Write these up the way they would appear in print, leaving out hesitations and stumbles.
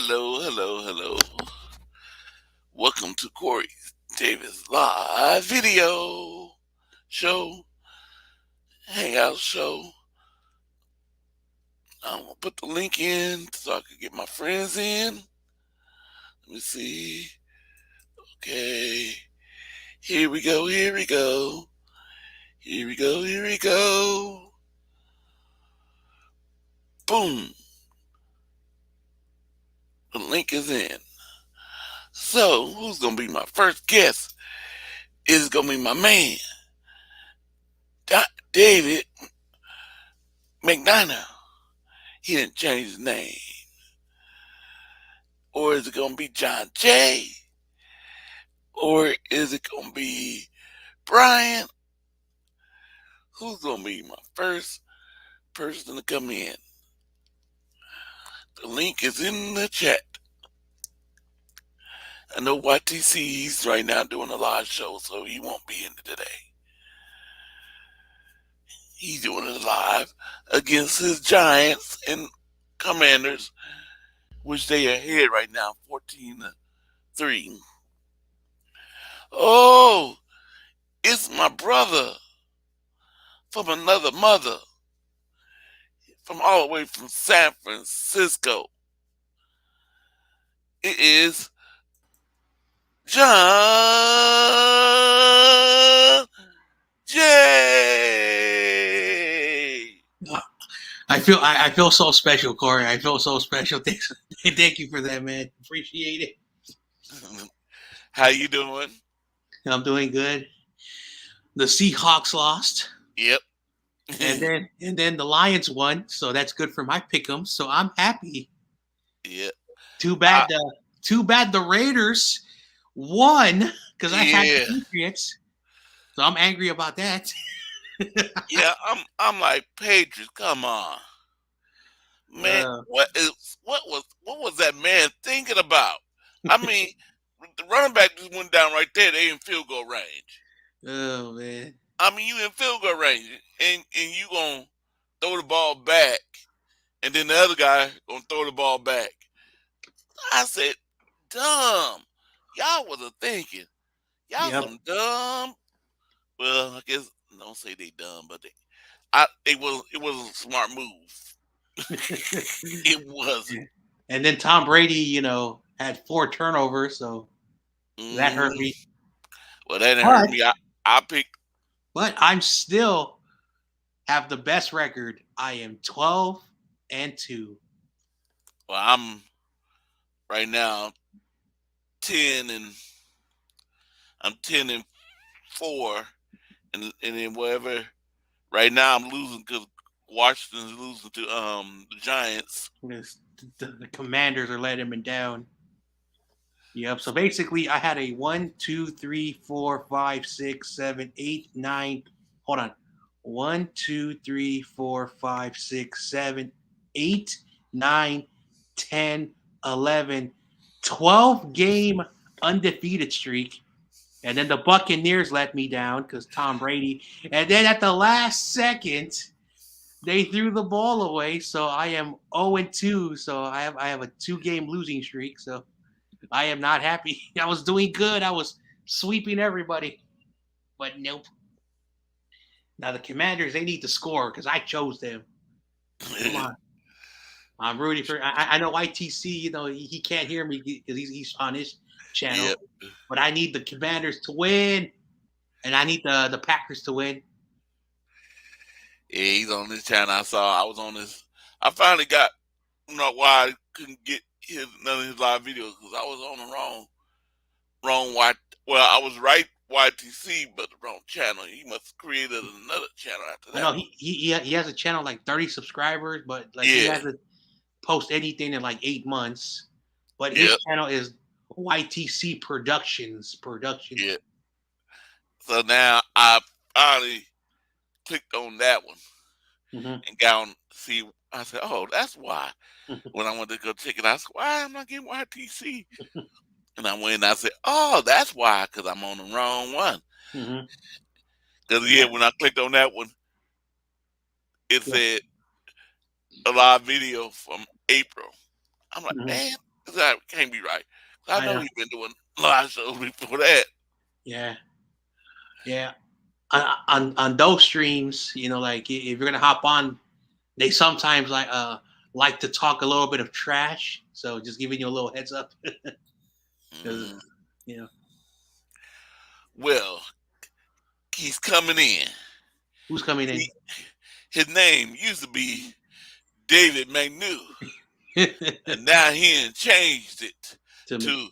Hello. Welcome to Korey'S Davis live video show, Hangout show. I'm gonna put the link in so I can get my friends in. Let me see. Okay. Here we go. Boom. The link is in. So, who's going to be my first guest? Is going to be my man, David McDonough. He didn't change his name. Or is it going to be John J? Or is it going to be Brian? Who's going to be my first person to come in? The link is in the chat. I know YTC's right now doing a live show, so he won't be in today. He's doing it live against his Giants and Commanders, which they are ahead right now, 14-3. Oh, it's my brother from another mother, from all the way from San Francisco. It is John J. I feel so special, Corey. I feel so special. Thank you for that, man. Appreciate it. How you doing? I'm doing good. The Seahawks lost. Yep. and then the Lions won, so that's good for my pick'em. So I'm happy. Yep. Too bad the Raiders won because I had the Patriots. So I'm angry about that. Yeah, I'm like, Patriots, come on. Man, what was that man thinking about? I mean, the running back just went down right there. They in field goal range. Oh man. I mean, you in field goal range, and you gonna throw the ball back, and then the other guy gonna throw the ball back. I said, dumb. Y'all wasn't thinking. Y'all some dumb. Well, I guess don't say they dumb, but it was a smart move. It wasn't. And then Tom Brady, had 4 turnovers, so that hurt me. Well, that didn't hurt me. I picked. But I'm still have the best record. I am 12-2. Well, I'm right now 10-4, and then whatever. Right now, I'm losing because Washington's losing to the Giants. The Commanders are letting me down. Yep. So basically, I had a 1, 2, 3, 4, 5, 6, 7, 8, 9. Hold on. 1, 2, 3, 4, 5, 6, 7, 8, 9, 10, 11, 12 game undefeated streak. And then the Buccaneers let me down because Tom Brady. And then at the last second, they threw the ball away. So I am 0-2. So I have a 2-game losing streak. So I am not happy. I was doing good. I was sweeping everybody. But nope. Now the Commanders, they need to score because I chose them. Come on. I'm rooting for. I know ITC. He can't hear me because he's on his channel. Yep. But I need the Commanders to win, and I need the Packers to win. Yeah, he's on this channel. I was on this. I finally got know why I couldn't get none of his live videos because I was on the wrong Y. Well, I was right YTC, but the wrong channel. He must have created another channel after I that know one. he has a channel like 30 subscribers, but like he Yeah, hasn't post anything in like 8 months. But his yeah, channel is YTC Productions. yeah. So now I finally clicked on that one Hmm. and got on see. I said, "Oh, that's why." When I went to go check it, I said, "Why am I getting YTC?" And I went and I said, "Oh, that's why, because I'm on the wrong one." Hmm. Because yeah, Yeah, when I clicked on that one, it yeah. said a live video from April. I'm like, Hmm. man, that can't be right. I I know know. he's been doing live shows before that. Yeah, yeah. On those streams, like if you're gonna hop on, they sometimes like to talk a little bit of trash. So just giving you a little heads up, because Mm. you know Well, he's coming in. who's coming in. He, his name used to be David McNew, and now he done changed it to to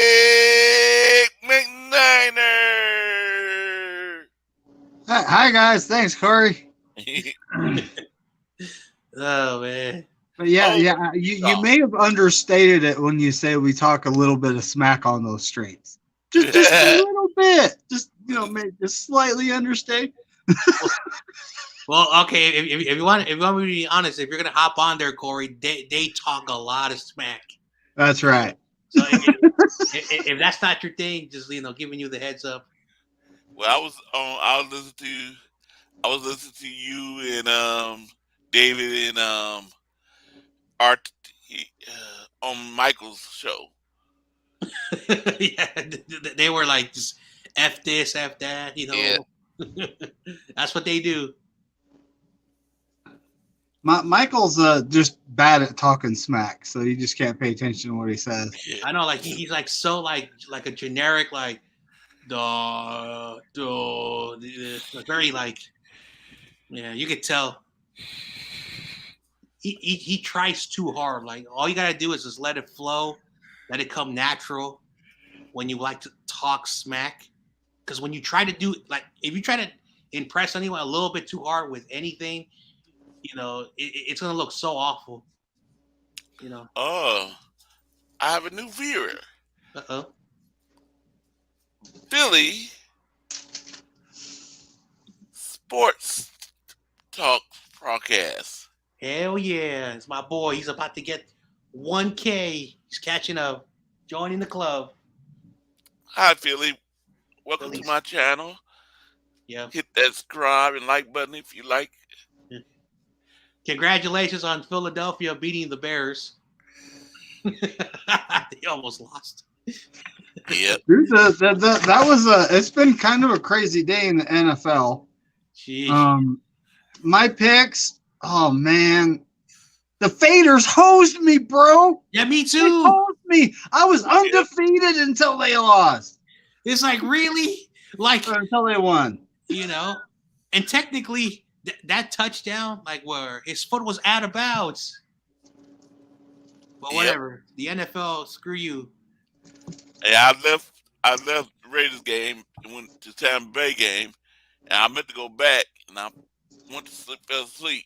David McNiner. Hi guys, thanks Corey. Oh man. But yeah, Oh, yeah, you Utah. may have understated it when you say we talk a little bit of smack on those streams. Just a little bit, just maybe just slightly understated. Well, okay. If you want me to be honest, if you're gonna hop on there, Corey, they talk a lot of smack. That's right. So if that's not your thing, just giving you the heads up. Well, I was listening to you and David and Art on Michael's show. Yeah, they were like just f this, f that. Yeah, That's what they do. Michael's just bad at talking smack, so you just can't pay attention to what he says. yeah. I know, like he's like so like a generic like very like yeah. You could tell he tries too hard. Like all you gotta do is just let it flow, let it come natural. When you like to talk smack, because when you try to do like if you try to impress anyone a little bit too hard with anything, it's gonna look so awful. Oh, I have a new viewer. Uh-oh. Philly Sports Talk Broadcast. Hell yeah, it's my boy. He's about to get 1K. He's catching up, joining the club. Hi, Philly. Welcome to Phillies. my channel. Yeah. Hit that subscribe and like button if you like. Congratulations on Philadelphia beating the Bears. They almost lost. Yep. Dude, that was it's been kind of a crazy day in the NFL. Jeez. My picks, oh man, the Faders hosed me, bro. Yeah, me They too. hosed me. I was undefeated until they lost. It's like really, like Or until they won. and technically that touchdown, like where his foot was out of bounds. But Yep. whatever. The NFL, screw you. Yeah, I left the Raiders game and went to Tampa Bay game, and I meant to go back, and I went to sleep, fell asleep,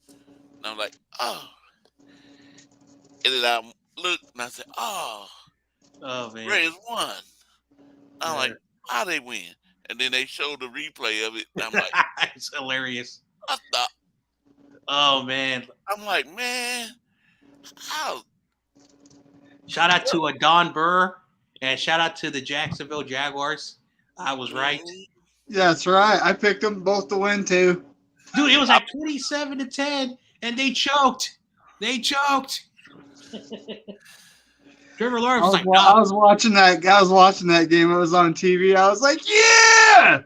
and I'm like, oh, and then I looked and I said, oh, Oh man. Raiders won. I'm Yeah. like, how they win? And then they showed the replay of it, and I'm like, It's hilarious. I thought, Oh man. I'm like, man, how? Shout out to Don Burr and shout out to the Jacksonville Jaguars. I was right. That's right. I picked them both to win too. Dude, it was like 27-10 and they choked. They choked. Trevor Lawrence was like, I no. was watching that. I was watching that game. It was on TV. I was like, yeah.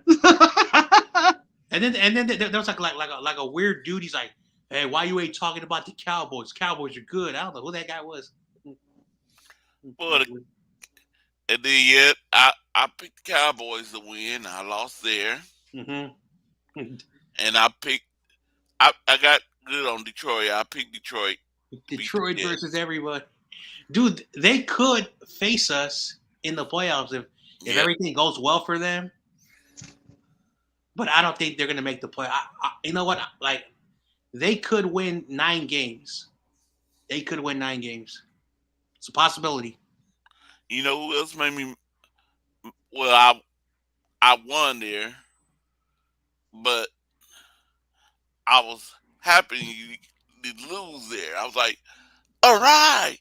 And then there was like a weird dude. He's like, hey, why you ain't talking about the Cowboys? Cowboys are good. I don't know who that guy was. Well, and then yeah, I picked the Cowboys to win. I lost there, Mm-hmm. and I picked I got good on Detroit. I picked Detroit. Beat the Detroit Jets. versus everyone. Dude, they could face us in the playoffs if Yep. everything goes well for them. But I don't think they're gonna make the play. You know what? Like they could win 9 games. They could win 9 games. It's a possibility. You know who else made me? Well, I won there, but I was happy you did lose there. I was like, all right,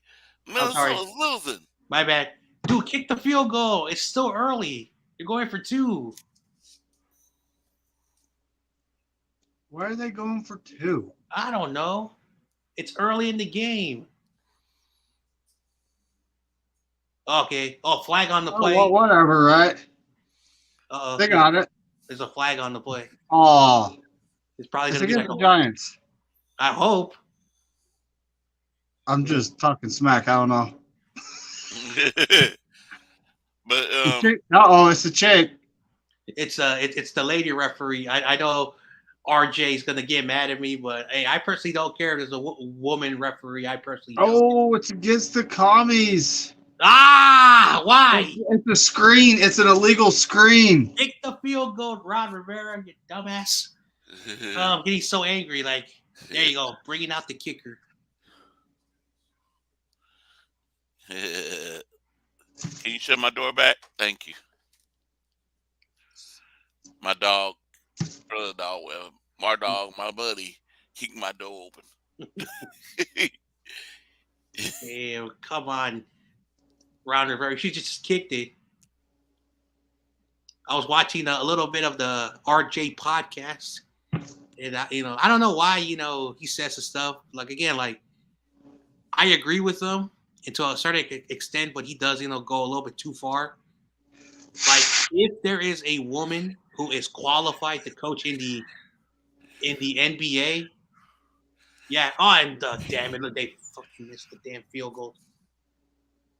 I'm sorry. Minnesota's losing. My bad. Dude, kick the field goal. It's still early. You're going for 2. Why are they going for 2? I don't know. It's early in the game. Okay. Oh, flag on the Oh, play. well, whatever, right? Uh-oh. They got it. There's a flag on the play. Oh, It's probably it's going to be against like the Giants. I hope. I'm just talking smack. I don't know. But It's a chick. It's the lady referee. I know RJ's going to get mad at me, but hey, I personally don't care if there's a woman referee. I personally don't. Oh, it's against the commies. Why? It's a screen. It's an illegal screen. Kick the field goal, Ron Rivera, you dumbass. I'm getting so angry. Like, there you go, bringing out the kicker. Can you shut my door back? Thank you. My dog, brother dog, well, my dog, my buddy, kicked my door open. Damn, come on, Ron Rivera. She just kicked it. I was watching a little bit of the RJ podcast, and I don't know why he says the stuff like again like I agree with him to a certain extent, but he does go a little bit too far. Like if there is a woman who is qualified to coach in the NBA, yeah. Oh, and damn it, look, they fucking missed the damn field goal.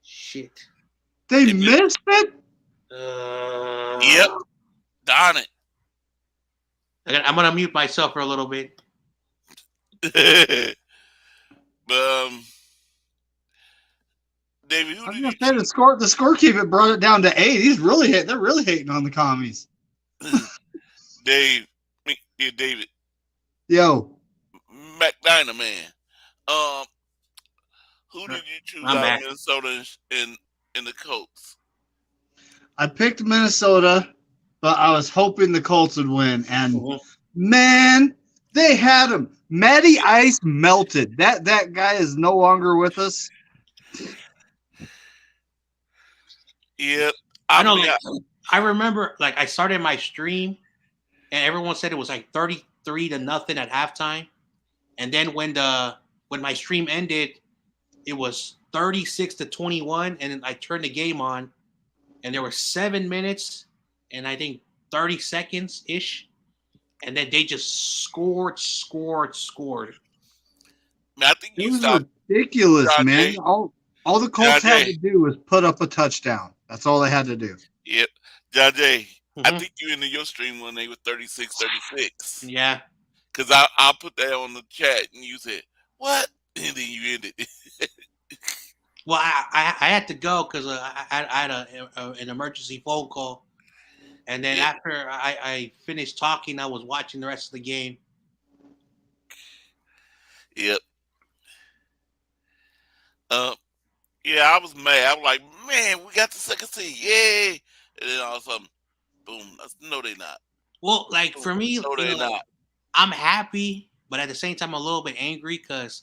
Shit. They missed it? Yep. Darn it. I'm gonna mute myself for a little bit. But David, who I was did gonna you say the scorekeeper brought it down to 8. They're really hating on the commies. David. Yo. McDyna, man. Who did you choose out of Minnesota in the Colts? I picked Minnesota, but I was hoping the Colts would win. And man, they had him. Matty Ice melted. That guy is no longer with us. Yep. I know. I remember, I started my stream, and everyone said it was like 33-0 at halftime, and then when my stream ended, it was 36-21, and then I turned the game on, and there were 7 minutes, and I think 30 seconds ish, and then they just scored. Man, I think it was ridiculous, man. All the Colts had to do was put up a touchdown. That's all they had to do. Yep. Jajay, I think you ended your stream when they were 36-36. Yeah. Because I put that on the chat, and you said, what? And then you ended it. Well, I had to go because I had an emergency phone call. And then after I finished talking, I was watching the rest of the game. Yep. Yeah, I was mad. I was like, man, we got the second seed. Yay. And then all of a sudden, boom. No, they're not. Well, for me, no, they're not. I'm happy, but at the same time, I'm a little bit angry because,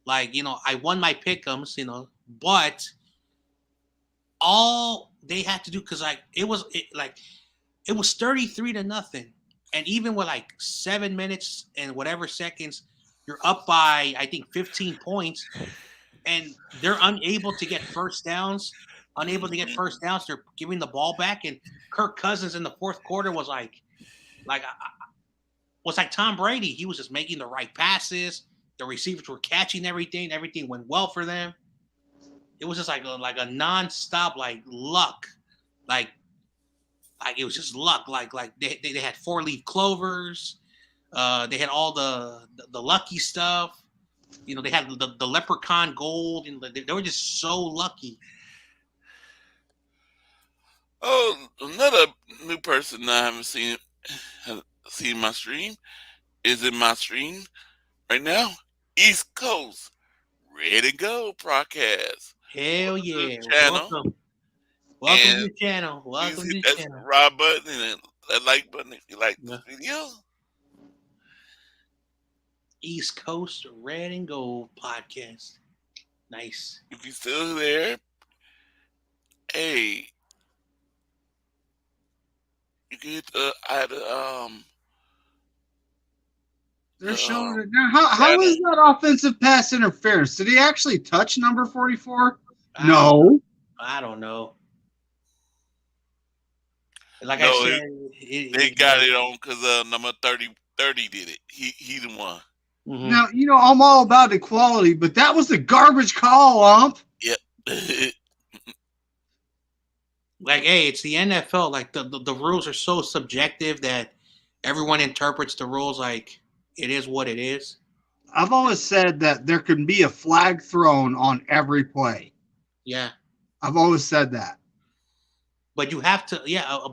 I won my pick'ems, but all they had to do, because it was 33-0, and even with 7 minutes and whatever seconds, you're up by I think 15 points, and they're unable to get first downs. They're giving the ball back, and Kirk Cousins in the fourth quarter was like Tom Brady. He was just making the right passes. The receivers were catching everything. Everything went well for them. It was just like a nonstop luck, it was just luck. They had 4-leaf clovers. They had all the lucky stuff. You know, they had the leprechaun gold, and they were just so lucky. Oh, another new person I haven't seen my stream is in my stream right now. East Coast Red and Gold podcast. Hell To the yeah! channel, Welcome to and the channel. please Welcome to hit the that channel. subscribe button and that like button if you like Yeah. this video. East Coast Red and Gold podcast. Nice. If you're still there, hey, you can hit They're showing the it now. How is that offensive pass interference? Did he actually touch number 44? No. I don't know. Like No, I said, they got it on because number 30 did it. He the one. Mm-hmm. Now, you know, I'm all about equality, but that was a garbage call, ump. Yep. Like, hey, it's the NFL. Like the rules are so subjective that everyone interprets the rules like it is what it is. I've always said that there can be a flag thrown on every play. Yeah. I've always said that. But you have to,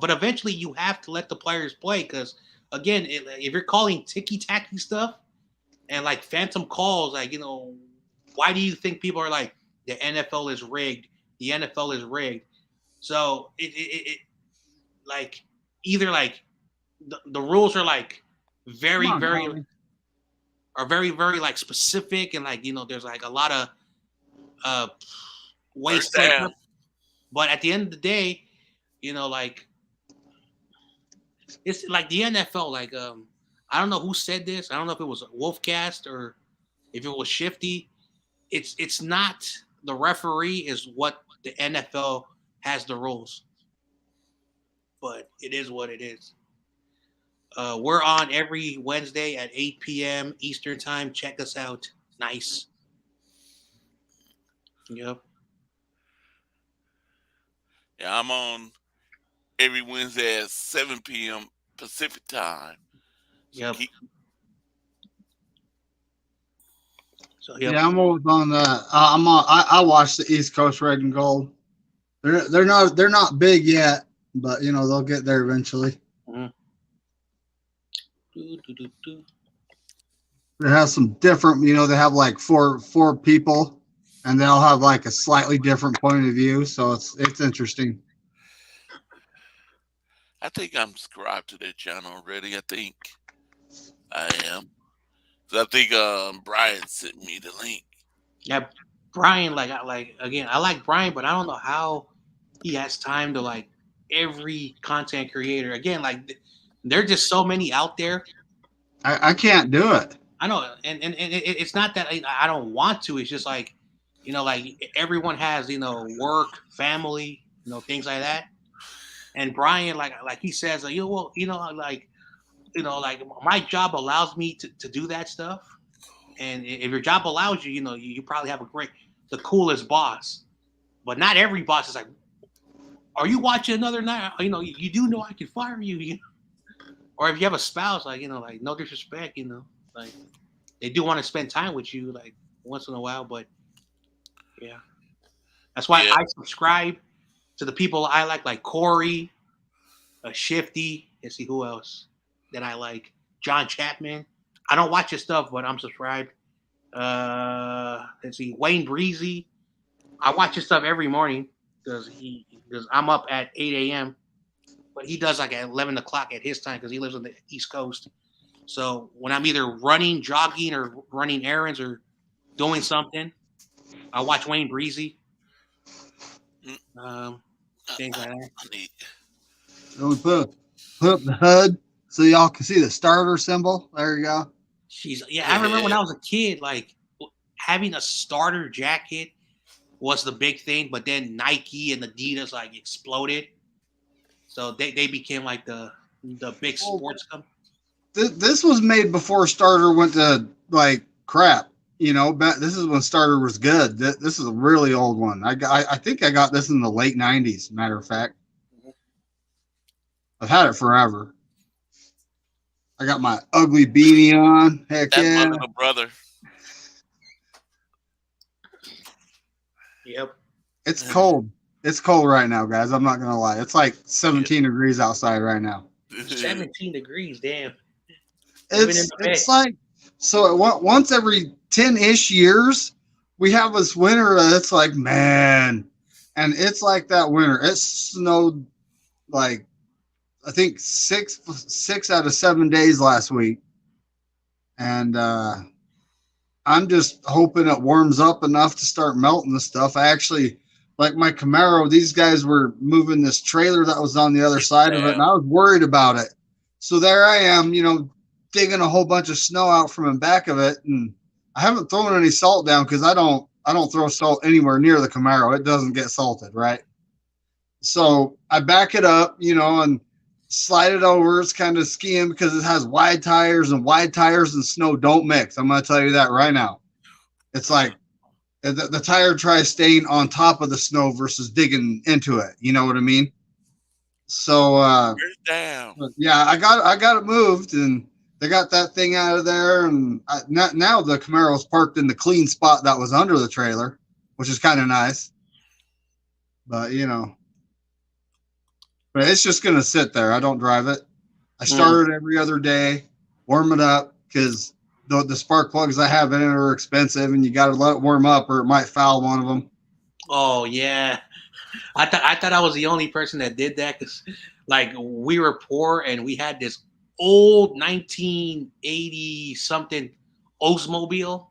but eventually you have to let the players play because, again, if you're calling ticky-tacky stuff and, like, phantom calls, like, you know, why do you think people are like, the NFL is rigged? The NFL is rigged. So, it like, either, like, the rules are, like, very, like, specific and, like, you know, there's, like, a lot of ways to it. But at the end of the day, you know, like, it's like the NFL, like, I don't know who said this. I don't know if it was Wolfcast or if it was Shifty. It's not the referee is what the NFL has the rules. But it is what it is. We're on every Wednesday at 8 p.m. Eastern time. Check us out. Nice. Yep. Yeah, I'm on every Wednesday at 7 p.m. Pacific time. So Yep. Yeah, I'm always on that. I watch the East Coast Red and Gold. They're not big yet, but you know they'll get there eventually. Mm-hmm. It has some different, you know, they have like four people, and they'll have like a slightly different point of view, so it's interesting. I think I'm subscribed to their channel already. I think I am. So I think Brian sent me the link. Yeah, Brian, again, I like Brian, but I don't know how he has time to like every content creator. Again, like there are just so many out there. I can't do it. I know, and it's not that I don't want to. It's just like, you know, like everyone has, you know, work, family, you know, things like that. And Brian, like he says, like, like my job allows me to do that stuff. And if your job allows you, you know, you probably have the coolest boss. But not every boss is like, are you watching another night? You know, you do know I can fire you. You know? Or if you have a spouse, like, you know, like no disrespect, you know, like they do want to spend time with you like once in a while. But yeah, that's why I subscribe to the people I like Corey, Shifty. Let's see who else that I like. John Chapman. I don't watch his stuff, but I'm subscribed. Let's see, Wayne Breezy. I watch his stuff every morning because I'm up at 8 a.m. But he does like at 11 o'clock at his time because he lives on the East Coast. So when I'm either running, jogging, or running errands or doing something, I watch Wayne Breezy. Things like that. So we put up the HUD so y'all can see the starter symbol. There you go. I remember when I was a kid, like having a starter jacket was the big thing, but then Nike and Adidas like exploded. So they became like the big sports company. This was made before starter went to like crap. You know, this is when starter was good. This is a really old one. I think I got this in the late 90s, matter of fact. I've had it forever. I got my ugly beanie on. Heck That's my yeah. little brother. Yep. It's cold. It's cold right now, guys. I'm not gonna lie. It's like 17 degrees outside right now. 17 degrees, damn. Living in the bay. It's like so once every 10-ish years we have this winter that's like, man, and it's like that winter. It snowed like I think six out of 7 days last week. And I'm just hoping it warms up enough to start melting the stuff. I actually, like my Camaro, these guys were moving this trailer that was on the other side of it, and I was worried about it. So there I am, digging a whole bunch of snow out from the back of it, and I haven't thrown any salt down because I don't throw salt anywhere near the Camaro. It doesn't get salted, right? So I back it up, and slide it over. It's kind of skiing because it has wide tires and snow don't mix. I'm going to tell you that right now. It's like the tire tries staying on top of the snow versus digging into it. You know what I mean? So, Down. yeah, I got it moved, and they got that thing out of there. And now the Camaro's parked in the clean spot that was under the trailer, which is kind of nice. But, but it's just going to sit there. I don't drive it. I start it every other day, warm it up, because the spark plugs I have in it are expensive, and you got to let it warm up or it might foul one of them. Oh, yeah. I thought I was the only person that did that because, like, we were poor and we had this old 1980 something Oldsmobile,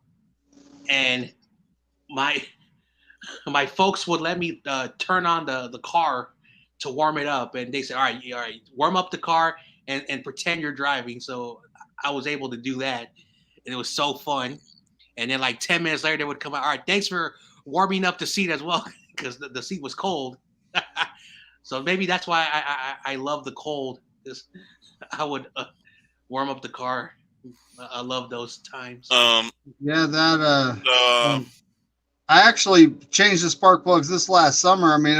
and my folks would let me turn on the car to warm it up, and they said, all right, warm up the car and pretend you're driving. So I was able to do that, and it was so fun. And then like 10 minutes later, they would come out, all right, thanks for warming up the seat as well, because the seat was cold. So maybe that's why I love the cold. I would warm up the car. I love those times. Yeah, that I actually changed the spark plugs this last summer. I mean,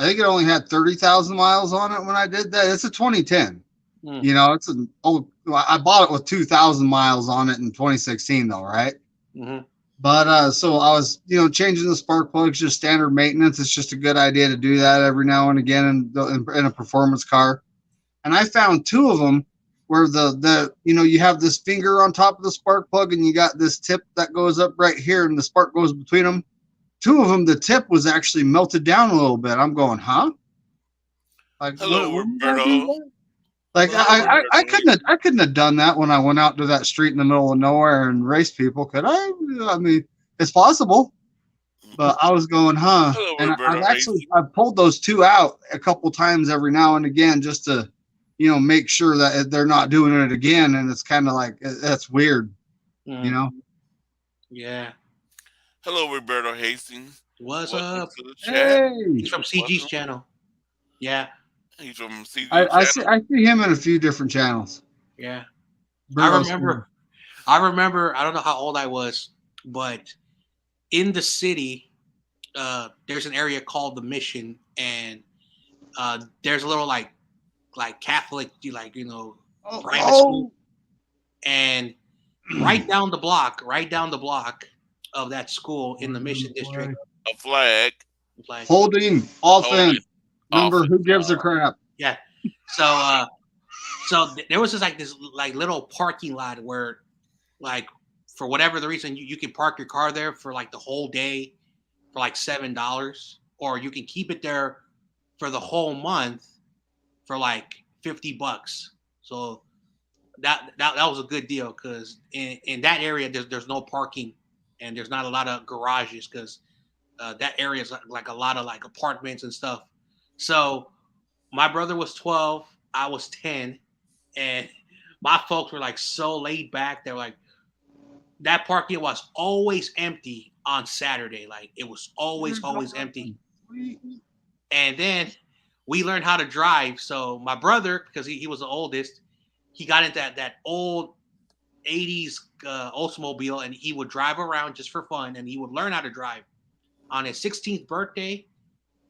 I think it only had 30,000 miles on it when I did that. It's a 2010. It's an old. I bought it with 2,000 miles on it in 2016, though, right? Mm-hmm. But so I was, changing the spark plugs, just standard maintenance. It's just a good idea to do that every now and again in a performance car. And I found two of them where you have this finger on top of the spark plug, and you got this tip that goes up right here, and the spark goes between them. Two of them, the tip was actually melted down a little bit. I'm going, huh? Like, Hello, what Roberto. like I couldn't have done that when I went out to that street in the middle of nowhere and raced people. Could I? I mean, it's possible. But I was going, huh? Hello, And Roberto. I've pulled those two out a couple times every now and again just to, make sure that they're not doing it again. And it's kind of like that's weird, Yeah. Hello, Roberto Hastings. What's Welcome up? to the chat. He's from CG's channel. Yeah. He's from CG's I channel. I see him in a few different channels. Yeah. Burroughs. I remember, I don't know how old I was, but in the city, there's an area called the Mission, and there's a little like Catholic, private school, and right down the block of that school in the Mission district, A flag. Holding offense. Number who gives a crap? Yeah. So there was this little parking lot where, like, for whatever the reason, you can park your car there for like the whole day for like $7, or you can keep it there for the whole month for like $50. So that was a good deal, because in that area there's no parking, and there's not a lot of garages, because that area is like a lot of like apartments and stuff. So my brother was 12, I was 10, and my folks were like so laid back. They're like, that parking was always empty on Saturday. Like, it was always empty. And then we learned how to drive. So my brother, because he was the oldest, he got into that old 80s Oldsmobile, and he would drive around just for fun, and he would learn how to drive. On his 16th birthday,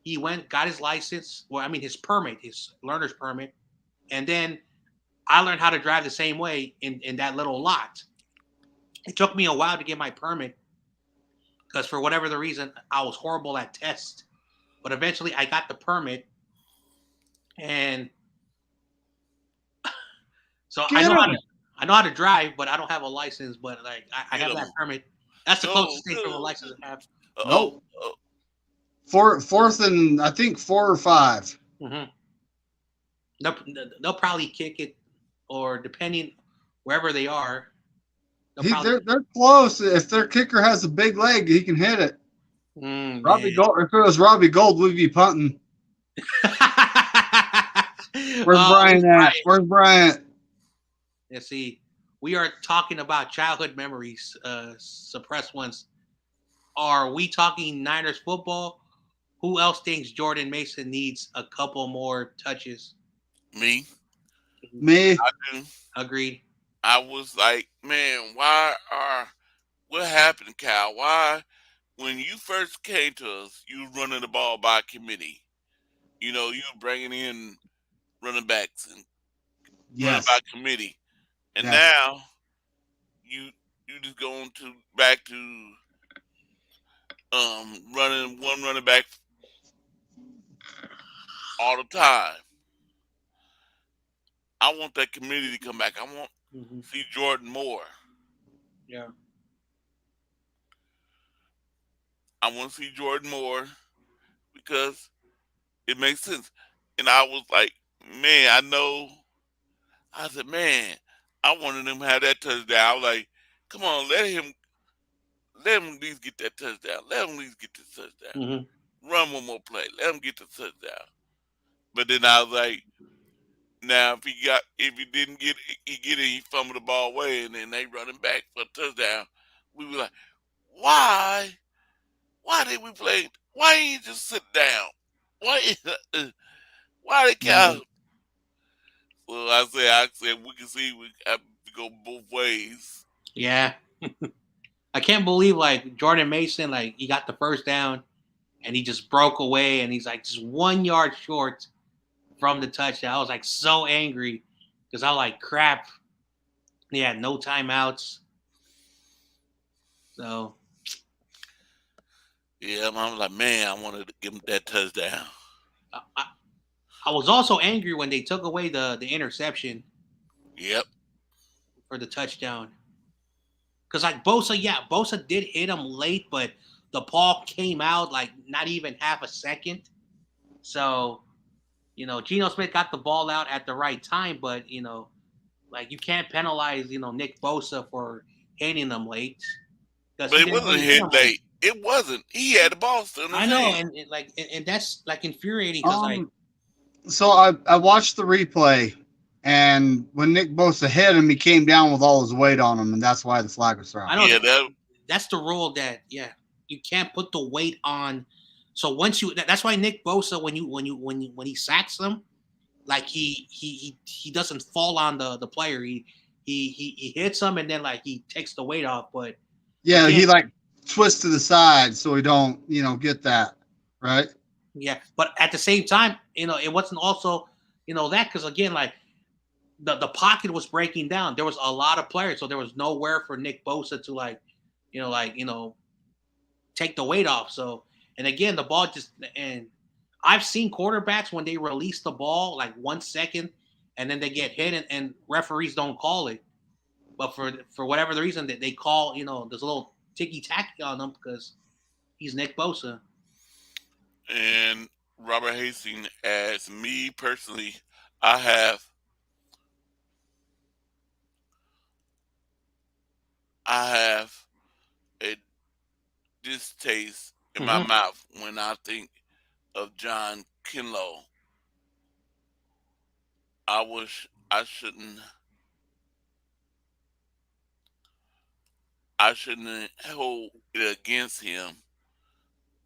he got his license. Well, I mean, his permit, his learner's permit. And then I learned how to drive the same way in that little lot. It took me a while to get my permit because for whatever the reason, I was horrible at tests. But eventually, I got the permit, and so Get him. I know how to drive, but I don't have a license. But like I Get have them. that permit. That's the Go, closest thing from a go. license I have. Uh-oh. Nope. Fourth and I think 4 or 5. Mm-hmm. They'll probably kick it, or depending wherever they are, they'll probably. They're close. If their kicker has a big leg, he can hit it. Robbie Man. Gold. If it was Robbie Gold, we'd be punting. Where's Brian at? Where's Bryant? Let's see. We are talking about childhood memories, suppressed ones. Are we talking Niners football? Who else thinks Jordan Mason needs a couple more touches? Me. Me. I do. Agreed. I was like, man, what happened, Cal? Why, when you first came to us, you were running the ball by committee. You were bringing in running backs and running Yes. by committee. And Yes. now you just going back to running one running back all the time. I want that committee to come back. I want to see Jordan more. Yeah. I want to see Jordan more because it makes sense. And I was like, man, I said, man, I wanted him to have that touchdown. I was like, come on, let him at least get that touchdown. Let him at least get the touchdown. Mm-hmm. Run one more play. Let him get the touchdown. But then I was like, now if he didn't get it, he fumbled the ball away, and then they run him back for a touchdown. We were like, why? Why did we play? Why didn't you just sit down? Why they count? So I said we can see we have to go both ways. Yeah. I can't believe like Jordan Mason, like he got the first down and he just broke away and he's like just 1 yard short from the touchdown. I was like so angry because I was like, crap. He had no timeouts. So Yeah, I was like, man, I wanted to give him that touchdown. I was also angry when they took away the interception. Yep. For the touchdown. Because like Bosa did hit him late, but the ball came out like not even half a second. So, Geno Smith got the ball out at the right time, but like you can't penalize, Nick Bosa for hitting them late. But it wasn't hit late. It wasn't. He had the ball still in his I know, hand. and that's like infuriating because So I watched the replay, and when Nick Bosa hit him, he came down with all his weight on him, and that's why the flag was thrown. I know that's the rule that you can't put the weight on. So once that's why Nick Bosa when he sacks them, like he doesn't fall on the player. He hits him and then like he takes the weight off. But yeah, he like twists to the side so he don't get that right. Yeah, but at the same time, it wasn't also that because again like the pocket was breaking down. There was a lot of players, so there was nowhere for Nick Bosa to take the weight off. So and again the ball and I've seen quarterbacks when they release the ball like 1 second and then they get hit and referees don't call it. But for whatever the reason that they call, there's a little ticky-tacky on them because he's Nick Bosa. And Robert Hastings, as me personally, I have a distaste in my mouth when I think of John Kinlaw. I wish I shouldn't hold it against him,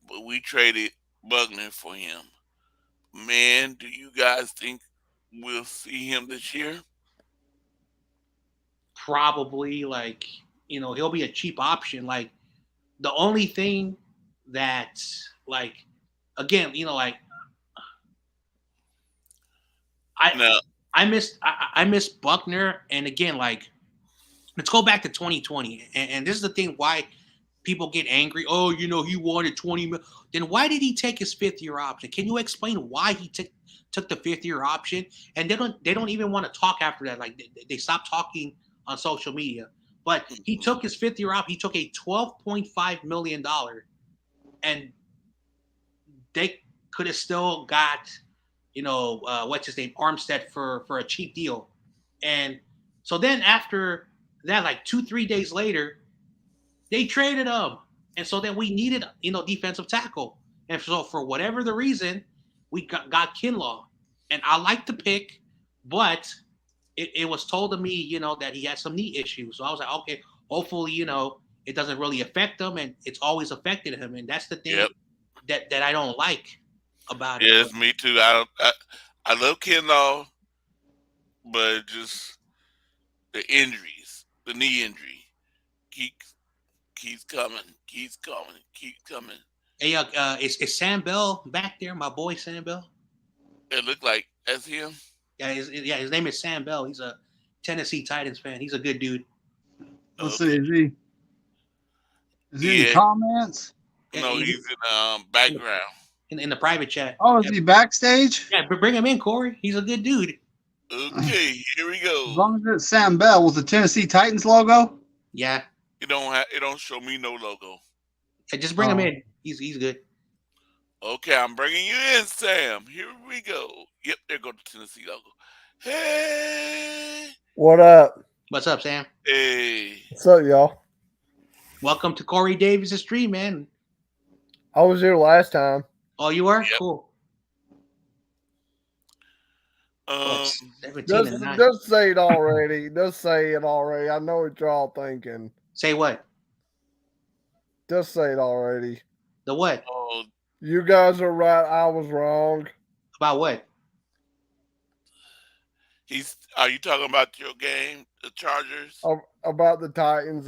but we traded Buckner for him. Man, do you guys think we'll see him this year? Probably like he'll be a cheap option. Like the only thing that like again like No, I miss Buckner, and again, like let's go back to 2020, and this is the thing why people get angry. Oh, he wanted 20 million. Then why did he take his fifth year option? Can you explain why he took the fifth year option? And they don't even want to talk after that. Like they stopped talking on social media. But he took his fifth year option. He took a $12.5 million, and they could have still got, what's his name, Armstead for a cheap deal. And so then after that, like 2-3 days later, they traded him. And so then we needed, defensive tackle. And so for whatever the reason, we got Kinlaw. And I like the pick, but it was told to me, that he had some knee issues. So I was like, okay, hopefully, it doesn't really affect him, and it's always affected him. And that's the thing Yep. that I don't like about it. Yes, me too. I love Kinlaw, but just the injuries, the knee injury, keeps coming. Hey, is Sam Bell back there? My boy Sam Bell. It looked like that's him. Yeah, his name is Sam Bell. He's a Tennessee Titans fan. He's a good dude. Let's see. Is he in Yeah. the comments? No, he's in the background. In the private chat. Oh, is he backstage? Yeah, but bring him in, Corey. He's a good dude. Okay, here we As go. long as it's Sam Bell with the Tennessee Titans logo. Yeah. It don't show me no logo. Yeah, just bring him in. He's good. Okay, I'm bringing you in, Sam. Here we go. Yep, there go the Tennessee logo. Hey. What up? What's up, Sam? Hey. What's up, y'all? Welcome to Corey Davis' stream, man. I was here last time. Oh, you were? Yep. Cool. Just say it already. Just say it already. I know what y'all thinking. Say what? Just say it already. The what? Oh, You guys are right. I was wrong. About what? Are you talking about your game, the Chargers? About the Titans.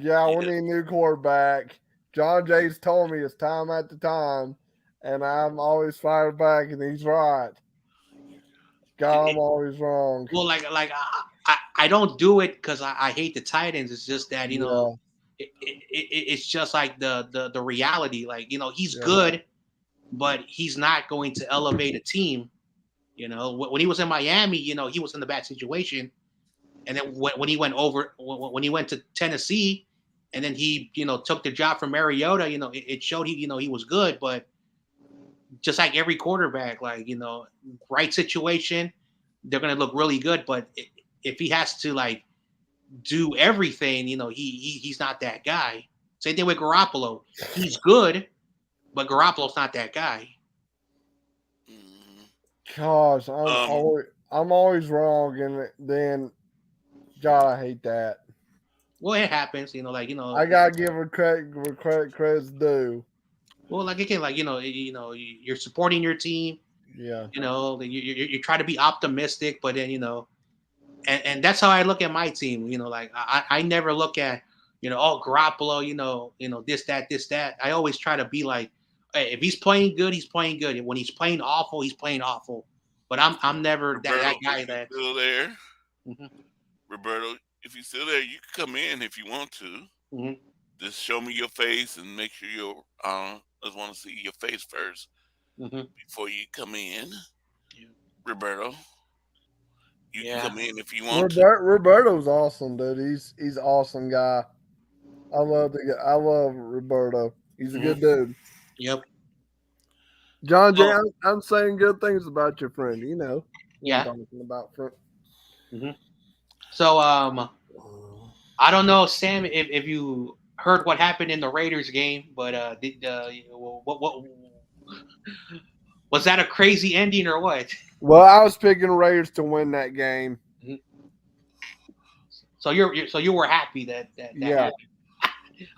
Yeah, we need a new quarterback. John Jay's told me it's time after time, and I'm always fired back, and he's right. God, I'm always wrong. Well, I don't do it because I hate the Titans. It's just that it's just like the reality. Like he's good, but he's not going to elevate a team. When he was in Miami, he was in a bad situation, and then when he went to Tennessee, and then he took the job from Mariota, it showed he was good, but just like every quarterback, like right situation, they're gonna look really good. But if he has to like do everything, he's not that guy. Same thing with Garoppolo. He's good, but Garoppolo's not that guy. Gosh, I'm always wrong, and then God, I hate that. Well, it happens, I gotta give her credit's due. Well, like again, like you're supporting your team. Yeah. You try to be optimistic, but then and that's how I look at my team. Like I never look at Garoppolo. This that. I always try to be like, hey, if he's playing good, he's playing good. When he's playing awful, he's playing awful. But I'm never Roberto, that guy that still there. Mm-hmm. Roberto, if you're still there, you can come in if you want to. Mm-hmm. Just show me your face and make sure you're. I just want to see your face first before you come in, Roberto. You can come in if you want to. Roberto's awesome, dude. He's awesome guy. I love Roberto. He's a good dude. Yep. John Jay, I'm saying good things about your friend. Yeah. I'm talking about friend. Mm-hmm. So I don't know, Sam, if you heard what happened in the Raiders game, but what was that a crazy ending or what? Well, I was picking Raiders to win that game. Mm-hmm. So you were happy that happened.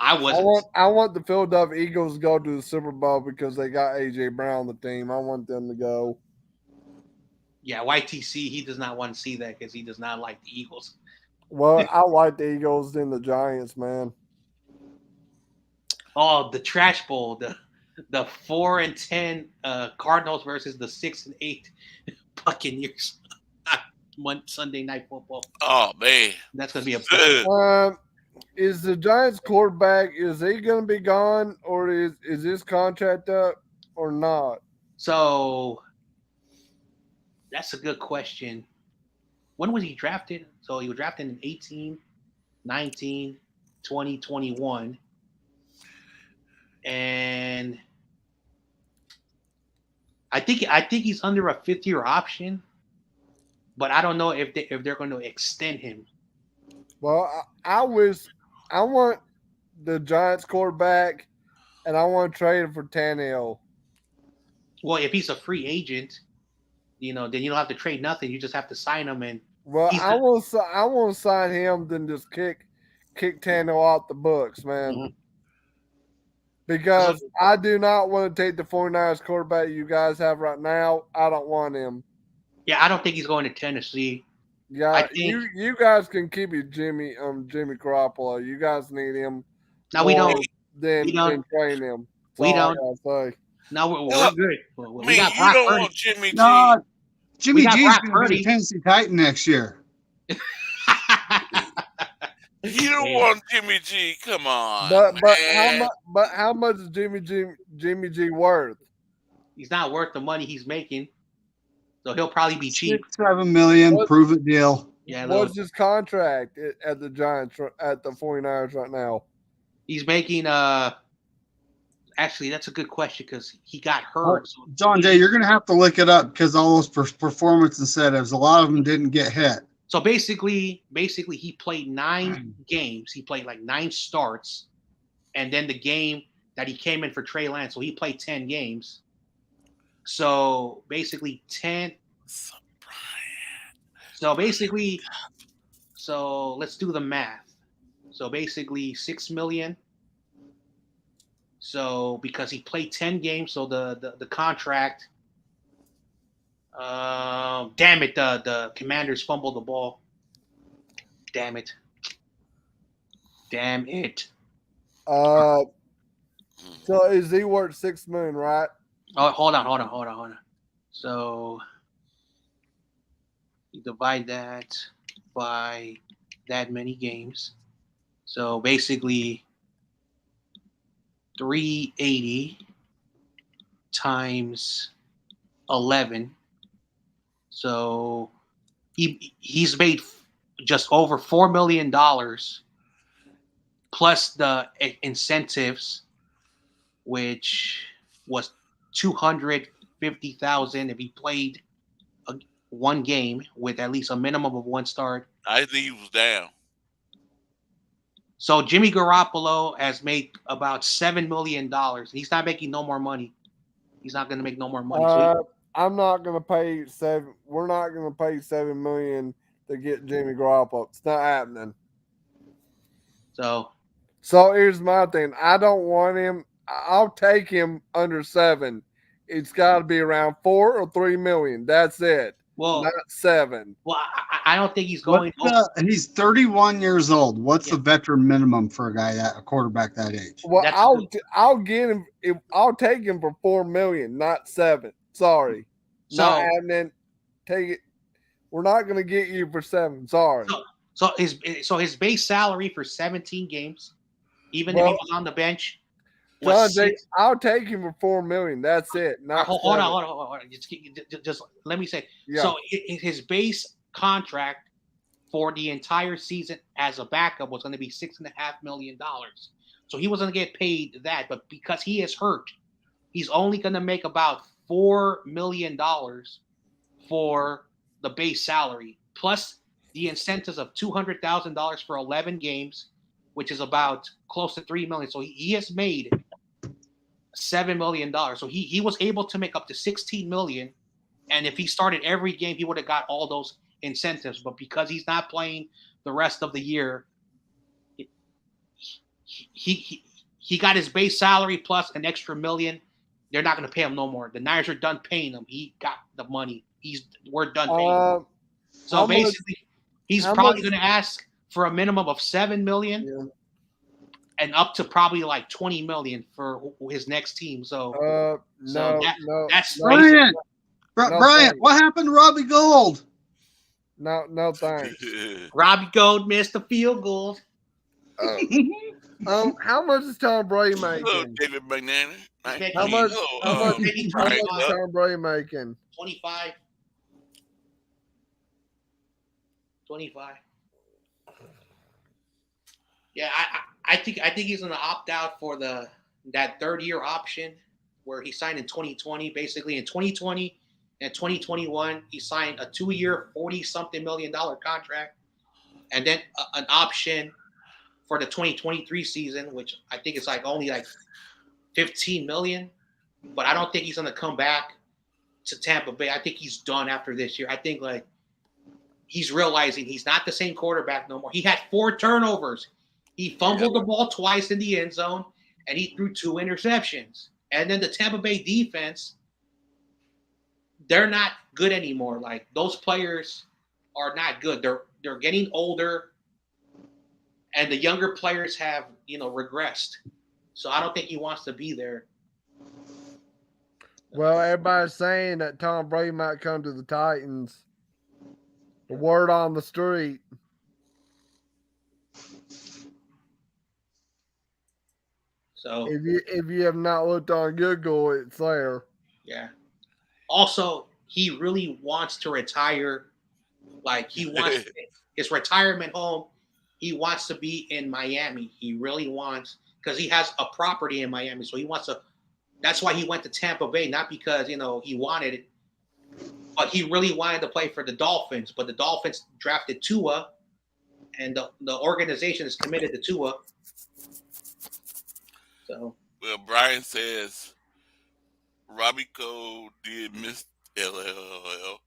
I wasn't. I want the Philadelphia Eagles to go to the Super Bowl because they got AJ Brown on the team. I want them to go. Yeah, YTC, he does not want to see that because he does not like the Eagles. Well, I like the Eagles than the Giants, man. Oh, the Trash Bowl, the 4-10 Cardinals versus the 6-8 Buccaneers. Sunday Night Football. Oh man, That's gonna be a Is the Giants quarterback, is he going to be gone, or is his contract up or not? So that's a good question. When was he drafted? So he was drafted in 18, 19, 20, 21. And I think he's under a 5th-year option, but I don't know if they're going to extend him. Well, I want the Giants quarterback, and I want to trade him for Tannehill. Well, if he's a free agent, then you don't have to trade nothing. You just have to sign him. And well, I want to sign him, then just kick Tannehill out the books, man. Mm-hmm. Because I do not want to take the 49ers quarterback you guys have right now. I don't want him. Yeah, I don't think he's going to Tennessee. Yeah, I think you guys can keep your Jimmy Garoppolo. You guys need him. No, we don't. Then train him. That's we don't. No, we're good. We got Brock don't Purdy. Want Jimmy G. No, Jimmy G's going to be Purdy. a Tennessee Titan next year. You don't want Jimmy G. Come on. But how much is Jimmy G worth? He's not worth the money he's making. So he'll probably be cheap. $6-7 million, prove it deal. Yeah. What's his contract at the Giants at the 49ers right now? He's making actually, that's a good question because he got hurt. Oh, John Jay, you're going to have to look it up because all those performance incentives, a lot of them didn't get hit. So basically, he played 9 games. He played like 9 starts, and then the game that he came in for Trey Lance. So he played 10 games. So basically 10. So basically, let's do the math. So basically $6 million. So because he played 10 games, so the contract. Damn it! The Commanders fumbled the ball. Damn it! So is he worth $6 million, right? Oh, hold on. So you divide that by that many games. So basically 380 times 11. So he's made just over $4 million plus the incentives, which was $250,000 if he played one game with at least a minimum of 1 start. I think he was down. So Jimmy Garoppolo has made about $7 million. He's not making no more money. He's not going to make no more money. I'm not going to pay We're not going to pay $7 million to get Jimmy Garoppolo. It's not happening. So here's my thing. I don't want him. I'll take him under 7. It's got to be around 4 or 3 million. That's it. Well, not 7. Well, I don't think he's going. He's 31 years old. What's the veteran minimum for a quarterback that age? Well, I'll get him. I'll take him for 4 million, not 7. Sorry, not happening. Take it. We're not going to get you for 7. Sorry. So his base salary for 17 games, even if he was on the bench. John, I'll take him for 4 million. That's it. Not hold on. Just let me say. Yeah. So his base contract for the entire season as a backup was going to be $6.5 million. So he wasn't going to get paid that, but because he is hurt, he's only going to make about $4 million for the base salary, plus the incentives of $200,000 for 11 games, which is about close to $3 million. So he has made $7 million. So he was able to make up to $16 million. And if he started every game, he would have got all those incentives. But because he's not playing the rest of the year, he got his base salary plus an extra $1 million. They're not going to pay him no more. The Niners are done paying him. He got the money. We're done paying him. So basically, he's probably going to ask for a minimum of $7 million. Yeah. And up to probably like $20 million for his next team. So, that's Brian. What happened to Robbie Gould? No, thanks. Robbie Gold missed the field goal. How much is Tom Brady Hello, making? David McNanny. He's making- How much? Hello, How much? Maybe How much is 25. Tom Brady making? 25. 25. Yeah, I think he's gonna opt out for that 3rd-year option where he signed in 2020. Basically, in 2020 and 2021, he signed a 2-year, $40-something million contract, and then an option for the 2023 season, which I think is like only like 15 million. But I don't think he's gonna come back to Tampa Bay. I think he's done after this year. I think like he's realizing he's not the same quarterback no more. He had 4 turnovers. He fumbled the ball twice in the end zone, and he threw 2 interceptions. And then the Tampa Bay defense, they're not good anymore. Like those players are not good. They're getting older, and the younger players have regressed. So I don't think he wants to be there. Well, everybody's saying that Tom Brady might come to the Titans. The word on the street. So if you have not looked on Google, it's there. Yeah. Also, he really wants to retire. Like he wants his retirement home. He wants to be in Miami. He really wants, because he has a property in Miami. So he wants to. That's why he went to Tampa Bay, not because he wanted it, but he really wanted to play for the Dolphins. But the Dolphins drafted Tua, and the organization is committed to Tua. So. Well, Brian says Robbie Cole did miss LLL.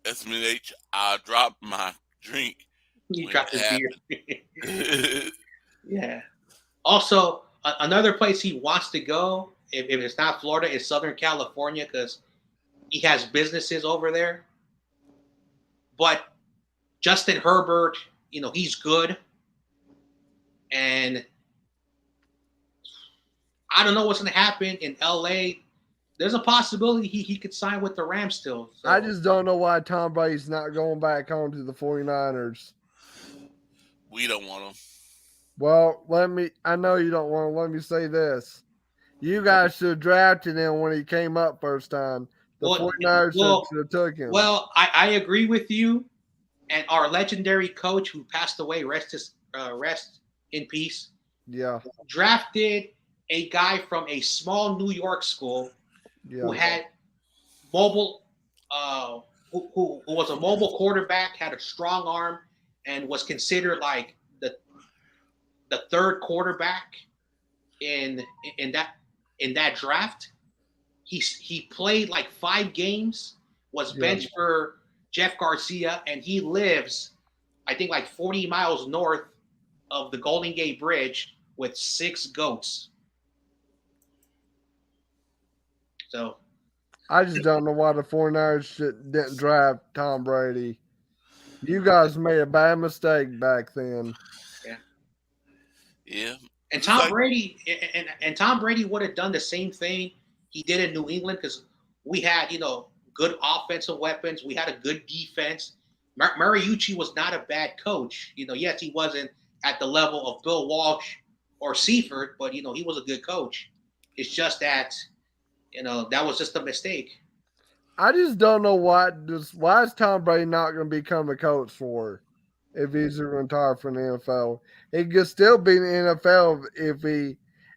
SMH, I dropped my drink. You dropped his beer. Yeah. Also, another place he wants to go, if it's not Florida, is Southern California, because he has businesses over there. But Justin Herbert, he's good. And I don't know what's going to happen in LA. There's a possibility he could sign with the Rams still. So. I just don't know why Tom Brady's not going back home to the 49ers. We don't want him. Well, I know you don't want him. Let me say this. You guys should have drafted him when he came up first time. The 49ers should have took him. Well, I agree with you. And our legendary coach who passed away, rest in peace. Yeah. Drafted a guy from a small New York school who had mobile, who was a mobile quarterback, had a strong arm, and was considered like the 3rd quarterback in that draft. He played like 5 games, was benched for Jeff Garcia, and he lives, I think, like 40 miles north of the Golden Gate Bridge with 6 goats. So, I just don't know why the 49ers didn't draft Tom Brady. You guys made a bad mistake back then. Yeah. And Tom Brady and Tom Brady would have done the same thing he did in New England, because we had, good offensive weapons. We had a good defense. Mariucci was not a bad coach. Yes, he wasn't at the level of Bill Walsh or Seifert, but, he was a good coach. It's just that, that was just a mistake. I just don't know why is Tom Brady not going to become a coach for if he's going to retire from the NFL. He could still be in the NFL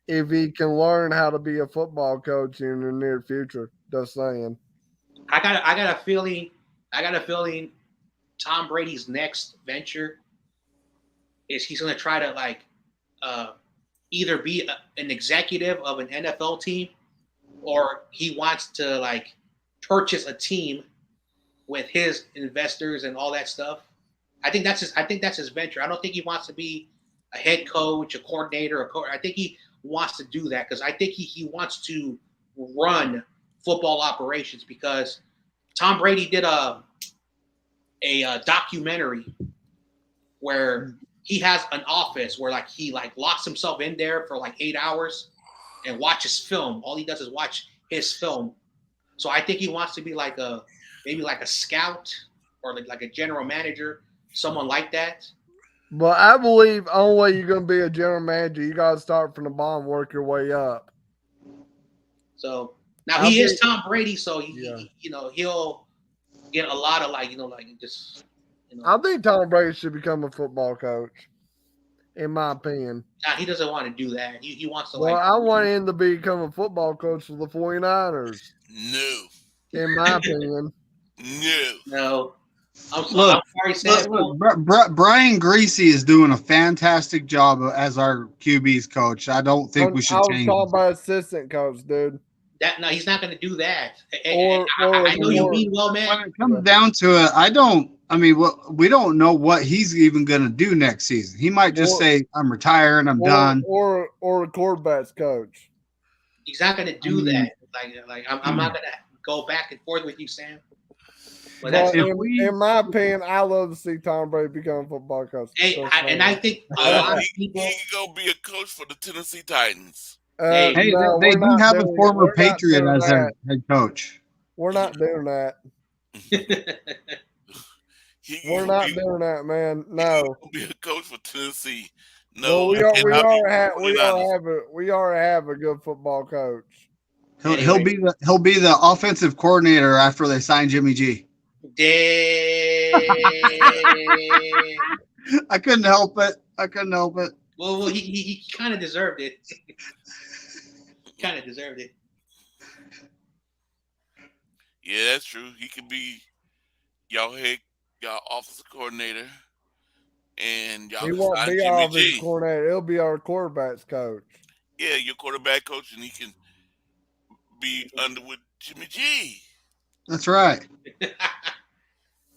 if he can learn how to be a football coach in the near future. Just saying. I got a feeling Tom Brady's next venture is he's going to try to either be an executive of an NFL team, or he wants to purchase a team with his investors and all that stuff. I think that's his venture. I don't think he wants to be a head coach, a coordinator, I think he wants to do that because I think he wants to run football operations, because Tom Brady did a documentary where he has an office where he locks himself in there for 8 hours and watches film. All he does is watch his film. So I think he wants to be maybe a scout or like a general manager, someone like that. But I believe only way you're going to be a general manager, you got to start from the bottom, work your way up. So now I he is think- Tom Brady, so Yeah. he'll get a lot of just. I think Tom Brady should become a football coach, in my opinion. Nah, he doesn't want to do that. He wants to Well, like. I want him to become a football coach for the 49ers, No, in my opinion. no. No, I'm Look, sorry, Sam. Brian Greasy is doing a fantastic job as our QB's coach. I don't think we I should was change talking it. about assistant coach, dude. No, he's not going to do that. Or I know you or- mean well, When man. it comes down to it, we don't know what he's even going to do next season. He might just Or- say, I'm retiring, I'm done. Or a quarterback's coach. He's not going to do that. I'm not going to go back and forth with you, Sam. But that's But if we- in my opinion, I love to see Tom Brady become a football coach. I think a lot of He people. can go be a coach for the Tennessee Titans. Hey, Hey, no, they we're do not have a doing- former we're not Patriot doing as their that. head coach. We're not doing that. We're not doing that, man. No. He'll be a coach for Tennessee. Well, No, we cannot be already have a good football coach. He'll be the offensive coordinator after they sign Jimmy G. I couldn't help it. Well, he kind of deserved it. Kind of deserved it. Yeah, that's true. He could be y'all offensive coordinator, and y'all He can won't sign be our Jimmy offensive G. coordinator. He'll be our quarterback's coach. Yeah, your quarterback coach, and he can be under with Jimmy G. That's right.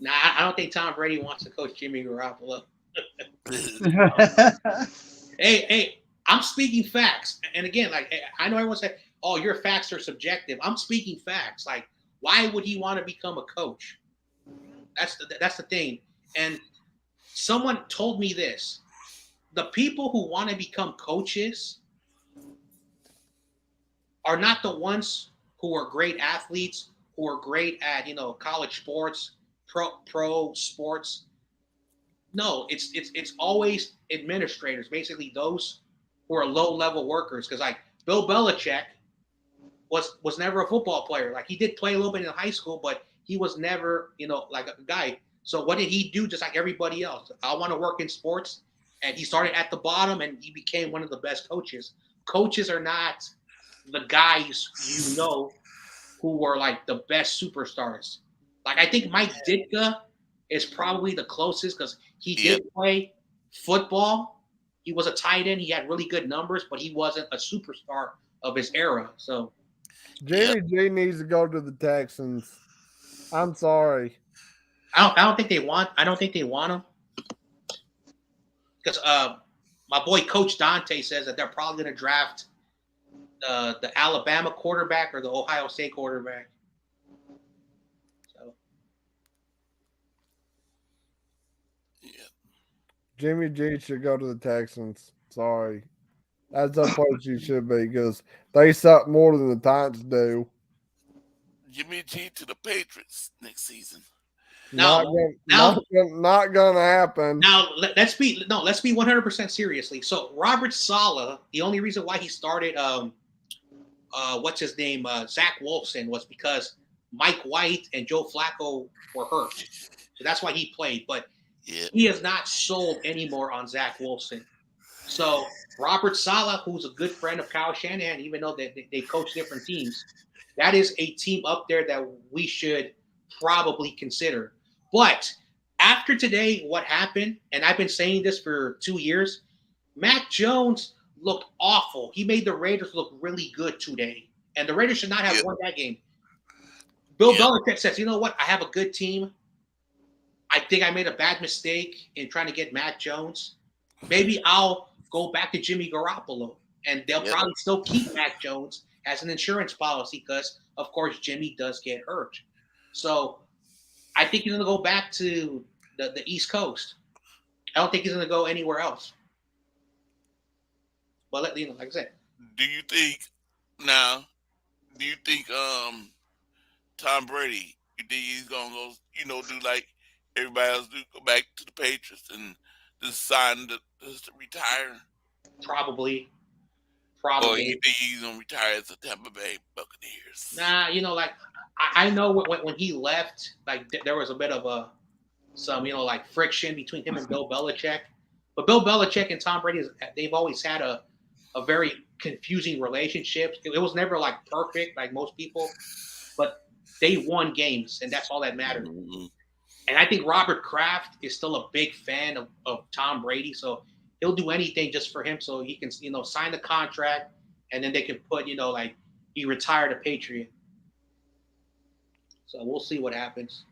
Nah, I don't think Tom Brady wants to coach Jimmy Garoppolo. Hey, I'm speaking facts. And again, I know everyone say, "Oh, your facts are subjective." I'm speaking facts. Like, why would he want to become a coach? That's the thing. And someone told me this: the people who want to become coaches are not the ones who are great athletes, who are great at college sports, pro sports. No, it's always administrators, basically those who are low level workers. Because like Bill Belichick was never a football player. Like he did play a little bit in high school, but he was never like a guy. So what did he do? Just like everybody else, I want to work in sports, and he started at the bottom, and he became one of the best coaches. Coaches are not the guys who were like the best superstars. Like I think Mike Ditka is probably the closest because he did play football. He was a tight end. He had really good numbers, but he wasn't a superstar of his era. So Jimmy G needs to go to the Texans. I'm sorry. I don't think they want. I don't think they want him because my boy Coach Dante says that they're probably going to draft the Alabama quarterback or the Ohio State quarterback. So Jimmy G should go to the Texans. Sorry. That's the place you should be because they suck more than the Titans do. Jimmy G to the Patriots next season. Now- Not gonna happen. now let's be 100% seriously. So Robert Saleh, the only reason why he started what's his name Zach Wilson was because Mike White and Joe Flacco were hurt. So that's why he played. But he is not sold anymore on Zach Wilson. So Robert Saleh, who's a good friend of Kyle Shanahan, even though they coach different teams, that is a team up there that we should probably consider. But after today, what happened, and I've been saying this for 2 years, Mac Jones looked awful. He made the Raiders look really good today. And the Raiders should not have won that game. Bill Belichick says, you know what? I have a good team. I think I made a bad mistake in trying to get Mac Jones. Maybe I'll go back to Jimmy Garoppolo. And they'll probably still keep Mac Jones as an insurance policy because, of course, Jimmy does get hurt. So I think he's going to go back to the East Coast. I don't think he's going to go anywhere else. Well, like I said. Do you think Tom Brady, you think he's gonna go, do like everybody else do? Go back to the Patriots and decide to retire? Probably. Or you think he's gonna retire as a Tampa Bay Buccaneers? Nah, like I know when he left, like there was a bit of some like friction between him and Bill Belichick. But Bill Belichick and Tom Brady, they've always had a very confusing relationship. It was never like perfect, like most people, but they won games, and that's all that mattered. Mm-hmm. And I think Robert Kraft is still a big fan of Tom Brady, so he'll do anything just for him, so he can sign the contract, and then they can put like he retired a Patriot. So we'll see what happens.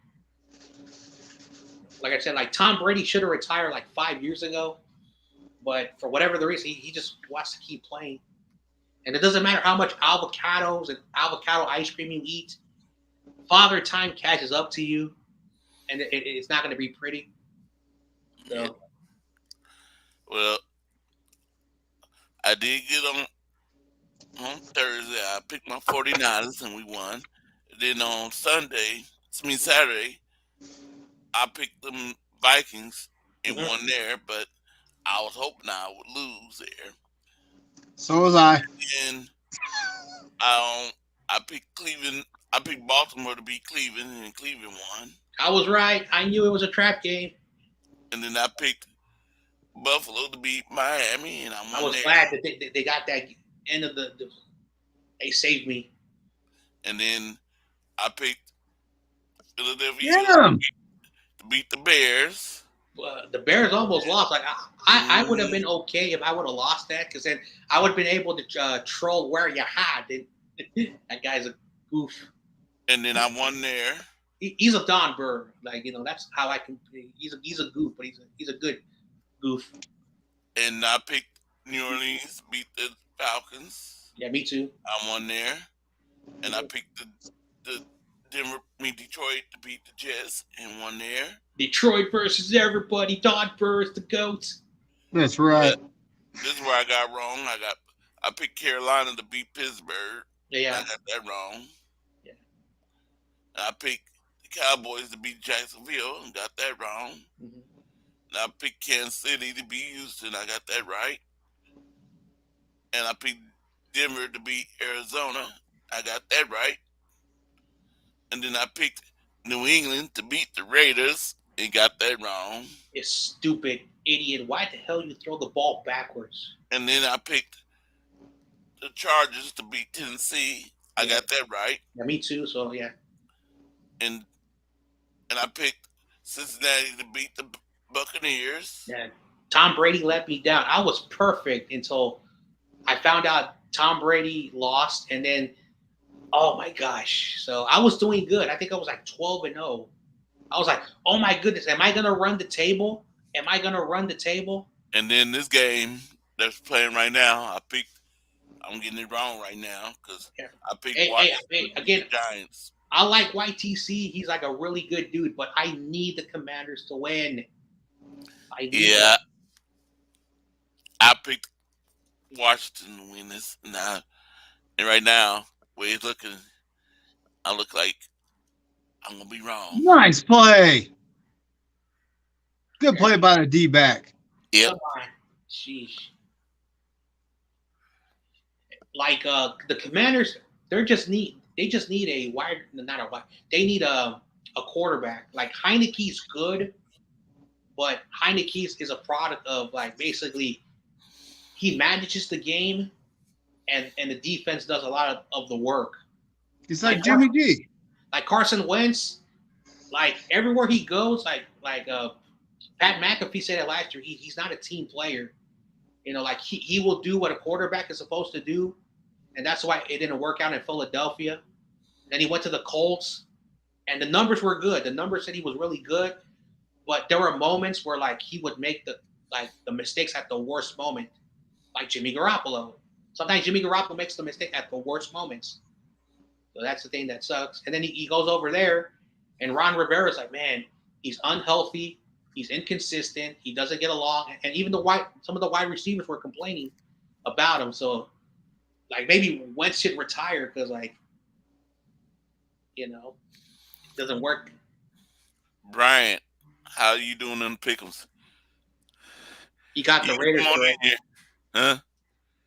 Like I said, like Tom Brady should have retired like 5 years ago, but for whatever the reason, he just wants to keep playing. And it doesn't matter how much avocados and avocado ice cream you eat. Father Time catches up to you, and it's not going to be pretty. So. Yeah. Well, I did get on Thursday. I picked my 49ers and we won. Then on Saturday, I picked them Vikings and won there, but I was hoping I would lose there. So was I. And I picked Cleveland. I picked Baltimore to beat Cleveland, and Cleveland won. I was right. I knew it was a trap game. And then I picked Buffalo to beat Miami, and I was glad that they got that end of the they saved me. And then I picked Philadelphia to beat the Bears. The Bears almost lost. Like I would have been okay if I would have lost that, because then I would have been able to troll where you had. That guy's a goof. And then I won there. He's a Don Burr. Like that's how I can. He's a goof, but he's a good goof. And I picked New Orleans beat the Falcons. Yeah, me too. I won there. And I picked the Detroit to beat the Jets and won there. Detroit versus everybody. Don Burr is the GOAT. That's right. But this is where I got wrong. I picked Carolina to beat Pittsburgh. Yeah. I got that wrong. Yeah. And I picked the Cowboys to beat Jacksonville and got that wrong. Mm-hmm. And I picked Kansas City to beat Houston. I got that right. And I picked Denver to beat Arizona. I got that right. And then I picked New England to beat the Raiders and got that wrong. You stupid idiot. Why the hell you throw the ball backwards? And then I picked the Chargers to beat Tennessee. I got that right. Yeah, me too. So, yeah. And I picked Cincinnati to beat the Buccaneers. Yeah. Tom Brady let me down. I was perfect until I found out Tom Brady lost, and then, oh my gosh. So I was doing good. I think I was like 12-0. I was like, oh my goodness, am I going to run the table? Am I going to run the table? And then this game that's playing right now, I'm getting it wrong right now because I picked again, Giants. I like YTC. He's like a really good dude, but I need the Commanders to win. I picked Washington to win this now, and right now, where it's looking, I look like I'm gonna be wrong. Nice play. Good play by the D-back. Yep. Come on. Sheesh. Like the Commanders, they just need a wide, not a wide. They need a quarterback. Like Heineke's good, but Heineke's is a product of like basically he manages the game, and the defense does a lot of the work. He's like Jimmy G. Like Carson Wentz, like everywhere he goes, like Pat McAfee said it last year, he's not a team player. Like he will do what a quarterback is supposed to do, and that's why it didn't work out in Philadelphia. Then he went to the Colts, and the numbers were good. The numbers said he was really good, but there were moments where like he would make the mistakes at the worst moment, like Jimmy Garoppolo. Sometimes Jimmy Garoppolo makes the mistake at the worst moments. So that's the thing that sucks. And then he goes over there, and Ron Rivera's like, man, he's unhealthy. He's inconsistent. He doesn't get along. And even some of the wide receivers were complaining about him. So, like, maybe Wentz should retire because, like, it doesn't work. Bryant, How you doing in pick'ems? He got You the come Raiders on in correctly. here, huh?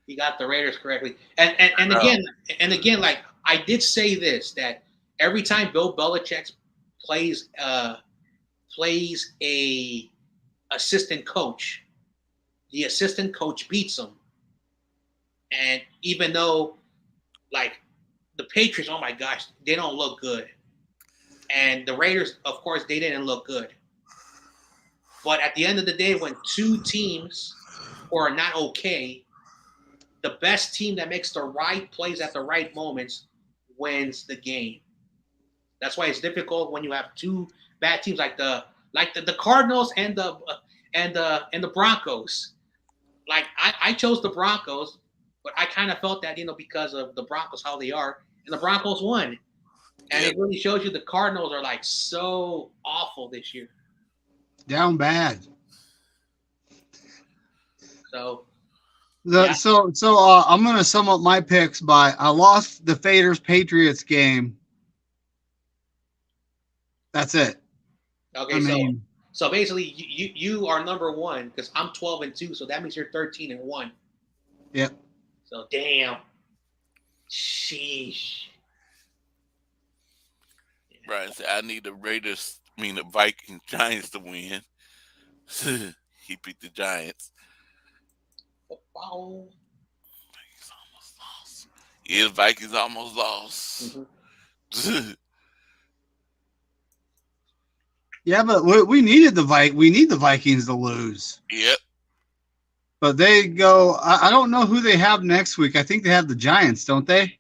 He got the Raiders correctly. And again, like I did say this that every time Bill Belichick plays plays a assistant coach, the assistant coach beats him. And even though like the Patriots, oh my gosh, they don't look good. And the Raiders, of course, they didn't look good. But at the end of the day, when two teams are not okay, the best team that makes the right plays at the right moments wins the game. That's why it's difficult when you have two bad teams like the Cardinals and the Broncos. Like I chose the Broncos, but I kind of felt that because of the Broncos how they are, and the Broncos won, and Yep. it really shows you the Cardinals are like so awful this year. Down bad. So The, yeah, so I'm gonna sum up my picks by I lost the Faders Patriots game. That's it. okay. I So mean, so basically, you are number one because I'm 12-2, so that means you're 13-1. yep. So damn, sheesh. Brian said, I need the Raiders, the Vikings, Giants to win. He beat the Giants. Oh. Vikings almost lost. Yeah, the Vikings almost lost. Mhm. Yeah, but we needed we need the Vikings to lose. Yep. But they go. I don't know who they have next week. I think they have the Giants, don't they?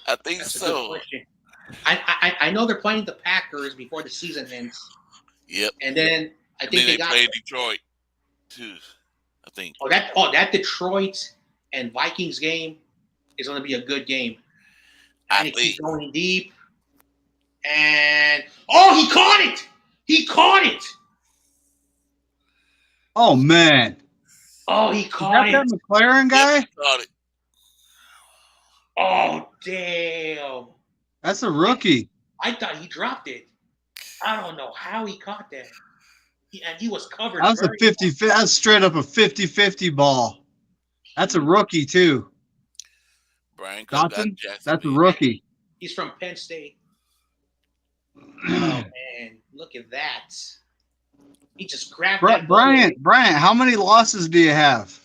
I think That's a good so. question. I know they're playing the Packers before the season ends, Yep. and then I And think then they they got play Detroit too. I think. that Detroit and Vikings game is going to be a good game. I And it keeps think. going deep, and oh, he caught it! He caught it! Oh man, Oh, he is caught that it! McLaren Yep. guy? He caught it. Oh damn! That's a rookie. I thought he dropped it. I don't know how he caught that. And he was covered That's a very 50. That's straight up a 50-50 ball. That's a rookie too. Brian Cook got Dotson. That's a Jacksonville. rookie. He's from Penn State. Oh man, look at that! He just grabbed that ball. Bryant, how many losses do you have?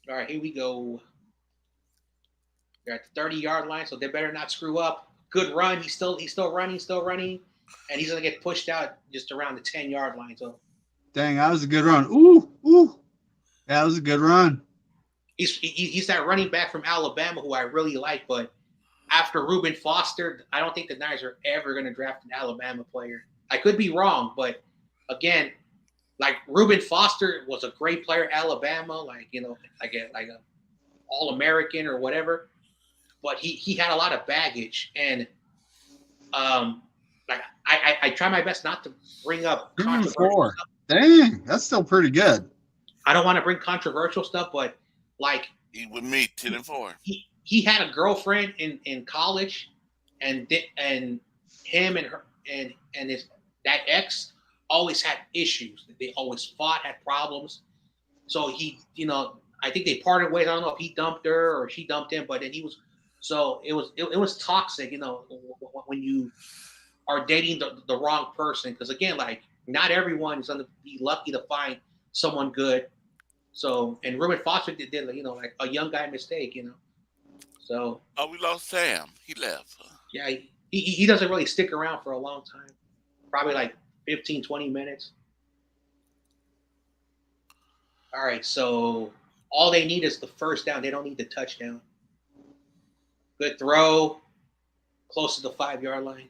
All right, here we go. They're at the 30-yard line, so they better not screw up. Good run. He's still running, and he's gonna get pushed out just around the 10-yard line. So Dang, that was a good run. Ooh. Yeah, that was a good run. he's that running back from Alabama who I really like, but after Reuben Foster, I don't think the Niners are ever going to draft an Alabama player. I could be wrong, but again, like Reuben Foster was a great player at Alabama, like a All American or whatever. But he had a lot of baggage, and like I try my best not to bring up controversial stuff. Dang, that's still pretty good. I don't want to bring controversial stuff, but like He with me 10-4. he had a girlfriend in college, and him and her and his that ex always had issues. They always fought, had problems. So I think they parted ways. I don't know if he dumped her or she dumped him, but then he was. So it was toxic, when you are dating the wrong person. Because again, like not everyone is going to be lucky to find someone good. So and Reuben Foster did like a young guy mistake. So Oh, we lost Sam. He left. yeah, he doesn't really stick around for a long time. Probably like 15, 20 minutes. All right, so all they need is the first down. They don't need the touchdown. Good throw, close to the 5-yard line.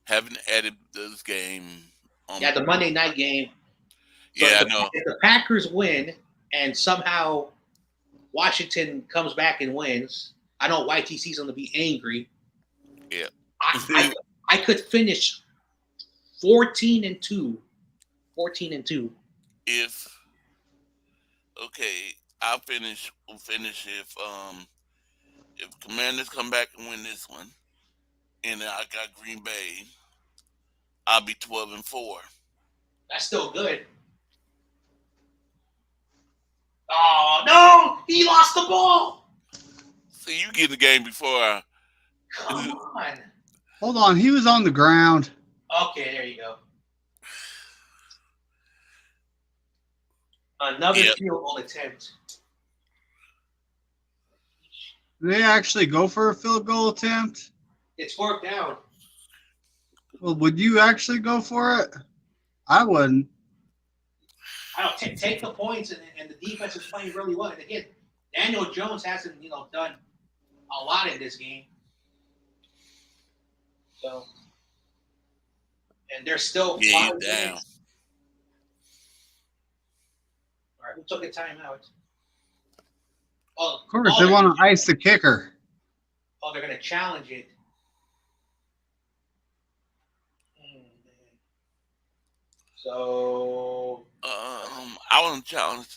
Haven't added this game. Yeah, the Monday night game. So Yeah, I know. if the Packers win and somehow Washington comes back and wins, I know YTC's going to be angry. Yeah. I could finish 14-2. 14-2. If I'll finish. We'll finish if Commanders come back and win this one, and I got Green Bay, I'll be 12-4. That's still good. Oh no! He lost the ball. See, you get in the game before I. Come on. Hold on, he was on the ground. Okay, there you go. Another field goal attempt. Did they actually go for a field goal attempt? It's 4th down. Well, would you actually go for it? I wouldn't. I don't take the points, and the defense is playing really well. And again, Daniel Jones hasn't done a lot in this game. So, and they're still 5 down. minutes. All right, who took a timeout? Oh, Of course, they want to ice the kicker. Oh, they're going to challenge it. So, I want to challenge.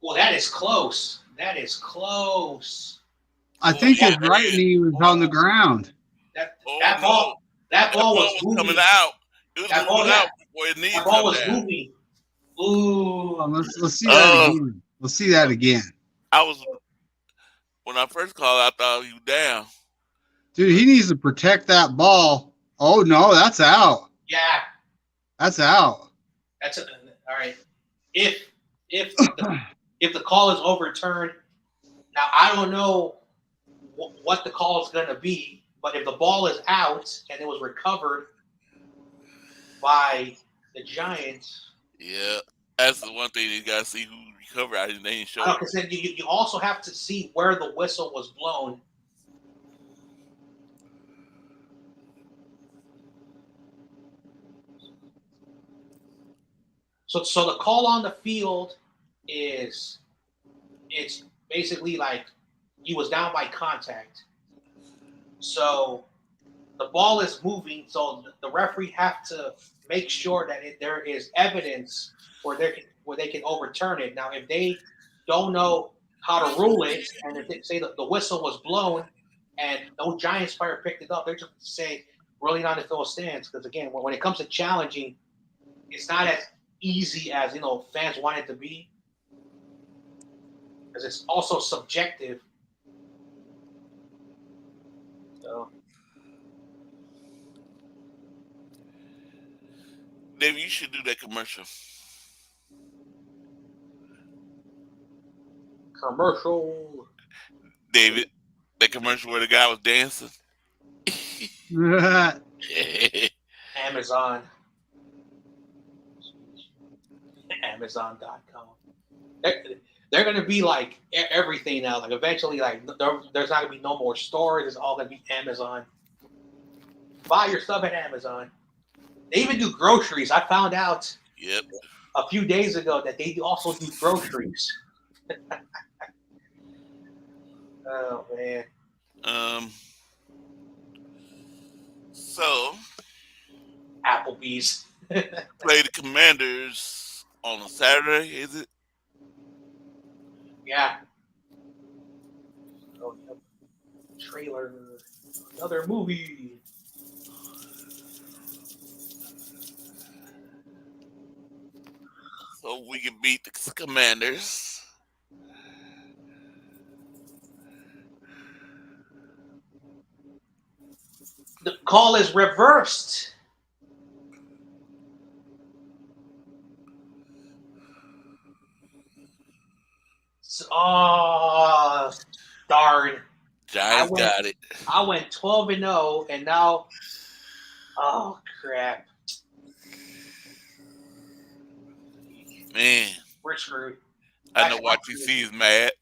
Well, that is close. That is close. I think his right knee was on the ground. That ball was moving. Coming out. It was moving out before his knee. That ball was moving. Ooh. Let's see that again. Let's see that again. When I first called, I thought he was down. Dude, he needs to protect that ball. Oh no, that's out. Yeah. That's out. All right. If the call is overturned, now I don't know what the call is going to be, but if the ball is out and it was recovered by the Giants, yeah, that's the one thing you got to see who recovered. I didn't show. Because then you also have to see where the whistle was blown. So the call on the field it's basically like he was down by contact. So the ball is moving, so the referee have to make sure that there is evidence where they can overturn it. Now, if they don't know how to rule it, and if they say that the whistle was blown and no Giants player picked it up, they're just say rolling on the field stands. Because again, when it comes to challenging, it's not as easy as fans want it to be, because it's also subjective. So, Dave, you should do that commercial. David, that commercial where the guy was dancing. Amazon. Amazon.com. They're going to be like everything now. Like eventually, like there's not going to be no more stores. It's all going to be Amazon. Buy your stuff at Amazon. They even do groceries. I found out a few days ago that they also do groceries. Oh man. So Applebee's. Play the Commanders on a Saturday, is it? Yeah. Oh, trailer. Another movie. So we can beat the Commanders. The call is reversed. Oh, darn. Giants got it. I went 12-0, and now, oh, crap. Man. We're screwed. I know YTC is mad.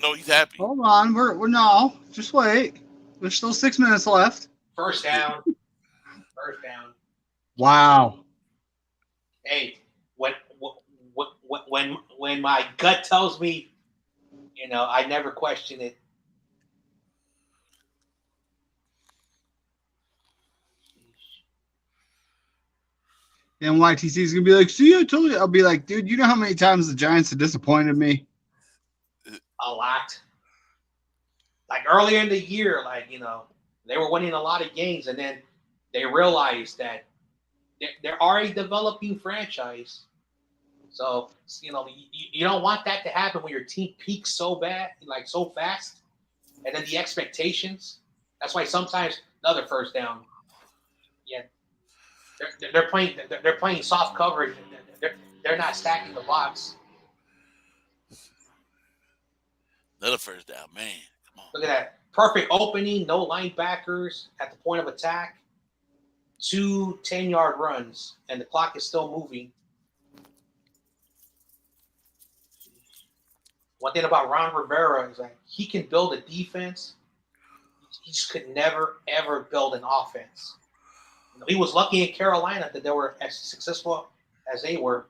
No, he's happy. Hold on. We're no. Just wait. There's still 6 minutes left. First down. First down. Wow. Hey, when my gut tells me, I never question it. And YTC is going to be like, see, I told you. I'll be like, dude, you know how many times the Giants have disappointed me? A lot. like earlier in the year, like they were winning a lot of games, and then they realized that they're already developing franchise. So you don't want that to happen when your team peaks so bad, like so fast, and then the expectations. That's why sometimes another first down. Yeah, they're playing soft coverage. They're not stacking the box. Another first down, man. Come on. Look at that. Perfect opening, no linebackers at the point of attack. 2 10-yard runs, and the clock is still moving. One thing about Ron Rivera is like he can build a defense. He just could never, ever build an offense. He was lucky in Carolina that they were as successful as they were.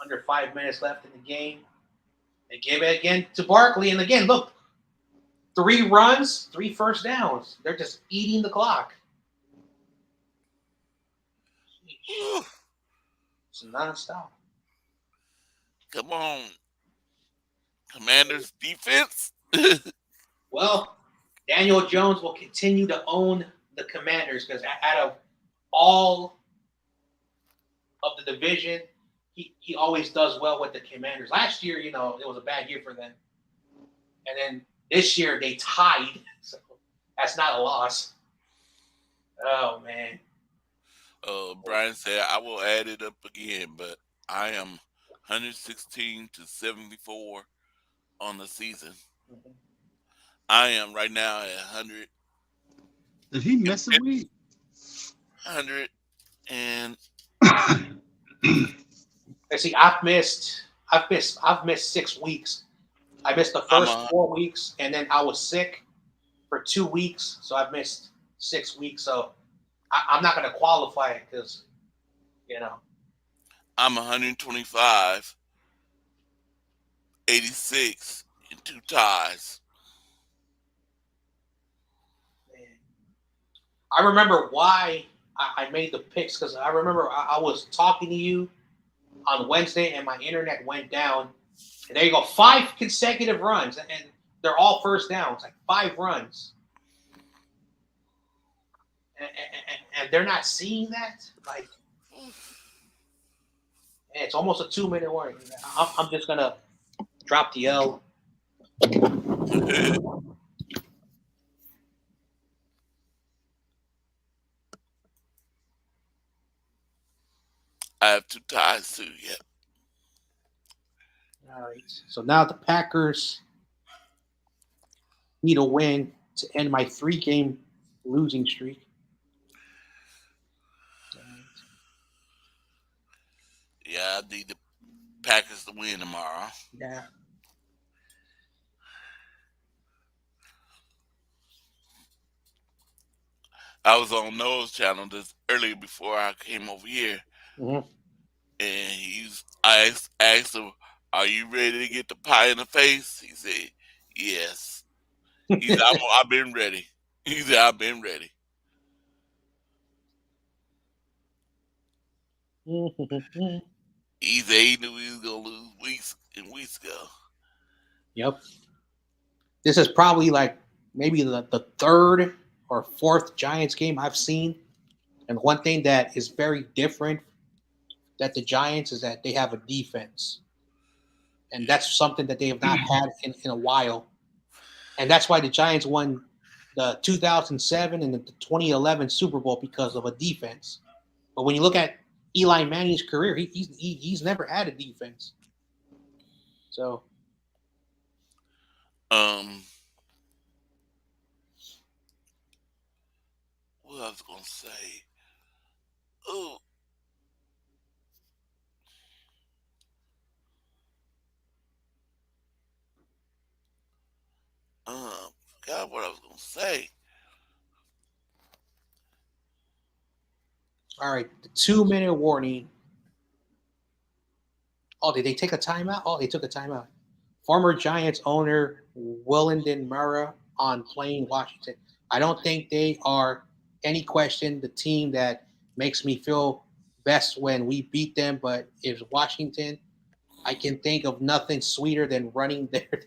Under 5 minutes left in the game. They gave it again to Barkley. And again, look, 3 runs, 3 first downs. They're just eating the clock. It's nonstop. Come on. Commanders defense. Well, Daniel Jones will continue to own the Commanders because out of all of the division, he always does well with the Commanders. Last year, it was a bad year for them. And then this year they tied. So that's not a loss. Oh, man. Brian said, I will add it up again, but I am 116 to 74 on the season. Mm-hmm. I am right now at 100. Did he miss a week? 100 and Let's see, I've missed 6 weeks. I missed the first 4 weeks, and then I was sick for 2 weeks, so I've missed 6 weeks. So I'm not going to qualify it because, I'm 125, 86, and 2 ties. Man. I remember why I made the picks because I remember I was talking to you on Wednesday and my internet went down. And there you go, 5 consecutive runs, and they're all first downs, like 5 runs. And they're not seeing that? Like, it's almost a 2-minute warning. I'm just going to drop the L. I have 2 ties too, yeah. All right. So now the Packers need a win to end my 3-game losing streak. Yeah, I need the Packers to win tomorrow. Yeah. I was on Noah's channel this earlier before I came over here, Mm-hmm. and I asked him, "Are you ready to get the pie in the face?" He said, "Yes." He said, "I've been ready." He said, "I've been ready." He said he knew he was gonna lose weeks and weeks ago. Yep. This is probably like maybe the 3rd or 4th Giants game I've seen. And one thing that is very different that the Giants is that they have a defense. And that's something that they have not had in a while. And that's why the Giants won the 2007 and the 2011 Super Bowl because of a defense. But when you look at Eli Manning's career, he's never had a defense. So what I was gonna say? Oh, forgot what I was gonna say. all right, the 2-minute warning. Oh, did they take a timeout? Oh, they took a timeout. Former Giants owner Willenden Murrah on playing Washington. I don't think they are any question the team that makes me feel best when we beat them, but if Washington, I can think of nothing sweeter than running there.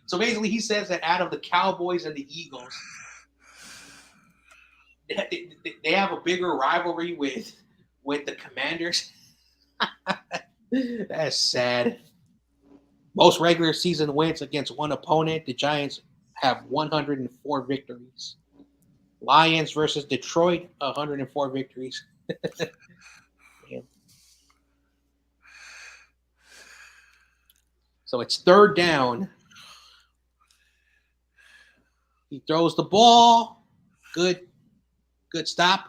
So basically, he says that out of the Cowboys and the Eagles, they have a bigger rivalry with the Commanders. That's sad. Most regular season wins against one opponent. The Giants have 104 victories. Lions versus Detroit, 104 victories. Damn. So it's third down. He throws the ball. Good stop.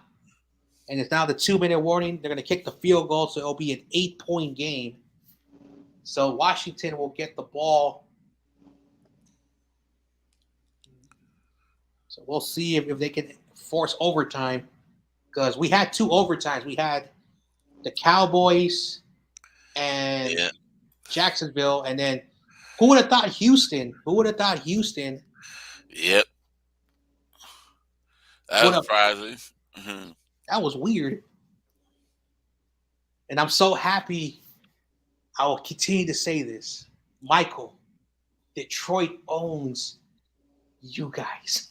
And it's now the 2-minute warning. They're going to kick the field goal, so it'll be an 8-point game. So Washington will get the ball. So we'll see if they can force overtime. Because we had 2 overtimes. We had the Cowboys and Jacksonville. And then who would have thought Houston? Yep. That was surprising. Mm-hmm. That was weird. And I'm so happy. I will continue to say this. Michael, Detroit owns you guys.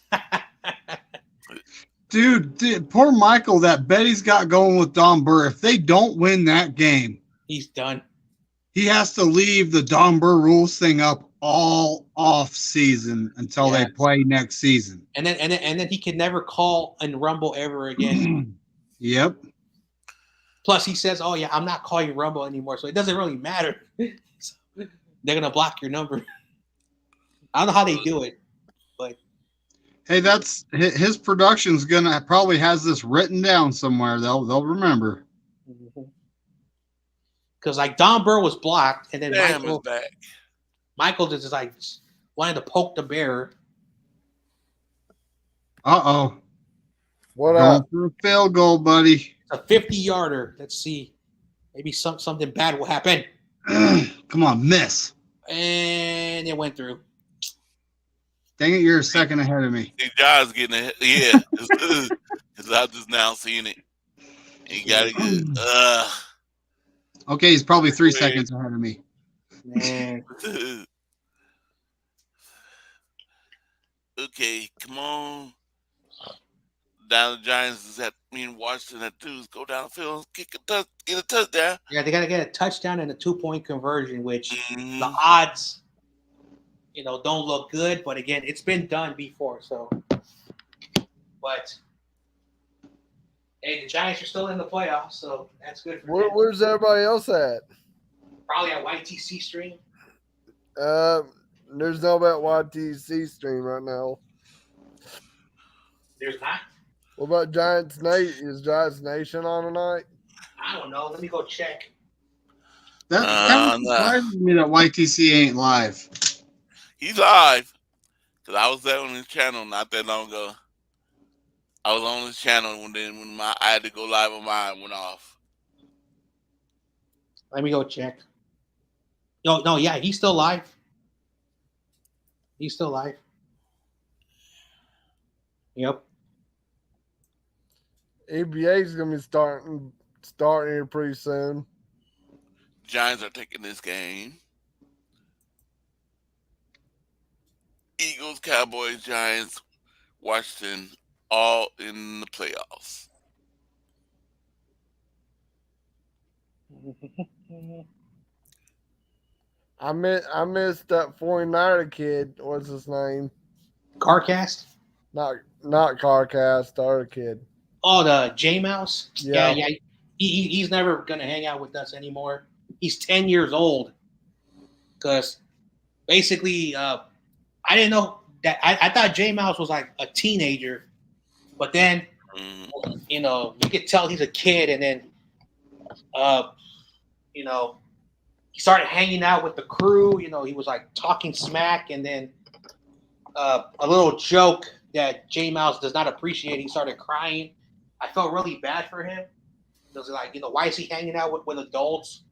Dude, poor Michael, that bet he's got going with Don Burr. If they don't win that game, he's done. He has to leave the Don Burr rules thing up all off season until they play next season. And then he can never call and Rumble ever again. Yep. Plus he says, "Oh yeah, I'm not calling Rumble anymore," so it doesn't really matter. They're gonna block your number. I don't know how they do it, but hey, that's his production's gonna probably has this written down somewhere. They'll remember. Because like Don Burr was blocked, and then Michael just like wanted to poke the bear. What Going up? for a field goal, buddy. A 50-yarder. Let's see. Maybe something bad will happen. Come on, miss. And it went through. Dang it, you're a second ahead of me. The guy's getting ahead. Yeah. Because I'm just now seeing it. He got to get okay, he's probably 3 seconds ahead of me. Man. Okay, come on. Down the Giants is at Washington at 2. Go down the field, get a touchdown. Yeah, they got to get a touchdown and a 2-point conversion, which the odds, don't look good. But again, it's been done before. So, but hey, the Giants are still in the playoffs, so that's good for them. Where's everybody else at? Probably at YTC stream. There's no about YTC stream right now. There's not. What about Giants Nation? Is Giants Nation on tonight? I don't know. Let me go check. That kind of surprises me that YTC ain't live. He's live. Because I was there on his channel not that long ago. I was on his channel when I had to go live on mine went off. Let me go check. No, yeah, he's still live. He's still live. Yep. ABA is gonna be starting here pretty soon. Giants are taking this game. Eagles, Cowboys, Giants, Washington, all in the playoffs. I missed that 49er kid. What's his name? Carcast? Not Carcast, the other kid. Oh, the J Mouse? Yeah. He's never gonna hang out with us anymore. He's 10 years old. Because basically, I didn't know that. I thought J Mouse was like a teenager, but then you could tell he's a kid, and then he started hanging out with the crew. He was like talking smack, and then a little joke that J Mouse does not appreciate. He started crying. I felt really bad for him. It was like, why is he hanging out with adults?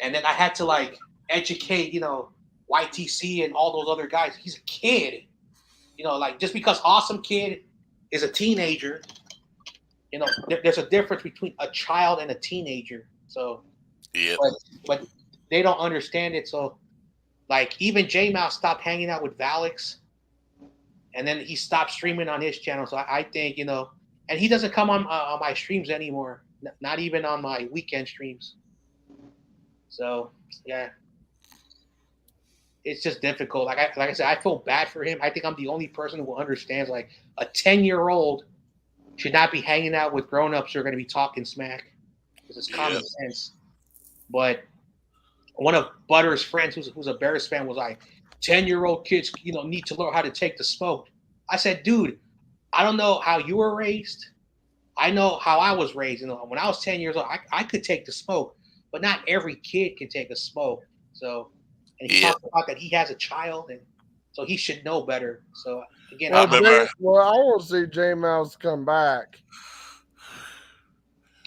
And then I had to like educate, YTC and all those other guys. He's a kid. Like just because Awesome Kid is a teenager, there's a difference between a child and a teenager. So, yeah. But they don't understand it. So like even J Mouse stopped hanging out with Valix, and then he stopped streaming on his channel. So I think and he doesn't come on my streams anymore, not even on my weekend streams. So yeah, it's just difficult. Like I said, I feel bad for him. I think I'm the only person who understands like a 10-year-old should not be hanging out with grown-ups who are going to be talking smack because it's Yeah. common sense. But one of Butter's friends, who's a Bears fan, was like, 10-year-old kids, need to learn how to take the smoke. I said, dude, I don't know how you were raised. I know how I was raised. When I was 10 years old, I could take the smoke, but not every kid can take a smoke. So, and he talked about that he has a child, and so he should know better. So again, Well, I remember. I want to see J Mouse come back.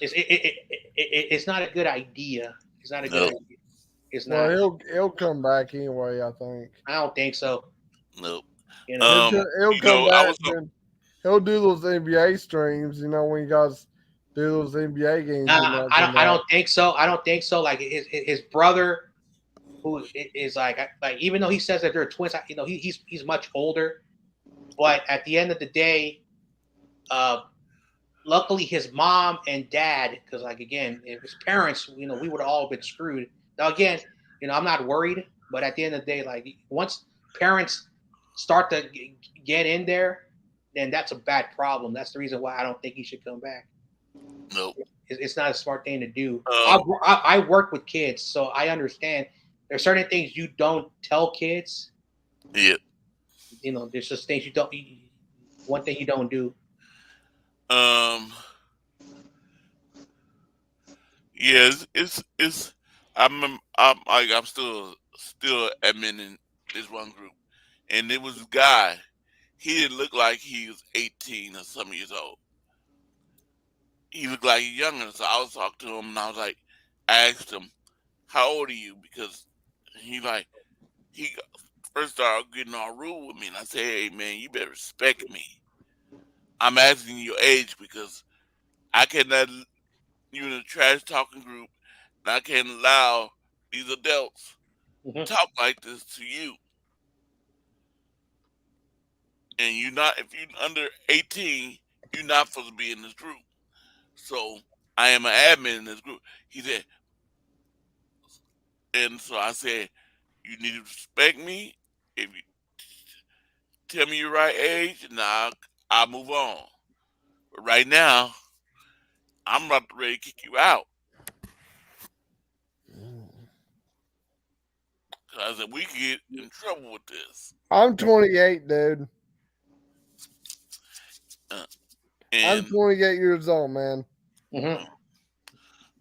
it's not a good idea. It's not a good Nope. idea. It's not. Well, he'll come back anyway. I think. I don't think so. Nope. He'll come I back. was And he'll do those NBA streams. When you guys do those NBA games. I don't think so. I don't think so. Like his brother, who is like even though he says that they're twins, he's much older. But at the end of the day, luckily his mom and dad, because like again, if his parents, we would have all been screwed. Now again, I'm not worried, but at the end of the day, like once parents start to get in there, then that's a bad problem. That's the reason why I don't think he should come back. Nope. It's not a smart thing to do. I work with kids, so I understand. There's certain things you don't tell kids. Yeah. There's just things you don't. One thing you don't do. Yeah, it's I'm still admitting this one group, and it was a guy. He didn't look like he was 18 or some years old. He looked like he's younger. So I was talking to him, and I asked him, "How old are you?" Because he first started getting all rude with me, and I said, "Hey man, you better respect me. I'm asking your age because I cannot." You in a trash talking group, and I can't allow these adults talk like this to you. And if you're under 18, you're not supposed to be in this group. So I am an admin in this group. He said, and so I said, you need to respect me. If you tell me your right age, and I'll move on. But right now, I'm about to ready to kick you out. I said, we could get in trouble with this. I'm 28, dude. I'm 28 years old, man. Mm-hmm.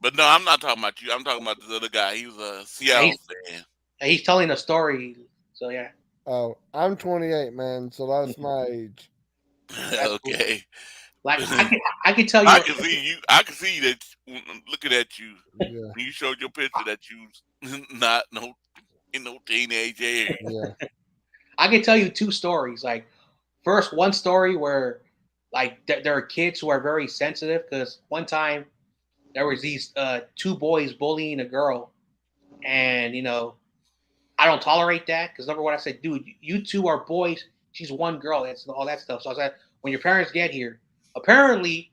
But no, I'm not talking about you. I'm talking about this other guy. He was a Seattle fan. He's telling a story. So yeah. Oh, I'm 28, man. So that's my age. Okay. Like I can tell you. I can see you. I can see that looking at you. Yeah. When you showed your picture that you not in no teenage age. Yeah. I can tell you two stories. Like first, one story where like there are kids who are very sensitive because one time there was these two boys bullying a girl, and I don't tolerate that because number one, I said, dude, you two are boys. She's one girl. That's all that stuff. So I said, when your parents get here, apparently,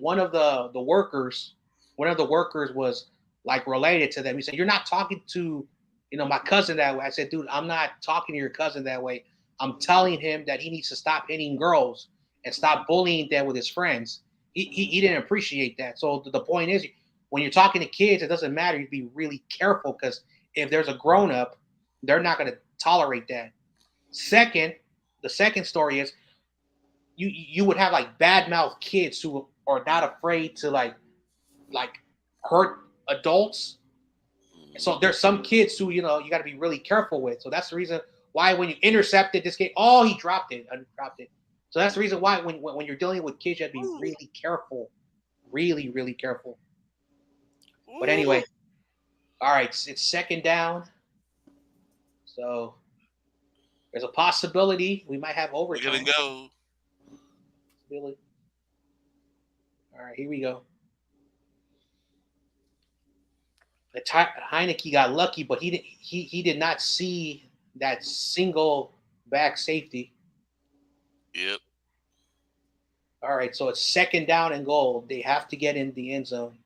one of the workers was like related to them. He said, you're not talking to, my cousin that way. I said, dude, I'm not talking to your cousin that way. I'm telling him that he needs to stop hitting girls and stop bullying them with his friends. He didn't appreciate that. So the point is, when you're talking to kids, it doesn't matter. You be really careful because if there's a grown up, they're not going to tolerate that. The second story is you would have like badmouth kids who are not afraid to like hurt adults. So there's some kids who you got to be really careful with. So that's the reason why when you intercepted this kid, he dropped it. So that's the reason why when you're dealing with kids, you have to be really careful, really really careful. But anyway, all right, it's second down. So there's a possibility we might have overtime. We're gonna go. Really? All right, here we go. Heineke got lucky, but he did not see that single back safety. Yep. All right, so it's 2nd down and goal. They have to get in the end zone.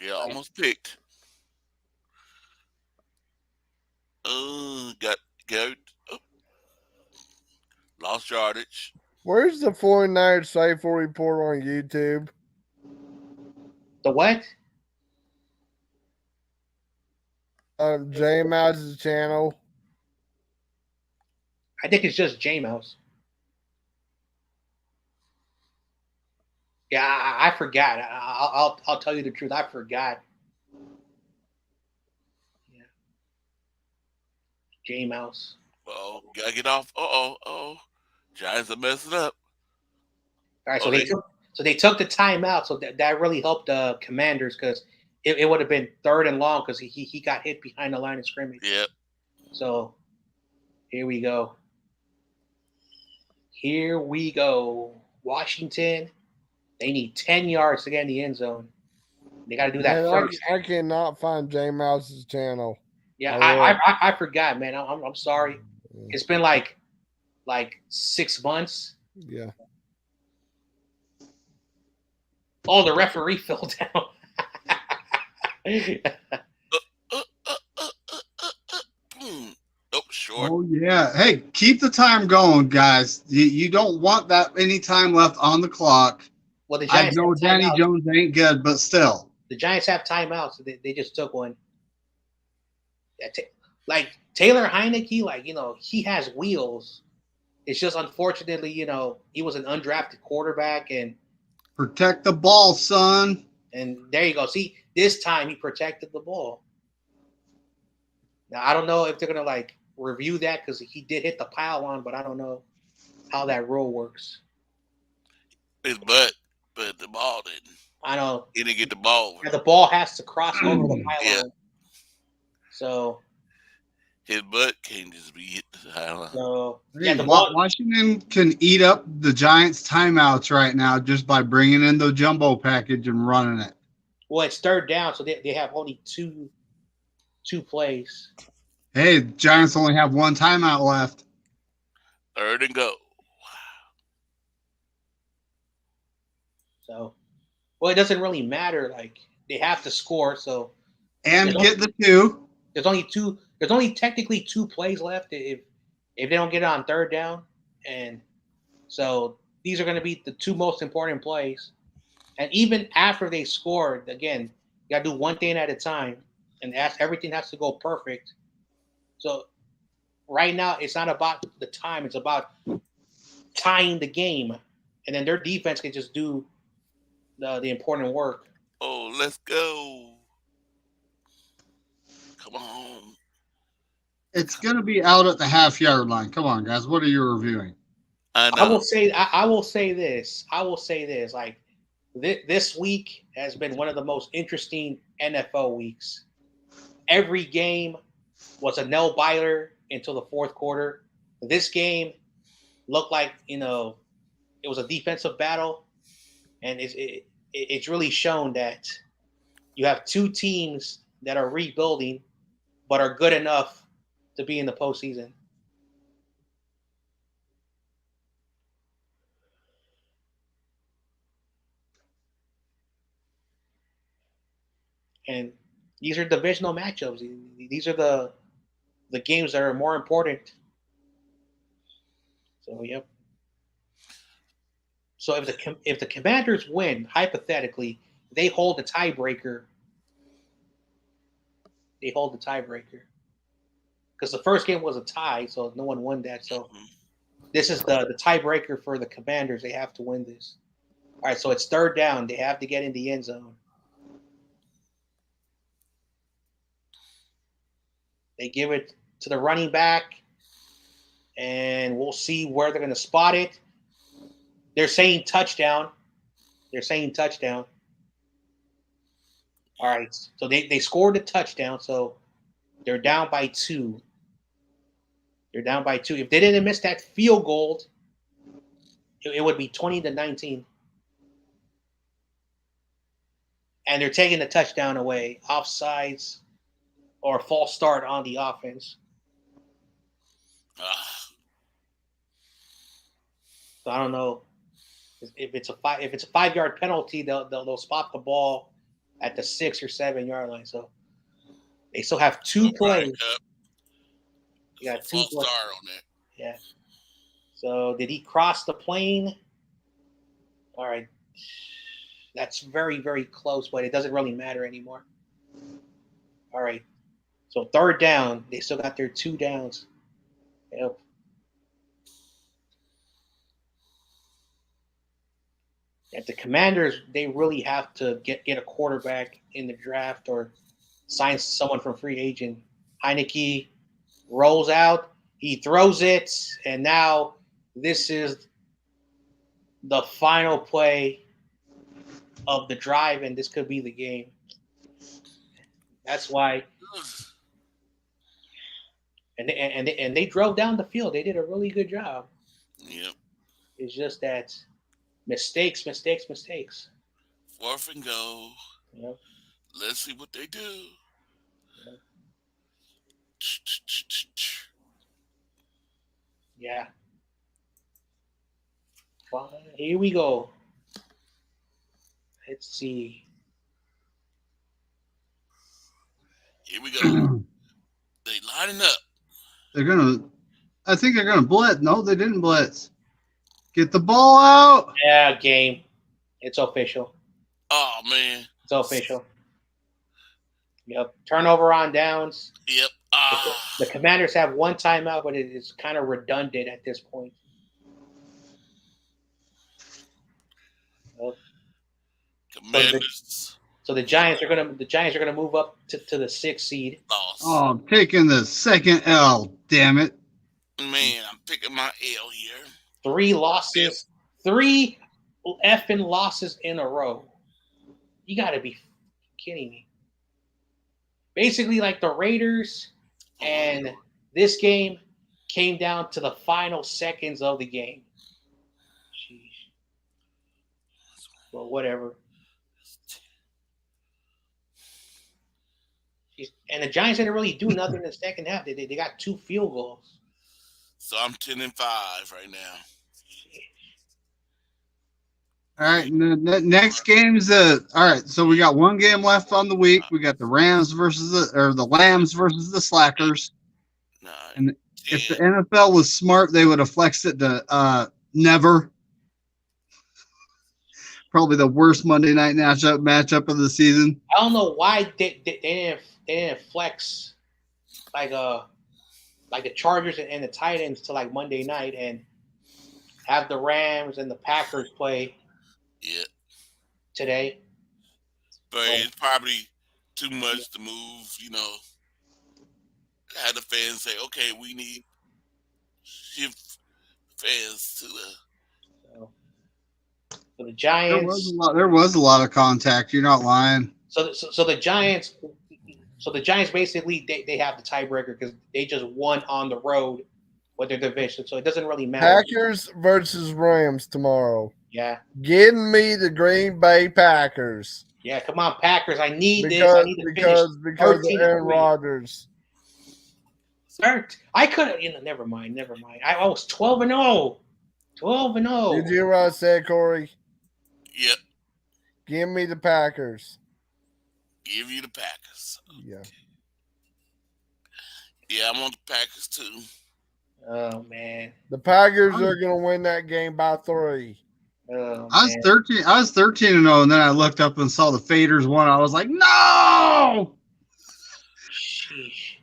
Yeah, almost picked. Got oh, lost yardage. Where's the 49ers Safe Report on YouTube? The what? J Mouse's channel. I think it's just J Mouse. Yeah, I forgot. I'll tell you the truth. I forgot. Yeah, J Mouse. Oh, gotta get off. Oh. Giants are messing up. All right, Oh, so they took the timeout, so that really helped the Commanders because it would have been 3rd and long because he got hit behind the line of scrimmage. Yep. So here we go. Here we go. Washington, they need 10 yards to get in the end zone. They got to do that first. I cannot find J Mouse's channel. Yeah, I forgot, man. I'm sorry. It's been like 6 months. Yeah. Oh, the referee fell down. Oh, short. Oh yeah. Hey, keep the time going, guys. You don't want that any time left on the clock. Well, the I Giants know have Danny timeouts. Jones ain't good, but still. The Giants have timeouts, so they just took one. Yeah, like Taylor Heineke, he has wheels. It's just unfortunately, he was an undrafted quarterback, and Protect the ball, son. there you go. See, this time he protected the ball. Now I don't know if they're gonna review that because he did hit the pylon, but I don't know how that rule works. His butt, but the ball didn't. I know. He didn't get the ball. Yeah, the ball has to cross over the pylon. Yeah. So his butt can't just be hit the pylon. So hey, Washington can eat up the Giants' timeouts right now just by bringing in the jumbo package and running it. Well, it's 3rd down, so they have only two plays. Hey, the Giants only have 1 timeout left. 3rd and go. So, well, it doesn't really matter. They have to score. So, and get the 2. There's only technically 2 plays left if they don't get it on 3rd down, and so these are going to be the 2 most important plays. And even after they scored, again, you got to do one thing at a time, and everything has to go perfect. So right now, it's not about the time; it's about tying the game, and then their defense can just do the important work. Oh, let's go! Come on! It's going to be out at the half-yard line. Come on, guys. What are you reviewing? I will say this. This week has been one of the most interesting NFL weeks. Every game was a nail biter until the 4th quarter. This game looked like it was a defensive battle, and it's really shown that you have 2 teams that are rebuilding but are good enough to be in the postseason. And these are divisional matchups. These are the games that are more important. So, yep. So if the Commanders win, hypothetically, they hold the tiebreaker. They hold the tiebreaker because the first game was a tie, so no one won that. So this is the tiebreaker for the Commanders. They have to win this. All right, so it's 3rd down. They have to get in the end zone. They give it to the running back, and we'll see where they're going to spot it. They're saying touchdown. All right, so they scored a touchdown, so they're down by 2. If they didn't miss that field goal, it would be 20-19. and they're taking the touchdown away, offsides or a false start on the offense. So I don't know if it's a 5-yard penalty, they'll spot the ball at the 6 or 7 yard line. So they still have 2 plays. You got 2 false plays. start on that. Yeah. So did he cross the plane? All right. That's very, very close, but it doesn't really matter anymore. All right. So 3rd down, they still got their 2 downs. Yep. At the Commanders, they really have to get a quarterback in the draft or sign someone from free agent. Heineke rolls out, he throws it, and now this is the final play of the drive, and this could be the game. That's why. And they drove down the field. They did a really good job. Yep. It's just that mistakes. 4th and go. Yep. Let's see what they do. Yep. Yeah. Well, here we go. Let's see. Here we go. They lining up. I think they're gonna blitz. No, they didn't blitz. Get the ball out. Yeah, game. It's official. Oh man. It's official. Yep. Turnover on downs. Yep. The Commanders have 1 timeout, but it is kind of redundant at this point. Yep. Commanders. So the Giants are gonna move up to the 6th seed. Lost. Oh, I'm taking the 2nd L. Damn it. Man, I'm picking my L here. 3 losses. 3 effing losses in a row. You got to be kidding me. Basically, like the Raiders and this game came down to the final seconds of the game. Jeez. Well, whatever. And the Giants didn't really do nothing in the second half. They got 2 field goals. So I'm 10-5 right now. All right, next game's all right. So we got 1 game left on the week. We got the Lambs versus the Slackers. And if the NFL was smart, they would have flexed it to never. Probably the worst Monday night matchup of the season. I don't know why they didn't flex like the Chargers and the Titans to like Monday night and have the Rams and the Packers play. Yeah. Today. But it's probably too much to move, Have the fans say, okay, we need shift fans to the. So the Giants. There was a lot of contact. You're not lying. So the Giants. So the Giants basically they have the tiebreaker because they just won on the road with their division, so it doesn't really matter. Packers versus Rams tomorrow. Yeah. Getting me the Green Bay Packers. Yeah, come on, Packers. I need this. I need to because of Aaron Rodgers. I could have, never mind. I was 12-0. 12-0. Did you hear what I said, Corey? Yep. Give me the Packers. Give you the Packers. Yeah. Yeah, I'm on the Packers too. Oh man. The Packers are gonna win that game by 3. Oh, I was 13-0, and then I looked up and saw the Faders won. I was like, no. Sheesh.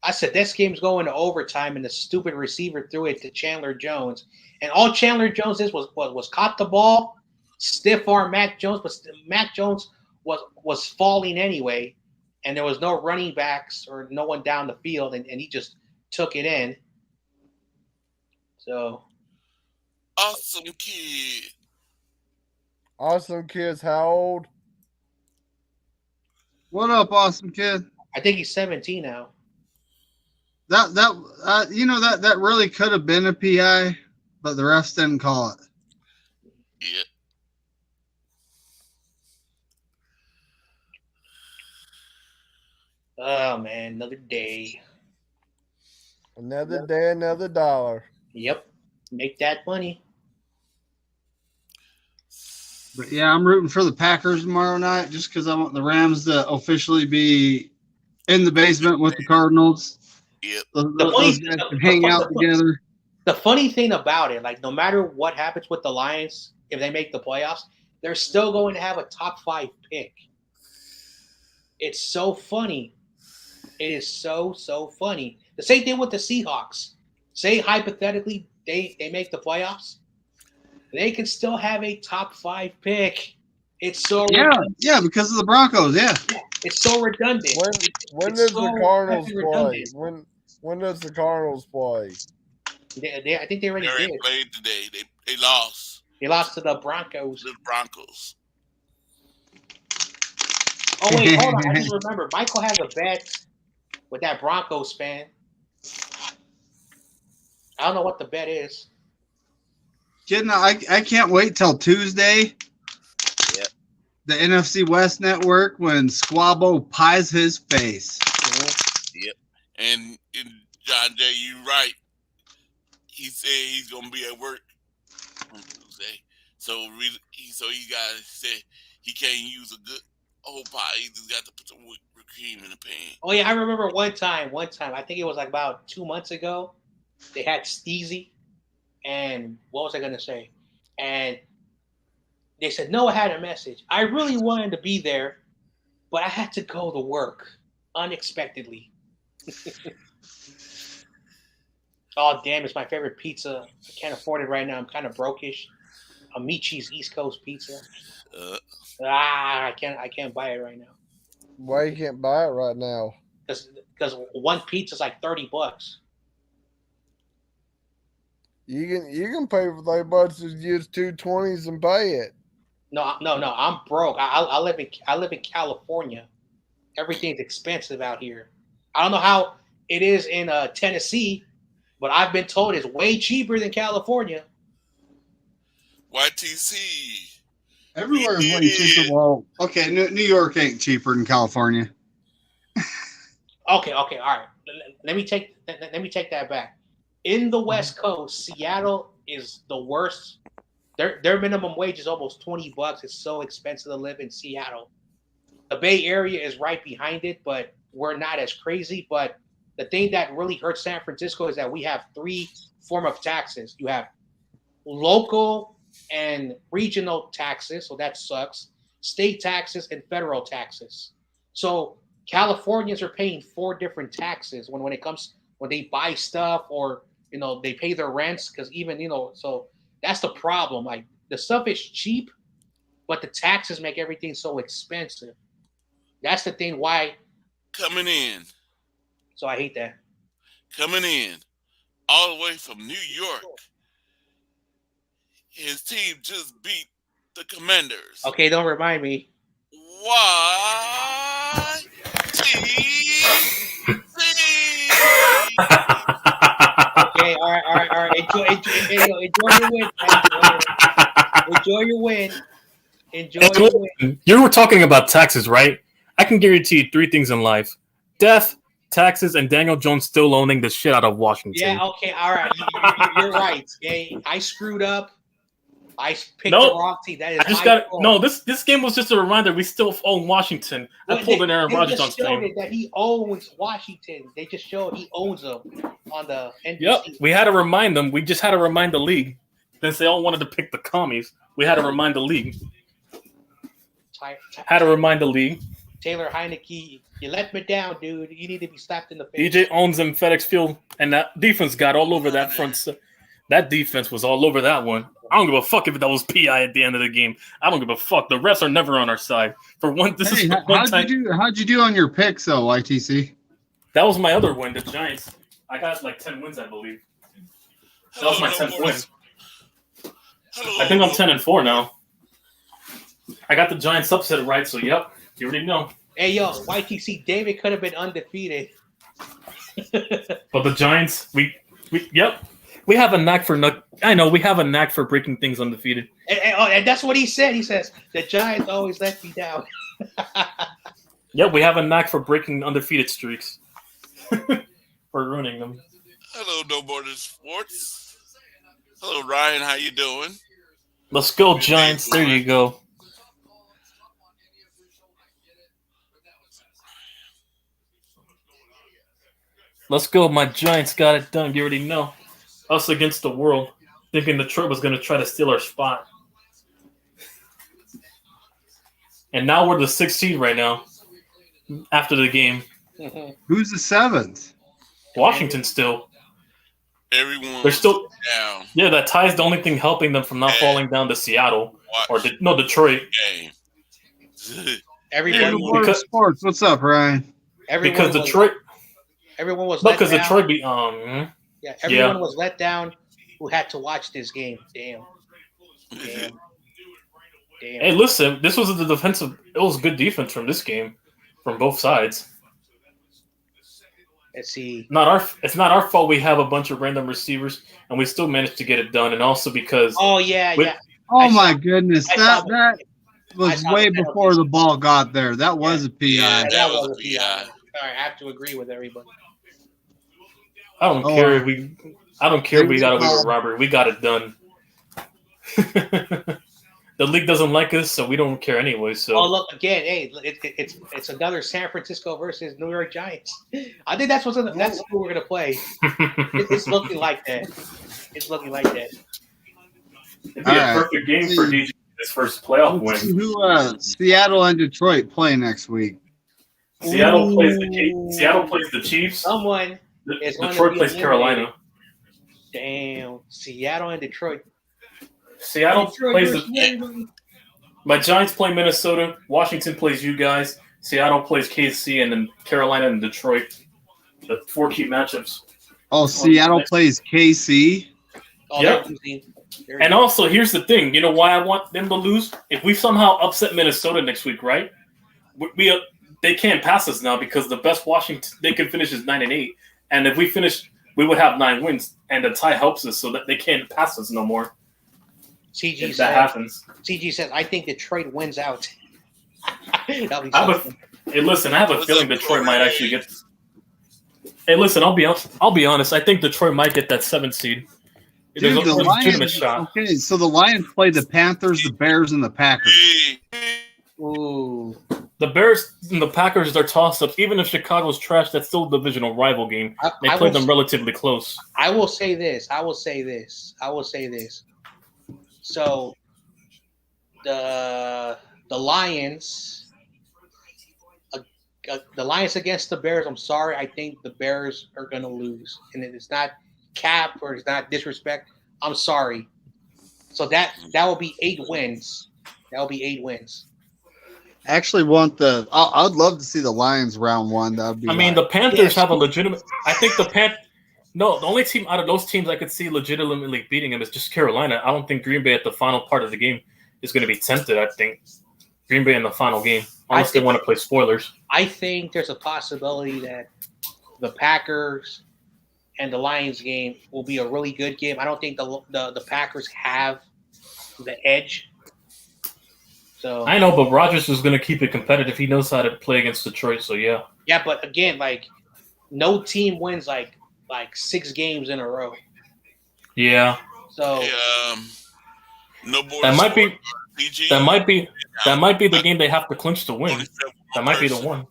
I said this game's going to overtime, and the stupid receiver threw it to Chandler Jones, and all Chandler Jones did was caught the ball, stiff arm Mac Jones, but Mac Jones was falling anyway, and there was no running backs or no one down the field, and he just took it in. So awesome kid. Awesome kids, how old? What up, awesome kid? I think he's 17 now. That really could have been a PI, but the refs didn't call it. Yeah. Oh man, another day. Another day, another dollar. Yep, make that money. But yeah, I'm rooting for the Packers tomorrow night just because I want the Rams to officially be in the basement with the Cardinals. Yep. Those guys can hang out together. The funny thing about it, like no matter what happens with the Lions, if they make the playoffs, they're still going to have a top 5 pick. It's so funny. It is so funny. The same thing with the Seahawks. Say hypothetically they make the playoffs, they can still have a top 5 pick. It's so yeah, because of the Broncos. Yeah, it's so redundant. When does the Cardinals play? When does the Cardinals play? I think they already did. Played today. They lost. They lost to the Broncos. The Broncos. Oh wait, hold on. I just remember. Michael has a bet with that Broncos fan. I don't know what the bet is. Kidding, I can't wait till Tuesday. Yep. The NFC West Network when Squabbo pies his face. Yep. And John Jay, you're right. He said he's gonna be at work on Tuesday, so he got said he can't use a good whole pie. He just got to put some whipped cream in the pan. Oh yeah, I remember one time. I think it was like about 2 months ago. They had Steezy, and what was I gonna say? And they said Noah had a message. I really wanted to be there, but I had to go to work unexpectedly. Oh damn! It's my favorite pizza. I can't afford it right now. I'm kind of brokish. Amici's East Coast Pizza. I can't buy it right now. Why you can't buy it right now? Because one pizza is like $30. You can pay for $30 to use 220s and pay it. No. I'm broke. I live in California. Everything's expensive out here. I don't know how it is in Tennessee, but I've been told it's way cheaper than California. YTC. Everywhere is way cheaper. Well, okay, New York ain't cheaper than California. Okay, all right. Let me take that back. In the West Coast, Seattle is the worst. Their minimum wage is almost $20. It's so expensive to live in Seattle. The Bay Area is right behind it, but we're not as crazy. But the thing that really hurts San Francisco is that we have 3 forms of taxes. You have local and regional taxes, so that sucks. State taxes and federal taxes. So Californians are paying 4 different taxes when they buy stuff or they pay their rents, because even so that's the problem. Like the stuff is cheap, but the taxes make everything so expensive. That's the thing why coming in. So I hate that. Coming in all the way from New York. His team just beat the Commanders. Okay, don't remind me. Why? Okay, all right. Enjoy your win. Enjoy your win. You were talking about taxes, right? I can guarantee you 3 things in life: death, taxes, and Daniel Jones still owning the shit out of Washington. Yeah, okay, all right. You're right. Okay, I screwed up. I picked the wrong team. That is This game was just a reminder. We still own Washington. I pulled an Aaron Rodgers on stream. That he owns Washington. They just showed he owns them on the NBC. Yep, we had to remind them. We just had to remind the league. Since they all wanted to pick the commies, we had to remind the league. Had to remind the league. Taylor Heineke, you let me down, dude. You need to be slapped in the face. DJ owns them FedEx Field, and that defense got all over that front. That defense was all over that one. I don't give a fuck if that was PI at the end of the game. I don't give a fuck. The refs are never on our side. For one, how'd you do on your picks though, YTC? That was my other win, the Giants. I got like 10 wins, I believe. That was my 10th win. I think I'm 10-4 now. I got the Giants upset right, so yep, you already know. Hey yo, YTC, David could have been undefeated. But the Giants, yep. We have a knack for we have a knack for breaking things undefeated. And that's what he said. He says the Giants always let me down. Yeah, we have a knack for breaking undefeated streaks. For ruining them. Hello, No Border Sports. Hello, Ryan. How you doing? Let's go, Giants. There you go. Let's go. My Giants got it done. You already know. Us against the world. Thinking Detroit was going to try to steal our spot. And now we're the 6th seed right now. After the game. Who's the 7th? Washington still. Everyone. They're still down. Yeah, that tie is the only thing helping them from not falling down to Seattle. Detroit. Game. Everyone Because Sports. What's up, Ryan? Because Detroit. Everyone was because let down. Detroit be everyone was let down who had to watch this game. Damn. Hey, listen, this was the defensive. It was good defense from this game, from both sides. Let's see. It's not our fault. We have a bunch of random receivers, and we still managed to get it done. And also because Oh my goodness, that was way before the ball got there. That was a PI. Yeah, that was a PI. Sorry, I have to agree with everybody. I don't care. I don't care. We got away with robbery. We got it done. The league doesn't like us, so we don't care anyway. So look again. Hey, it's another San Francisco versus New York Giants. I think that's who we're gonna play. It's looking like that. It's looking like that. It'd be a perfect game for DJ his first playoff win. Who Seattle and Detroit play next week? Seattle plays the Chiefs. Detroit plays Carolina. Damn, Seattle and Detroit. Seattle plays my Giants play Minnesota. Washington plays you guys. Seattle plays KC, and then Carolina and Detroit. The 4 key matchups. Oh, Seattle plays KC. Yep. And also, here's the thing. You know why I want them to lose? If we somehow upset Minnesota next week, right? They can't pass us now because the best Washington they can finish is 9-8, and if we finish, we would have 9 wins, and the tie helps us so that they can't pass us no more. CG that happens. CG says, "I think Detroit wins out." Hey, listen, I have a feeling Detroit might actually get. Hey, listen, I'll be honest. I think Detroit might get that 7th seed. There's a legitimate shot. Okay, so the Lions play the Panthers, the Bears, and the Packers. Ooh. The Bears and the Packers are toss-ups. Even if Chicago's trash, that's still a divisional rival game. They played them relatively close. I will say this. So the Lions against the Bears, I'm sorry. I think the Bears are going to lose. And it's not cap or it's not disrespect. I'm sorry. So that will be 8 wins. That will be 8 wins. I actually want I'd love to see the Lions round 1. That would be. I mean, the Panthers have a legitimate. I think No, the only team out of those teams I could see legitimately beating them is just Carolina. I don't think Green Bay at the final part of the game is going to be tempted. I think Green Bay in the final game, unless they want to play spoilers. I think there's a possibility that the Packers and the Lions game will be a really good game. I don't think the Packers have the edge. So I know, but Rodgers is going to keep it competitive. He knows how to play against Detroit, so yeah. Yeah, but again, no team wins like 6 games in a row. Yeah. So that might be the game they have to clinch to win. That might be the one.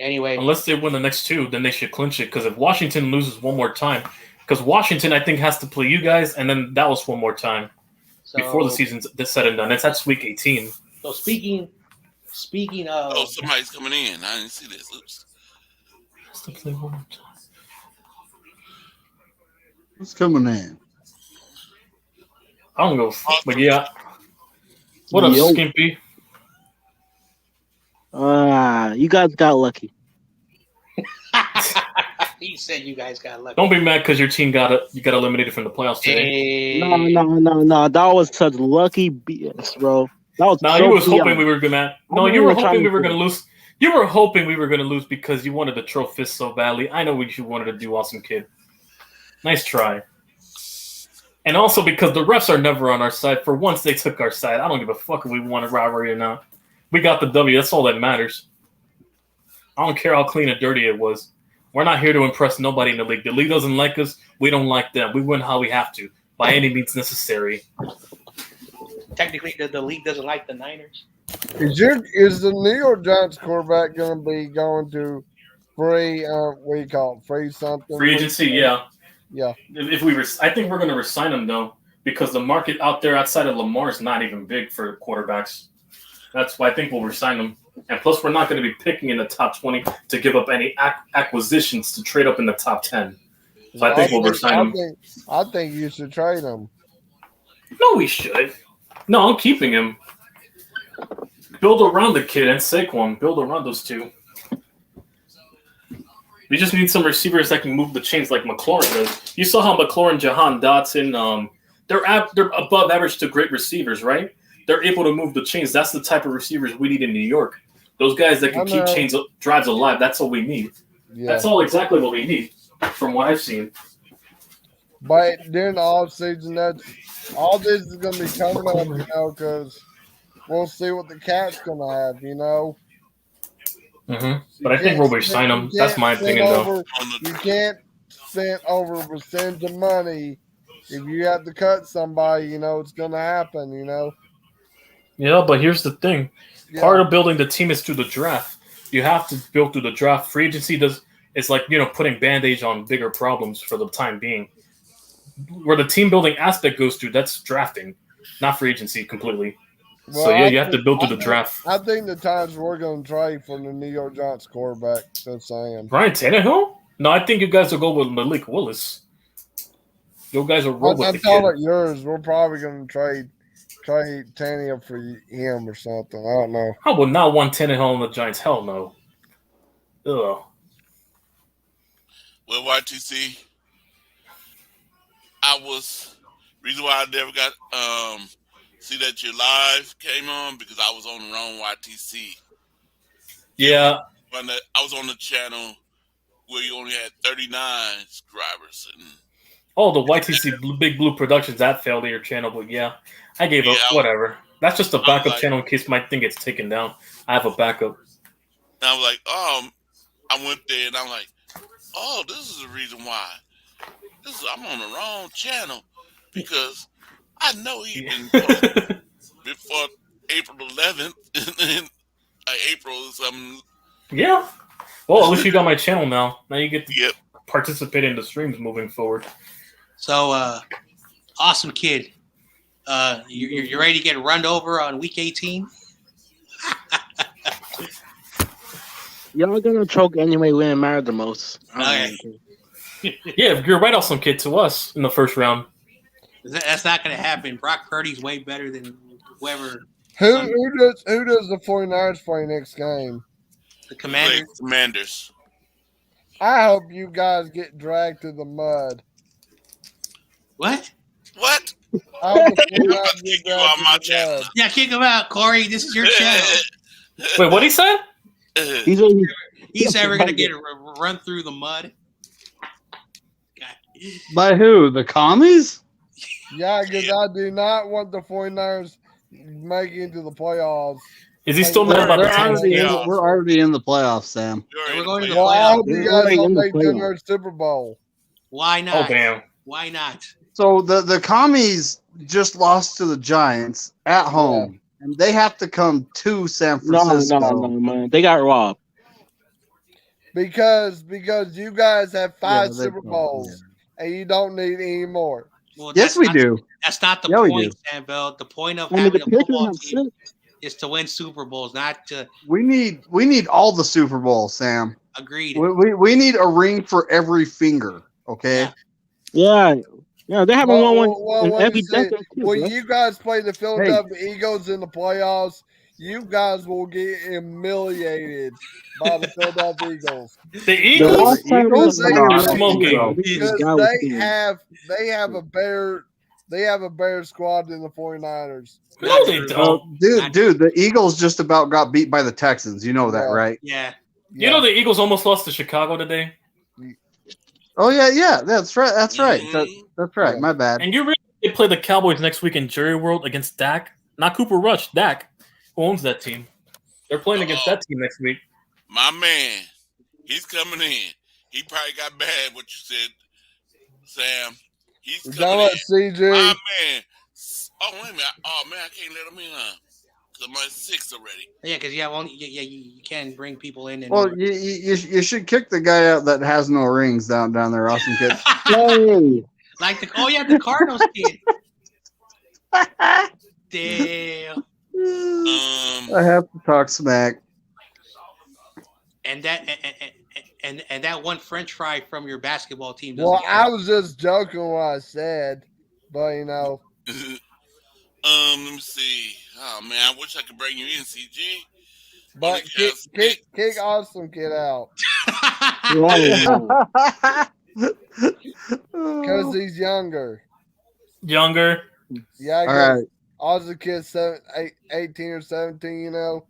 Anyway, unless they win the next 2, then they should clinch it. Because if Washington loses one more time, because Washington I think has to play you guys, and then Dallas one more time before the season's said and done. That's week 18. So speaking of, somebody's coming in. I didn't see this. Oops. To play one more time. Who's coming in? I don't go, but yeah. What up, Skimpy? You guys got lucky. He said you guys got lucky. Don't be mad because your team got eliminated from the playoffs today. No. That was such lucky BS, bro. That was. No, you was hoping we were gonna. No, you were hoping we were gonna lose. You were hoping we were going to lose because you wanted to throw fists so badly. I know what you wanted to do, awesome kid. Nice try. And also because the refs are never on our side. For once, they took our side. I don't give a fuck if we won a rivalry or not. We got the W. That's all that matters. I don't care how clean or dirty it was. We're not here to impress nobody in the league. The league doesn't like us. We don't like them. We win how we have to, by any means necessary. Technically, the league doesn't like the Niners. Is the New York Giants quarterback going to be going to free? What do you call it? Free something? Free agency, yeah. Yeah. I think we're going to resign him though, because the market out there outside of Lamar is not even big for quarterbacks. That's why I think we'll resign him. And plus, we're not going to be picking in the top 20 to give up any acquisitions to trade up in the top 10. So I think we'll resign him. I think you should trade him. No, we should. No, I'm keeping him. Build around the kid and Saquon. Build around those two. We just need some receivers that can move the chains like McLaurin does. You saw how McLaurin, Jahan Dotson, they're above average to great receivers, right? They're able to move the chains. That's the type of receivers we need in New York. Those guys that can keep chains drives alive. That's what we need. Yeah. That's all exactly what we need, from what I've seen. But during the offseason, all this is going to be coming up, because we'll see what the Cat's going to have, Mm-hmm. But I think we'll resign him. That's my opinion, though. You can't spend over a percentage of money. If you have to cut somebody, it's going to happen, Yeah, but here's the thing. Yeah. Part of building the team is through the draft. You have to build through the draft. Free agency it's like, putting Band-Aids on bigger problems for the time being. Where the team building aspect goes through, that's drafting, not free agency completely. Well, so, yeah, you have to build through the draft. I think the times we're going to trade for the New York Giants quarterback. Just saying. Ryan Tannehill? No, I think you guys will go with Malik Willis. You guys will roll with the kid. I'm telling yours. We're probably going to trade Tannehill for him or something. I don't know. I would not want Tannehill on the Giants. Hell no. Ugh. Well, YTC, reason why I never got see that your live came on, because I was on the wrong YTC. Yeah. When I was on the channel where you only had 39 subscribers. The YTC Big Blue Productions, that failed to your channel, but yeah, I gave up. Whatever. That's just a backup channel in case my thing gets taken down. I have a backup. And I was like, I went there and I'm like, this is the reason why. I'm on the wrong channel, because I know he been posted before April 11th and April or something. Yeah. Well, at least you got my channel now. Now you get to participate in the streams moving forward. So, awesome kid. You're ready to get run over on week 18? Y'all gonna choke anyway when it matters the most. Okay. Yeah, you're right, awesome kid to us in the first round. That's not going to happen. Brock Purdy's way better than whoever. Who does the 49ers play next game? The Commanders. Commanders. I hope you guys get dragged to the mud. What? I hope kick you on my channel. Yeah, kick him out, Corey. This is your channel. Wait, what he said? He's ever going to get run through the mud. By who? The commies? Yeah, because I do not want the 49ers making it to the playoffs. Is he still mad about the We're already in the playoffs, Sam. We're going to the playoffs. I hope you guys in don't the make the Super Bowl. Why not? Oh, damn. Why not? So the commies just lost to the Giants at home, and they have to come to San Francisco. No, man. They got robbed. Because you guys have 5 Super Bowls, and you don't need any more. Well, yes, we do. That's not the point, Sam Bell. The point of having a football team is to win Super Bowls, not to. We need all the Super Bowls, Sam. Agreed. We need a ring for every finger. Okay. Yeah, they haven't won one in every decade. When you guys play the Philadelphia Eagles in the playoffs, you guys will get humiliated by the Philadelphia Eagles. The Eagles are smoking because they have a better squad than the 49ers. No, they don't. Dude, the Eagles just about got beat by the Texans. You know that, right? Yeah. You know the Eagles almost lost to Chicago today? Oh, yeah. That's right. That's right. That's right. My bad. And you really play the Cowboys next week in Jerry World against Dak? Not Cooper Rush, Dak. Who owns that team? They're playing against that team next week. My man, he's coming in. He probably got bad what you said, Sam. He's coming in. CG? My man. Oh, wait a minute. Oh, man, I can't let him in, huh? Because I'm at 6 already. Yeah, because you can't bring people in. Well, you should kick the guy out that has no rings down there, Awesome Kid. Hey. Like the Cardinals kid. Damn. I have to talk smack. And that one French fry from your basketball team. Well, I was just joking what I said, but you know. Let me see. Oh man, I wish I could bring you in, CG. But kick Awesome Kid out because he's younger. Younger. Yeah, All right. Awesome Kid 18 or 17. You know,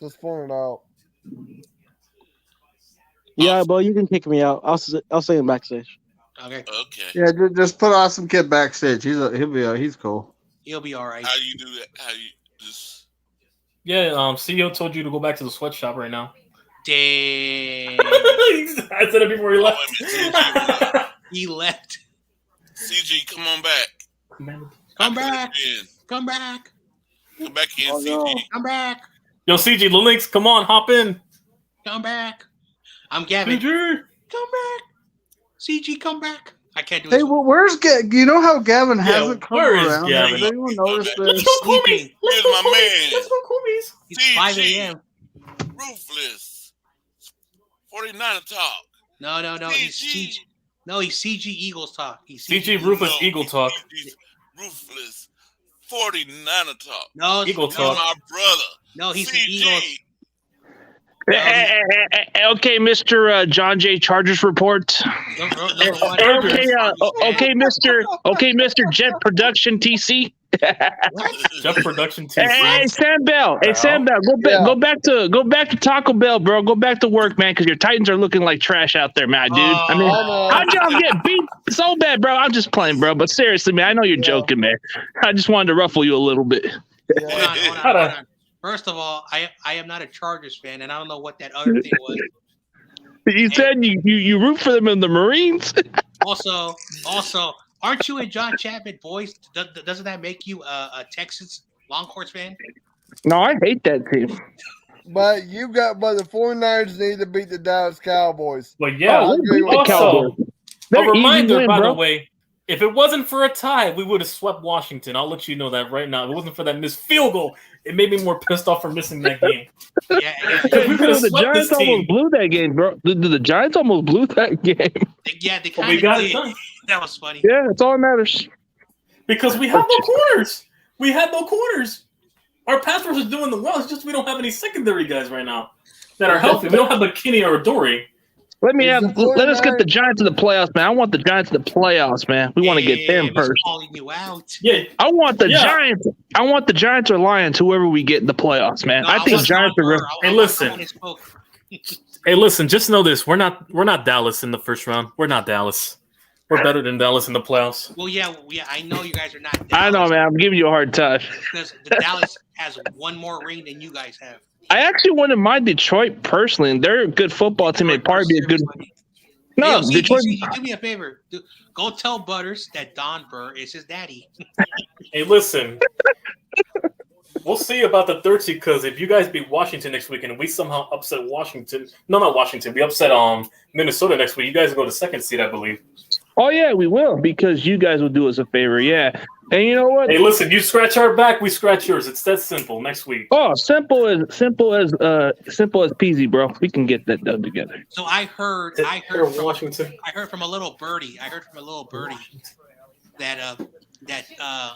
just point it out. Yeah, but you can kick me out. I'll say him backstage. Okay. Okay. Yeah, just put Awesome Kid backstage. He's cool. He'll be all right. How do you do that? How do you just? Yeah, CEO told you to go back to the sweatshop right now. Damn. I said it before he left. He left. CG, come on back. Come back. Come back in, CG. No. Come back. Yo, CG, the links, come on, hop in. Come back. I'm Gavin. CG. Come back. CG, come back. I can't do Hey, this. well, where's Gavin? You know how Gavin hasn't come where is around? Gavin? Has anyone noticed Let's this? go, Coolies. Sleeping. Let's Here's go, my Coolies. man. Let's go, Coolies. It's 5 a.m. Ruthless. 49 talk. No. He's CG. No, he's CG Eagles talk. He's CG Ruthless No, Eagle talk. he's Ruthless. 49 talk. No, Eagle He's talk. my brother. No, he's the CG. Eagles. Okay, Mr. John J. Chargers report. Okay, Mr. Jet Production TC. Jeff Production TC. Hey, Sam Bell. Hey, Sam Bell. Go back to Taco Bell, bro. Go back to work, man, because your Titans are looking like trash out there, man, dude. I mean, how'd y'all get beat so bad, bro? I'm just playing, bro. But seriously, man, I know you're joking, man. I just wanted to ruffle you a little bit. Hold on. First of all, I am not a Chargers fan, and I don't know what that other thing was. You said you root for them in the Marines. Also, aren't you a John Chapman voice? Doesn't that make you a Texas Longhorns fan? No, I hate that team. But the 49ers need to beat the Dallas Cowboys. But yeah, also, a reminder, by the way, if it wasn't for a tie, we would have swept Washington. I'll let you know that right now. If it wasn't for that missed field goal, it made me more pissed off for missing that game. Yeah. We could have The swept Giants this team. almost blew that game, bro. The Giants almost blew that game. Yeah, they But kind we of got did. it done. That was funny. Yeah, that's all that matters. Because we have no corners. We had no corners. Our pass rush is doing the well. It's just we don't have any secondary guys right now that are healthy. We don't have McKinney or Dory. Let us get the Giants to the playoffs, man. I want the Giants to the playoffs, man. We want to get them first. Calling you out. Yeah, I want the Giants. I want the Giants or Lions, whoever we get in the playoffs, man. No, I think Giants are. Hey, listen. Hey, listen. Just know this: we're not Dallas in the first round. We're not Dallas. We're better than Dallas in the playoffs. Well, yeah. I know you guys are not Dallas. I know, man. I'm giving you a hard time because the Dallas has one more ring than you guys have. I actually wouldn't mind Detroit personally, and they're a good football team. It'd probably be a good. No, hey, Detroit. do me a favor. Go tell Butters that Don Burr is his daddy. Hey, listen. We'll see about the third seed because if you guys beat Washington next week and we somehow upset Washington, no, not Washington, we upset Minnesota next week, you guys go to second seed, I believe. Oh yeah, we will because you guys will do us a favor, yeah. And you know what? Hey, listen, you scratch our back, we scratch yours. It's that simple. Next week. Oh, simple as peasy, bro. We can get that done together. So I heard from Washington. I heard from a little birdie. That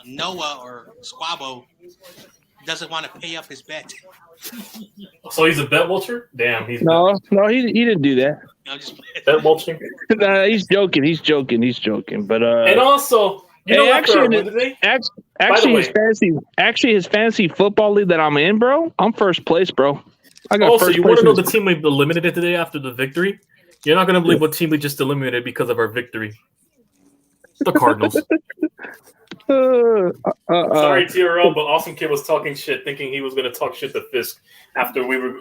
Noah or Squabo doesn't want to pay up his bet. So he's a bet watcher? Damn, he didn't do that. No, just bet watching. Nah, he's joking. But and also, you know, his fantasy football league that I'm in, bro. I'm first place, bro. I got also, first you place want to know the team we eliminated today after the victory? You're not gonna believe what team we just eliminated because of our victory. The Cardinals. Sorry, TRL, but Awesome Kid was talking shit, thinking he was going to talk shit to Fisk after we were.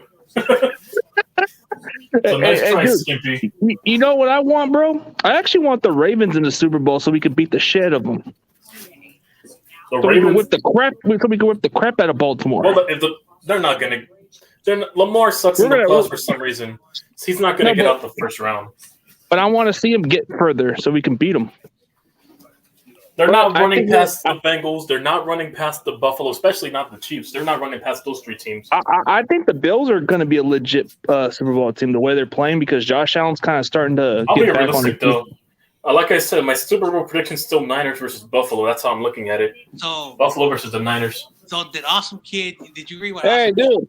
So nice try, dude, Skimpy. You know what I want, bro? I actually want the Ravens in the Super Bowl so we can beat the shit of them. We can whip the crap out of Baltimore. Well, they're not going to. Lamar sucks in the playoffs for some reason. He's not going to get out the first round. But I want to see him get further so we can beat them. They're not running past the Bengals. They're not running past the Buffalo, especially not the Chiefs. They're not running past those three teams. I think the Bills are going to be a legit Super Bowl team the way they're playing because Josh Allen's kind of starting to I'll get be back realistic, though. Like I said, my Super Bowl prediction is still Niners versus Buffalo. That's how I'm looking at it. So Buffalo versus the Niners. So did Awesome Kid? Did you read what? Hey, dude.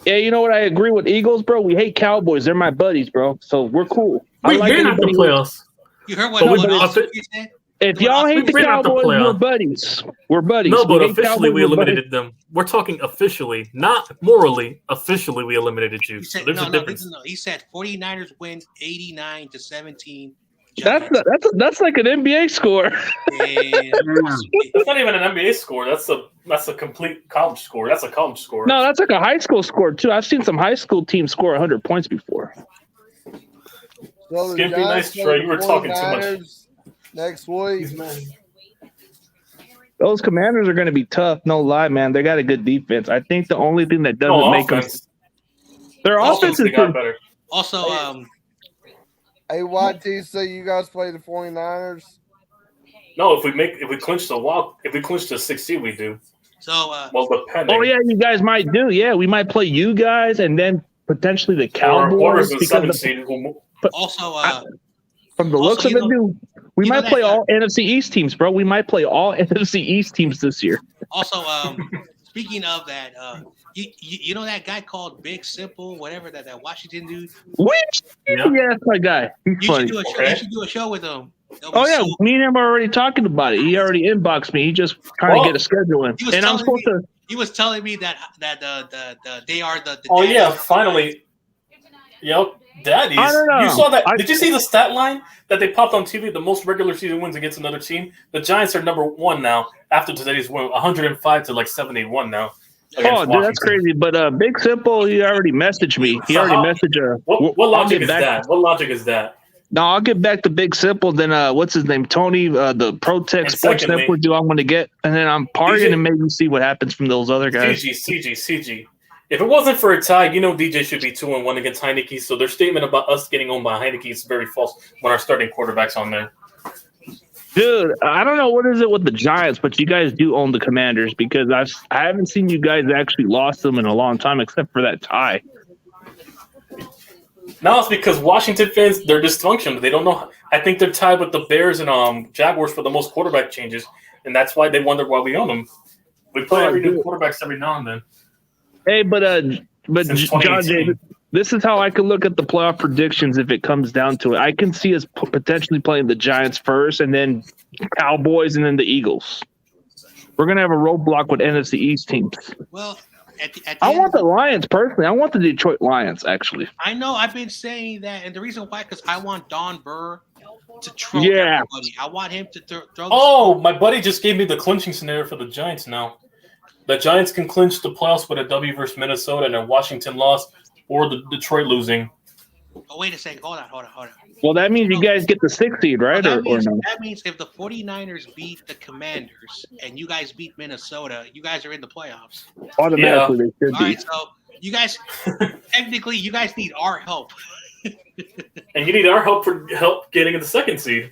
Yeah, you know what? I agree with Eagles, bro. We hate Cowboys. They're my buddies, bro. So we're cool. Wait, they're not the playoffs. You heard what Awesome Kid said? If y'all hate the Cowboys, we're buddies. We're buddies. No, but officially we eliminated them. We're talking officially, not morally. Officially, we eliminated you. He said, so there's a difference. No. He said 49ers win 89-17. That's like an NBA score. That's not even an NBA score. That's a complete college score. That's a college score. No, that's like a high school score too. I've seen some high school teams score 100 points before. So Skimpy, nice try. You were talking too much. Next week. Those Commanders are going to be tough. No lie, man. They got a good defense. I think the only thing that doesn't make them their offense is got better. Also, hey, YTC, you guys play the 49ers? No, if we clinch the 6th seed, we do. So, depending. Oh yeah, you guys might do. Yeah, we might play you guys and then potentially the Cowboys. Or the 7th seed. Also, from the looks of it, dude, we might play all NFC East teams, bro. We might play all NFC East teams this year. Also, speaking of that, you know that guy called Big Simple, whatever that Washington dude. Which? Yeah, that's my guy. He's funny. You should do a show with him. Oh yeah, me and him are already talking about it. He already inboxed me. He just trying to get a schedule in, and I'm supposed to. He was telling me that they are the. Oh yeah, finally. Yep. Daddies. I don't know. You saw that? Did you see the stat line that they popped on TV? The most regular season wins against another team. The Giants are number 1 now after today's win, 105 to like 71 now. Oh, dude, that's crazy. But Big Simple, he already messaged me. He already messaged. What logic is that? What logic is that? No, I'll get back to Big Simple. Then what's his name? Tony, the ProTech Sports Network. Do I'm going to get, and then I'm partying and maybe see what happens from those other guys. CG. If it wasn't for a tie, DJ should be 2-1 against Heineke. So their statement about us getting owned by Heineke is very false when our starting quarterback's on there. Dude, I don't know what is it with the Giants, but you guys do own the Commanders because I haven't seen you guys actually lost them in a long time except for that tie. Now it's because Washington fans, they're dysfunctional. They don't know. I think they're tied with the Bears and Jaguars for the most quarterback changes, and that's why they wonder why we own them. We play every new quarterbacks every now and then. Hey, but John Jay, this is how I can look at the playoff predictions if it comes down to it. I can see us potentially playing the Giants first and then Cowboys and then the Eagles. We're going to have a roadblock with NFC East teams. Well, I want the Lions personally. I want the Detroit Lions, actually. I know. I've been saying that, and the reason why, because I want Don Burr to troll everybody. I want him to throw. Oh, my buddy just gave me the clinching scenario for the Giants now. The Giants can clinch the playoffs with a W versus Minnesota and a Washington loss or the Detroit losing. Oh, wait a second. Hold on. Well, that means you guys get the 6th seed, right? Well, or no? That means if the 49ers beat the Commanders and you guys beat Minnesota, you guys are in the playoffs. Automatically, they should be. All right, so you guys, technically, you guys need our help. And you need our help for getting in the 2nd seed.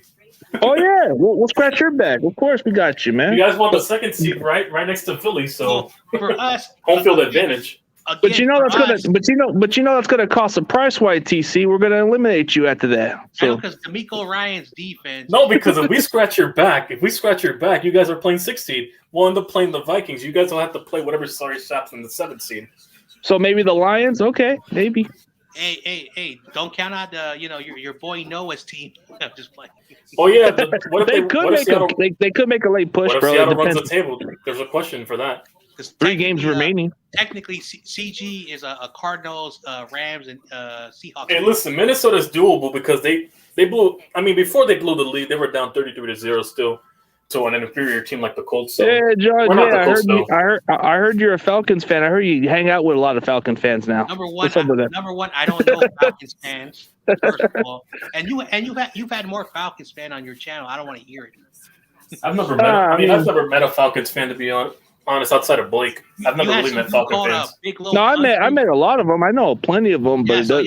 Oh yeah, we'll scratch your back. Of course, we got you, man. You guys want the 2nd seed, right next to Philly. So for us, home field advantage. Again, but you know that's gonna cost a price. YTC, we're gonna eliminate you after that. So because D'Amico Ryan's defense. No, because if we scratch your back, you guys are playing 6th seed. We'll end up playing the Vikings. You guys will have to play whatever sorry saps in the 7th seed. So maybe the Lions. Okay, maybe. Hey! Don't count out your boy Noah's team. I'm just playing. Oh yeah, they could make a late push, what if bro. Seattle runs the table? There's a question for that. 3 games remaining. Technically, CG is a Cardinals, Rams, and Seahawks. Hey, listen, Minnesota's doable because they blew. I mean, before they blew the lead, they were down 33-0 still. to an inferior team like the Colts. So Yeah, John. we're not Yeah, the Colts, though. I heard you're a Falcons fan. I heard you hang out with a lot of Falcon fans now. Number one, What's up with that? I don't know Falcons fans. First of all, and you've had more Falcons fan on your channel. I don't want to hear it. I've never met. I've never met a Falcons fan, to be honest, outside of Blake. I've never really met Falcon fans. No, I met a lot of them. I know plenty of them, but So,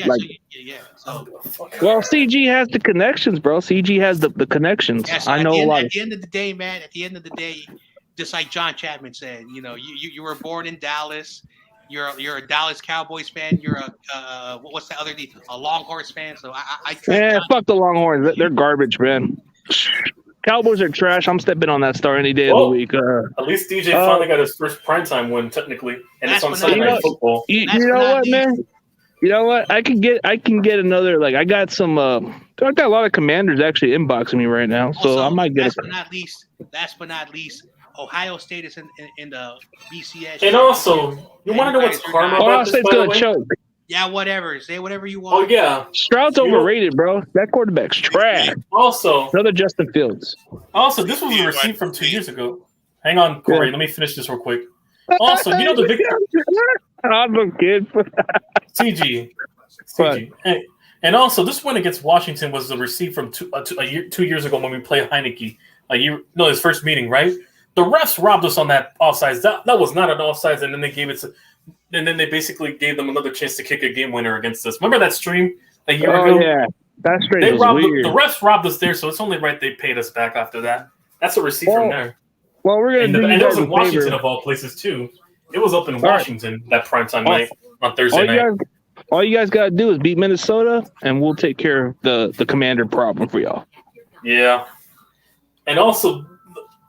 well, CG has the connections, bro. CG has the connections. Yeah, so I know a lot. At the end of the day, man. At the end of the day, just like John Chapman said, you were born in Dallas. You're a Dallas Cowboys fan. You're what's the other team? A Longhorns fan. So fuck the Longhorns. They're garbage, man. Cowboys are trash. I'm stepping on that star any day of the week. At least DJ finally got his first primetime win, technically, and it's on Sunday Night Football. You know what, man? You know what? I can get another. Like I got some. I got a lot of Commanders actually inboxing me right now, so I might get. Last but not least, Ohio State is in the BCS. And also, you want to know what's karma about this, by the way? Choke. Yeah, whatever. Say whatever you want. Oh yeah, Stroud's overrated, bro. That quarterback's trash. Also, another Justin Fields. Also, this was a receipt from 2 years ago. Hang on, Corey. Let me finish this real quick. Also, you know the big I'm a kid. CG. And also, this win against Washington was the receipt from 2 years ago when we played Heineke. His first meeting, right? The refs robbed us on that offsides. That was not an offsides, and then they gave it to. And then they basically gave them another chance to kick a game winner against us. Remember that stream a year ago? Yeah, that stream was weird. The refs robbed us there, so it's only right they paid us back after that. That's a receipt from there. Well, we're gonna do and it was in a Washington favor. Of all places too. It was up in Washington that primetime night on Thursday night. All you guys gotta do is beat Minnesota, and we'll take care of the Commander problem for y'all. Yeah, and also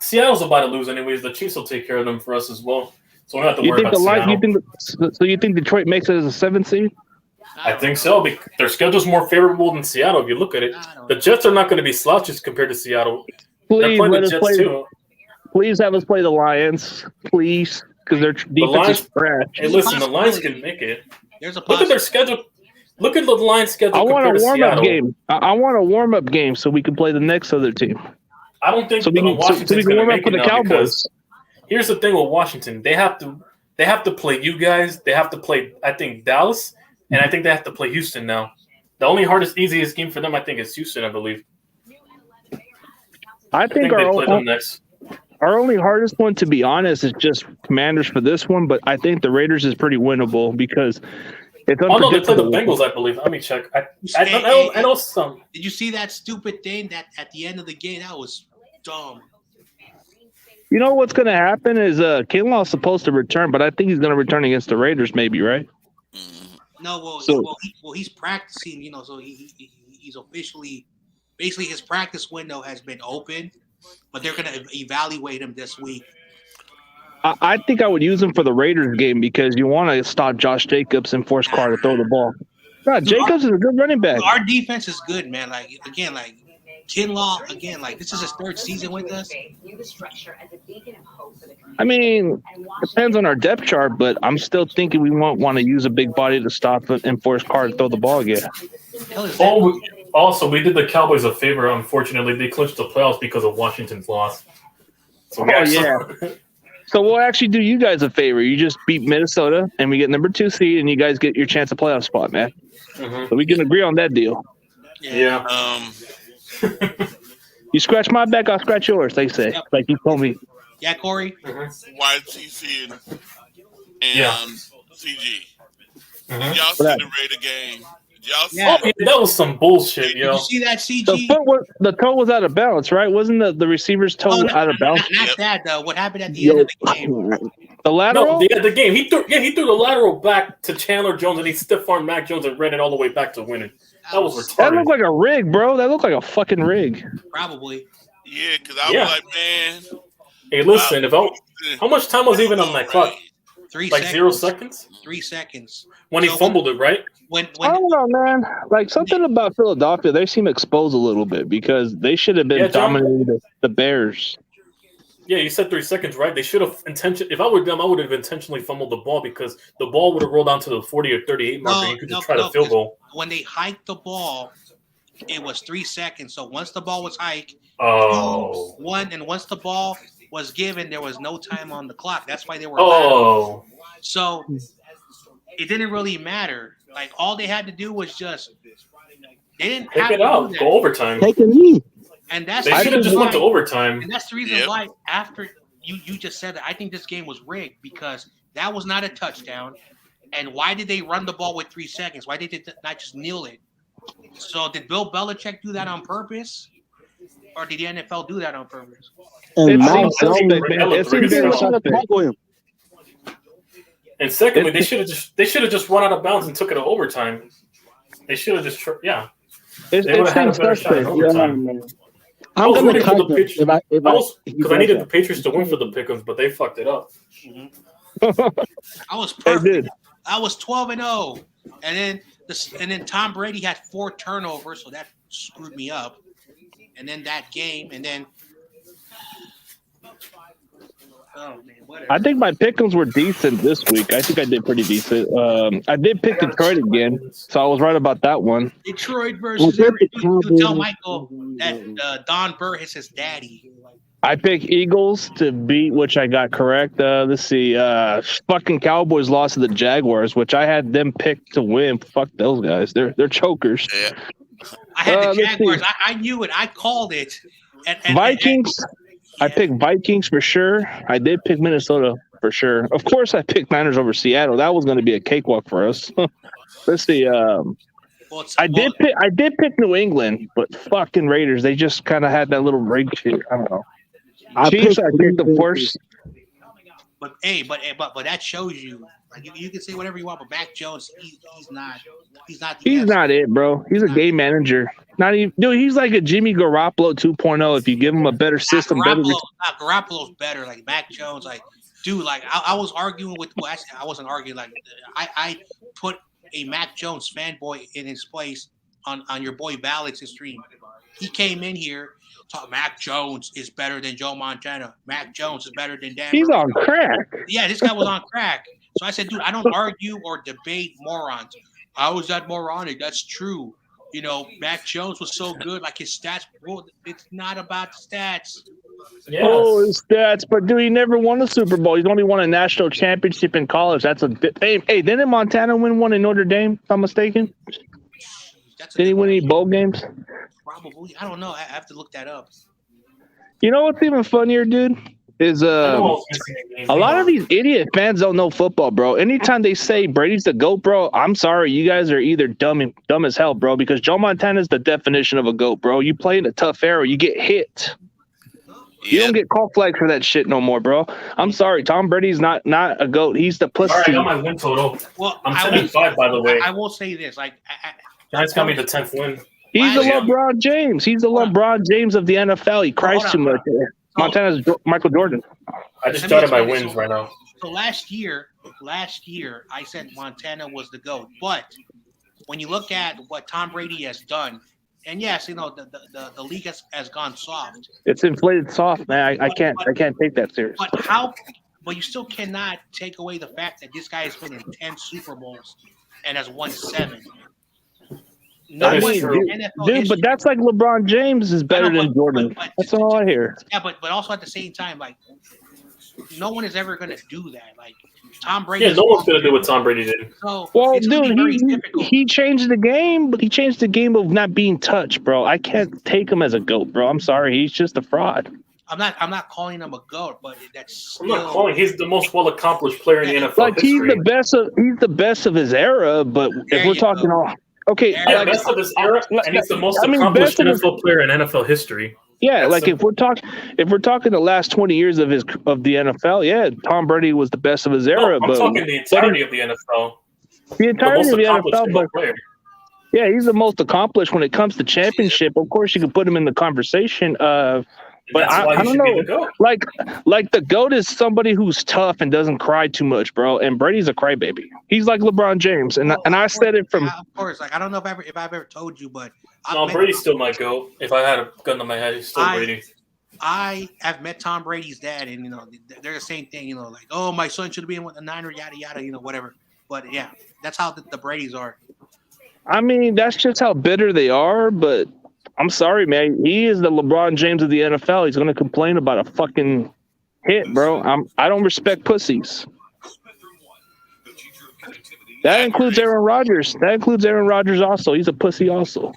Seattle's about to lose anyways. The Chiefs will take care of them for us as well. So we don't have to worry about Seattle. So you think Detroit makes it as a 7th seed? I think so. Their schedule's more favorable than Seattle if you look at it. The Jets are not going to be slouches compared to Seattle. Please let us play. Please have us play the Lions, please, because their defense is trash. Hey, listen, the Lions can make it. Look at their schedule. Look at the Lions' schedule. I want a warm-up game. I want a warm-up game so we can play the next other team. I don't think Washington's going to make it now Cowboys. Here's the thing with Washington. They have to play you guys. They have to play, I think, Dallas, and I think they have to play Houston now. The only easiest game for them, I think, is Houston, I believe. I think our only hardest one, to be honest, is just Commanders for this one, but I think the Raiders is pretty winnable because it's unpredictable. Oh, no, they play the Bengals, I believe. Let me check. I know some. Did you see that stupid thing that at the end of the game? That was dumb. You know what's going to happen is Kinlaw's supposed to return, but I think he's going to return against the Raiders, maybe, right? No, he's practicing. So he's officially, basically, his practice window has been open, but they're going to evaluate him this week. I think I would use him for the Raiders game because you want to stop Josh Jacobs and force Carr to throw the ball. God, Jacobs is a good running back. Our defense is good, man. Kinlaw, again, this is his 3rd season with us. I mean, depends on our depth chart, but I'm still thinking we won't want to use a big body to stop and force Carr to throw the ball again. Also, we did the Cowboys a favor. Unfortunately, they clinched the playoffs because of Washington's loss. So So we'll actually do you guys a favor. You just beat Minnesota, and we get number 2 seed, and you guys get your chance of playoff spot, man. Mm-hmm. So we can agree on that deal. Yeah. You scratch my back, I'll scratch yours, they say. Yep. Like you told me. Yeah, Corey? YTC and CG. Y'all see the Raider game. That was some bullshit, yo. Did you see that, CG? The toe was out of balance, right? Wasn't the receiver's toe out of balance? Not that, though. What happened at the end of the game? The lateral? No, the game. He threw the lateral back to Chandler Jones, and he stiff-armed Mac Jones and ran it all the way back to winning. That was retarded. That looked like a rig, bro. That looked like a fucking rig. Probably. Yeah, because I was like, man. Hey, listen, how much time was even on that clock? 3 seconds. 0 seconds? 3 seconds. When he fumbled it, right? I don't know, man. Something about Philadelphia, they seem exposed a little bit because they should have been dominating the Bears. Yeah, you said 3 seconds, right? They should have if I were them, I would have intentionally fumbled the ball because the ball would have rolled down to the 40 or 38 mark and you could just try to field goal. When they hiked the ball, it was 3 seconds. So once the ball was hiked, Oh. 1, and once the ball was given, there was no time on the clock. That's why they were Oh. So it didn't really matter. Like all they had to do was just they didn't pick have it to up, do that. go overtime. Take a knee. And that's They should have just went to overtime. And that's the reason why after you just said that I think this game was rigged because that was not a touchdown. And why did they run the ball with 3 seconds? Why did they not just kneel it? So did Bill Belichick do that on purpose? Or did the NFL do that on purpose? And secondly, they should have just run out of bounds and took it to overtime. They should have just they would have had a better shot in overtime. I was rooting for the Patriots because I needed the Patriots to win for the Pick'ems, but they fucked it up. I was perfect. I was 12-0, and then Tom Brady had 4 turnovers, so that screwed me up. And then that game, and then oh man, whatever. I think my pick'ems were decent this week. I think I did pretty decent. I did pick Detroit again, so I was right about that one. Detroit versus you tell Michael that Don Burr is his daddy. I picked Eagles to beat, which I got correct. Let's see. Fucking Cowboys lost to the Jaguars, which I had them picked to win. Fuck those guys. They're chokers. Yeah. I had the Jaguars. I knew it. I called it. And Vikings. I picked Vikings for sure. I did pick Minnesota for sure. Of course, I picked Niners over Seattle. That was going to be a cakewalk for us. Let's see. I did pick New England, but fucking Raiders. They just kind of had that little rig shit. I don't know. Chiefs, I picked the first. But that shows you. Like you can say whatever you want, but Mac Jones, he's not. He's not it, bro. He's a game manager. Not even, dude. He's like a Jimmy Garoppolo 2.0. If you give him a better system, Garoppolo's better. Like Mac Jones, like dude. Like I was arguing with. Well, actually, I wasn't arguing. Like I put a Mac Jones fanboy in his place on your boy Ballard's stream. He came in here. Mac Jones is better than Joe Montana. Mac Jones is better than Dan. He's on crack. Yeah, this guy was on crack. So I said, dude, I don't argue or debate morons. How is that moronic? That's true. You know, Mac Jones was so good, like his stats. Bro, it's not about the stats. Yes. Oh, his stats. But, dude, he never won a Super Bowl. He's only won a national championship in college. That's a bit. Hey, didn't Montana win one in Notre Dame, if I'm mistaken? Did he win any bowl games? Probably. I don't know. I have to look that up. You know what's even funnier, dude? Is a lot of these idiot fans don't know football, bro. Anytime they say Brady's the GOAT, bro, I'm sorry, you guys are either dumb as hell, bro, because Joe Montana is the definition of a GOAT, bro. You play in a tough era, you get hit. You don't get call flags for that shit no more, bro. I'm sorry, Tom Brady's not a GOAT. He's the pussy. All right, I got my win total. Well, I'm 10-5, by the way. I will say this, like Giants got me the 10th win. He's the LeBron James. He's the LeBron James of the NFL. He cries too much. Montana's Michael Jordan. I just started my wins right now. So last year, I said Montana was the GOAT. But when you look at what Tom Brady has done, and yes, you know the league has gone soft. It's inflated soft, man. I can't take that serious. But you still cannot take away the fact that this guy has been in 10 Super Bowls and has won 7. Dude, but that's like LeBron James is better than Jordan. That's all I hear. Yeah, but also at the same time, like no one is ever going to do that. Like Tom Brady. Yeah, no one's going to do what Tom Brady did. So, well, dude, he changed the game, but he changed the game of not being touched, bro. I can't take him as a GOAT, bro. I'm sorry, he's just a fraud. I'm not calling him a GOAT, but that's. I'm not calling. He's the most well accomplished player in the NFL. Like history. He's the best of his era. But if we're talking okay, yeah, best of his era, and he's the most accomplished NFL player in NFL history. Yeah, like if we're talking the last 20 years of the NFL, yeah, Tom Brady was the best of his era. I'm talking the entirety of the NFL. The entirety of the NFL, but yeah, he's the most accomplished when it comes to championship. Of course, you can put him in the conversation. But I don't know. Like the GOAT is somebody who's tough and doesn't cry too much, bro. And Brady's a crybaby. He's like LeBron James, and I said it from. Of course, like I don't know if I've ever told you, but Brady's still my GOAT. If I had a gun to my head, he's still Brady. I have met Tom Brady's dad, and they're the same thing. Like, oh, my son should have been with the Niner, yada yada, whatever. But yeah, that's how the Bradys are. I mean, that's just how bitter they are. But I'm sorry, man. He is the LeBron James of the NFL. He's going to complain about a fucking hit, bro. I don't respect pussies. That includes Aaron Rodgers. That includes Aaron Rodgers also. He's a pussy also.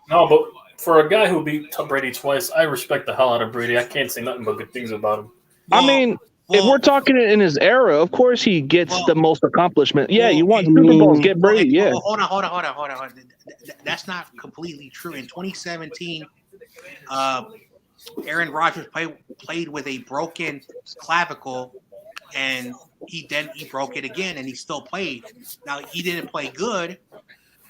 No, but for a guy who beat Brady twice, I respect the hell out of Brady. I can't say nothing but good things about him. Well, I mean, if we're talking in his era, of course he gets the most accomplishment. Yeah, you want Super Bowls, get Brady. Yeah. Hold on. That's not completely true. In 2017, Aaron Rodgers played with a broken clavicle, and he broke it again, and he still played. Now he didn't play good,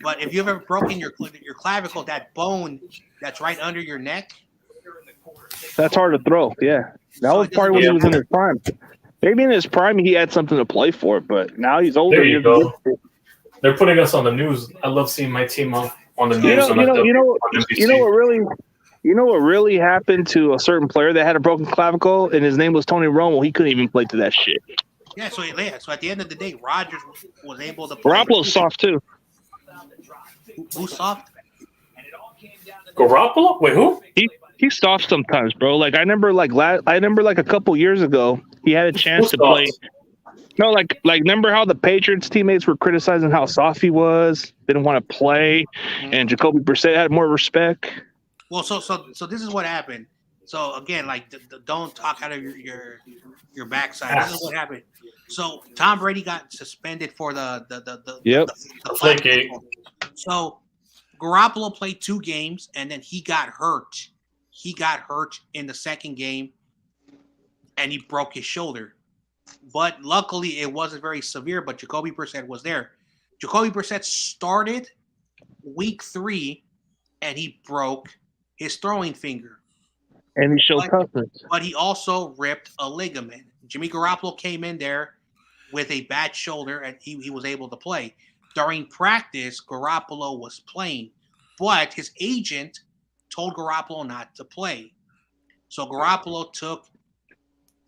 but if you've ever broken your clavicle, that bone that's right under your neck, that's hard to throw. Yeah, that was probably when he was in his prime. Maybe in his prime he had something to play for, but now he's older. There you go. They're putting us on the news. I love seeing my team on the news. You know what really happened to a certain player that had a broken clavicle, and his name was Tony Romo. He couldn't even play to that shit. Yeah, so at the end of the day, Rodgers was able to play. Garoppolo's soft too. Who's soft? Garoppolo? Wait, who? He's soft sometimes, bro. Like I remember a couple years ago, he had a chance to play. No, like remember how the Patriots teammates were criticizing how soft he was, didn't want to play, and Jacoby Brissett had more respect. Well, so this is what happened. So again, like don't talk out of your backside. This is what happened. So Tom Brady got suspended for the Flake. So Garoppolo played 2 games, and then he got hurt. He got hurt in the second game, and he broke his shoulder. But luckily, it wasn't very severe. But Jacoby Brissett was there. Jacoby Brissett started week 3, and he broke his throwing finger. And he showed toughness. But he also ripped a ligament. Jimmy Garoppolo came in there with a bad shoulder, and he was able to play. During practice, Garoppolo was playing, but his agent told Garoppolo not to play. So Garoppolo took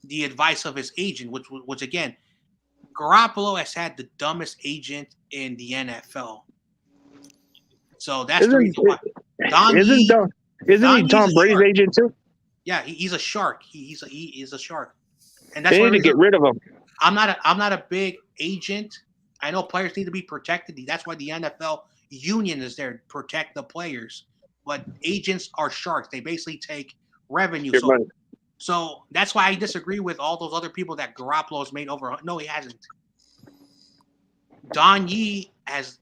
the advice of his agent, which again, Garoppolo has had the dumbest agent in the NFL. So that's the reason why. Isn't he Tom Brady's agent too? Yeah, he's a shark. He is a shark, and that's they need to get rid of him. I'm not a big agent. I know players need to be protected. That's why the NFL union is there to protect the players. But agents are sharks. They basically take revenue. So that's why I disagree with all those other people that Garoppolo has made over. No, he hasn't. Don Yee has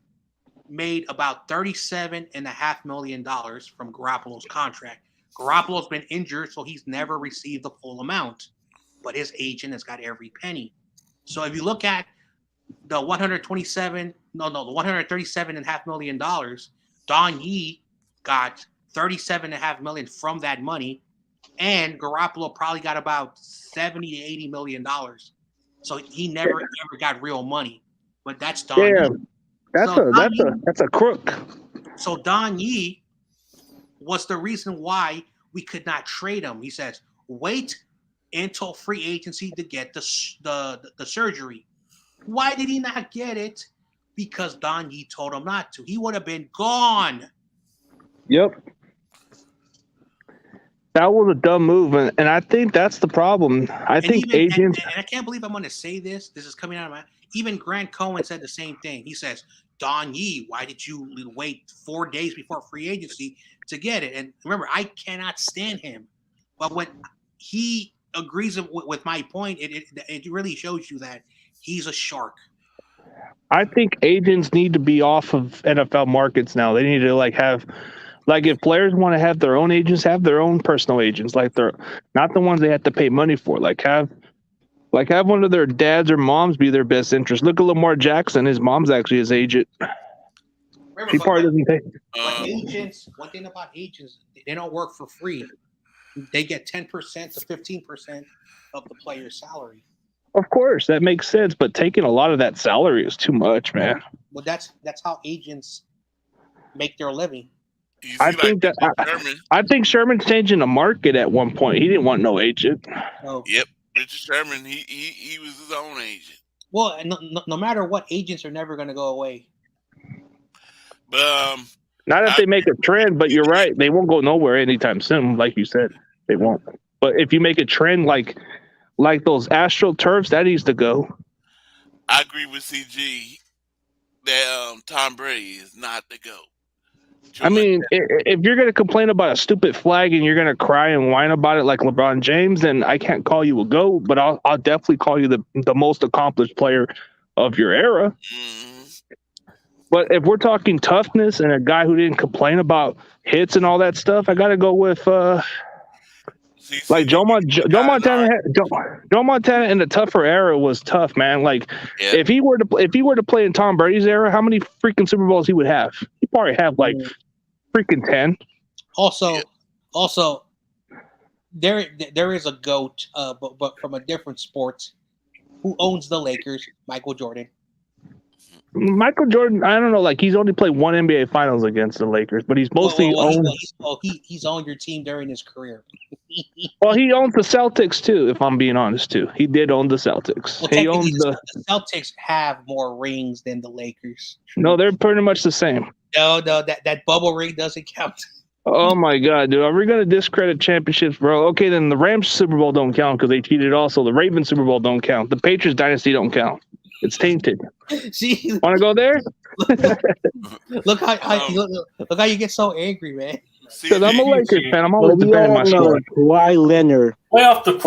made about $37.5 million from Garoppolo's contract. Garoppolo's been injured, so he's never received the full amount. But his agent has got every penny. So if you look at the $137.5 million, Don Yee got $37.5 million from that money, and Garoppolo probably got about $70 to $80 million. So he never ever got real money. But that's Don Yee. That's a crook. So Don Yee was the reason why we could not trade him. He says, wait until free agency to get the surgery. Why did he not get it? Because Don Yee told him not to. He would have been gone. Yep. That was a dumb move, and I think that's the problem. I think agents... And I can't believe I'm going to say this. This is coming out of my... Even Grant Cohen said the same thing. He says, Don Yee, why did you wait 4 days before free agency to get it? And remember, I cannot stand him. But when he agrees with my point, it really shows you that he's a shark. I think agents need to be off of NFL markets now. They need to have if players want to have their own agents, have their own personal agents. They're not the ones they have to pay money for. Have one of their dads or moms be their best interest. Look at Lamar Jackson. His mom's actually his agent. Remember, he probably doesn't pay. Agents, one thing about agents, they don't work for free. They get 10% to 15% of the player's salary. Of course, that makes sense, but taking a lot of that salary is too much, man. Well, that's how agents make their living. I think Sherman's changing the market at one point. He didn't want no agent. Oh. Yep, Richard Sherman, he was his own agent. Well, no matter what, agents are never going to go away. But Not if they make a trend, but you're right. They won't go nowhere anytime soon, like you said. They won't. But if you make a trend like those Astro Turfs, that needs to go. I agree with CG that Tom Brady is not the GOAT. I mean, if you're going to complain about a stupid flag and you're going to cry and whine about it like LeBron James, then I can't call you a GOAT, but I'll definitely call you the most accomplished player of your era. Mm-hmm. But if we're talking toughness and a guy who didn't complain about hits and all that stuff, I got to go with like Joe Montana. Joe Montana in the tougher era was tough, man. Like if he were to play in Tom Brady's era, how many freaking Super Bowls he would have? He probably have like freaking 10. Also, there is a GOAT, but from a different sport. Who owns the Lakers? Michael Jordan. Michael Jordan, I don't know. Like he's only played one NBA Finals against the Lakers, but he's mostly owned. He's owned your team during his career. Well, he owns the Celtics too. If I'm being honest, too, he did own the Celtics. Well, he owns the Celtics have more rings than the Lakers. No, they're pretty much the same. No, that bubble ring doesn't count. Oh my God, dude! Are we gonna discredit championships, bro? Okay, then the Rams Super Bowl don't count because they cheated. Also, the Ravens Super Bowl don't count. The Patriots dynasty don't count. It's tainted. See, want to go there? look how you get so angry, man. Because I'm a Lakers fan. I'm always defending my squad. Why Leonard? Play off the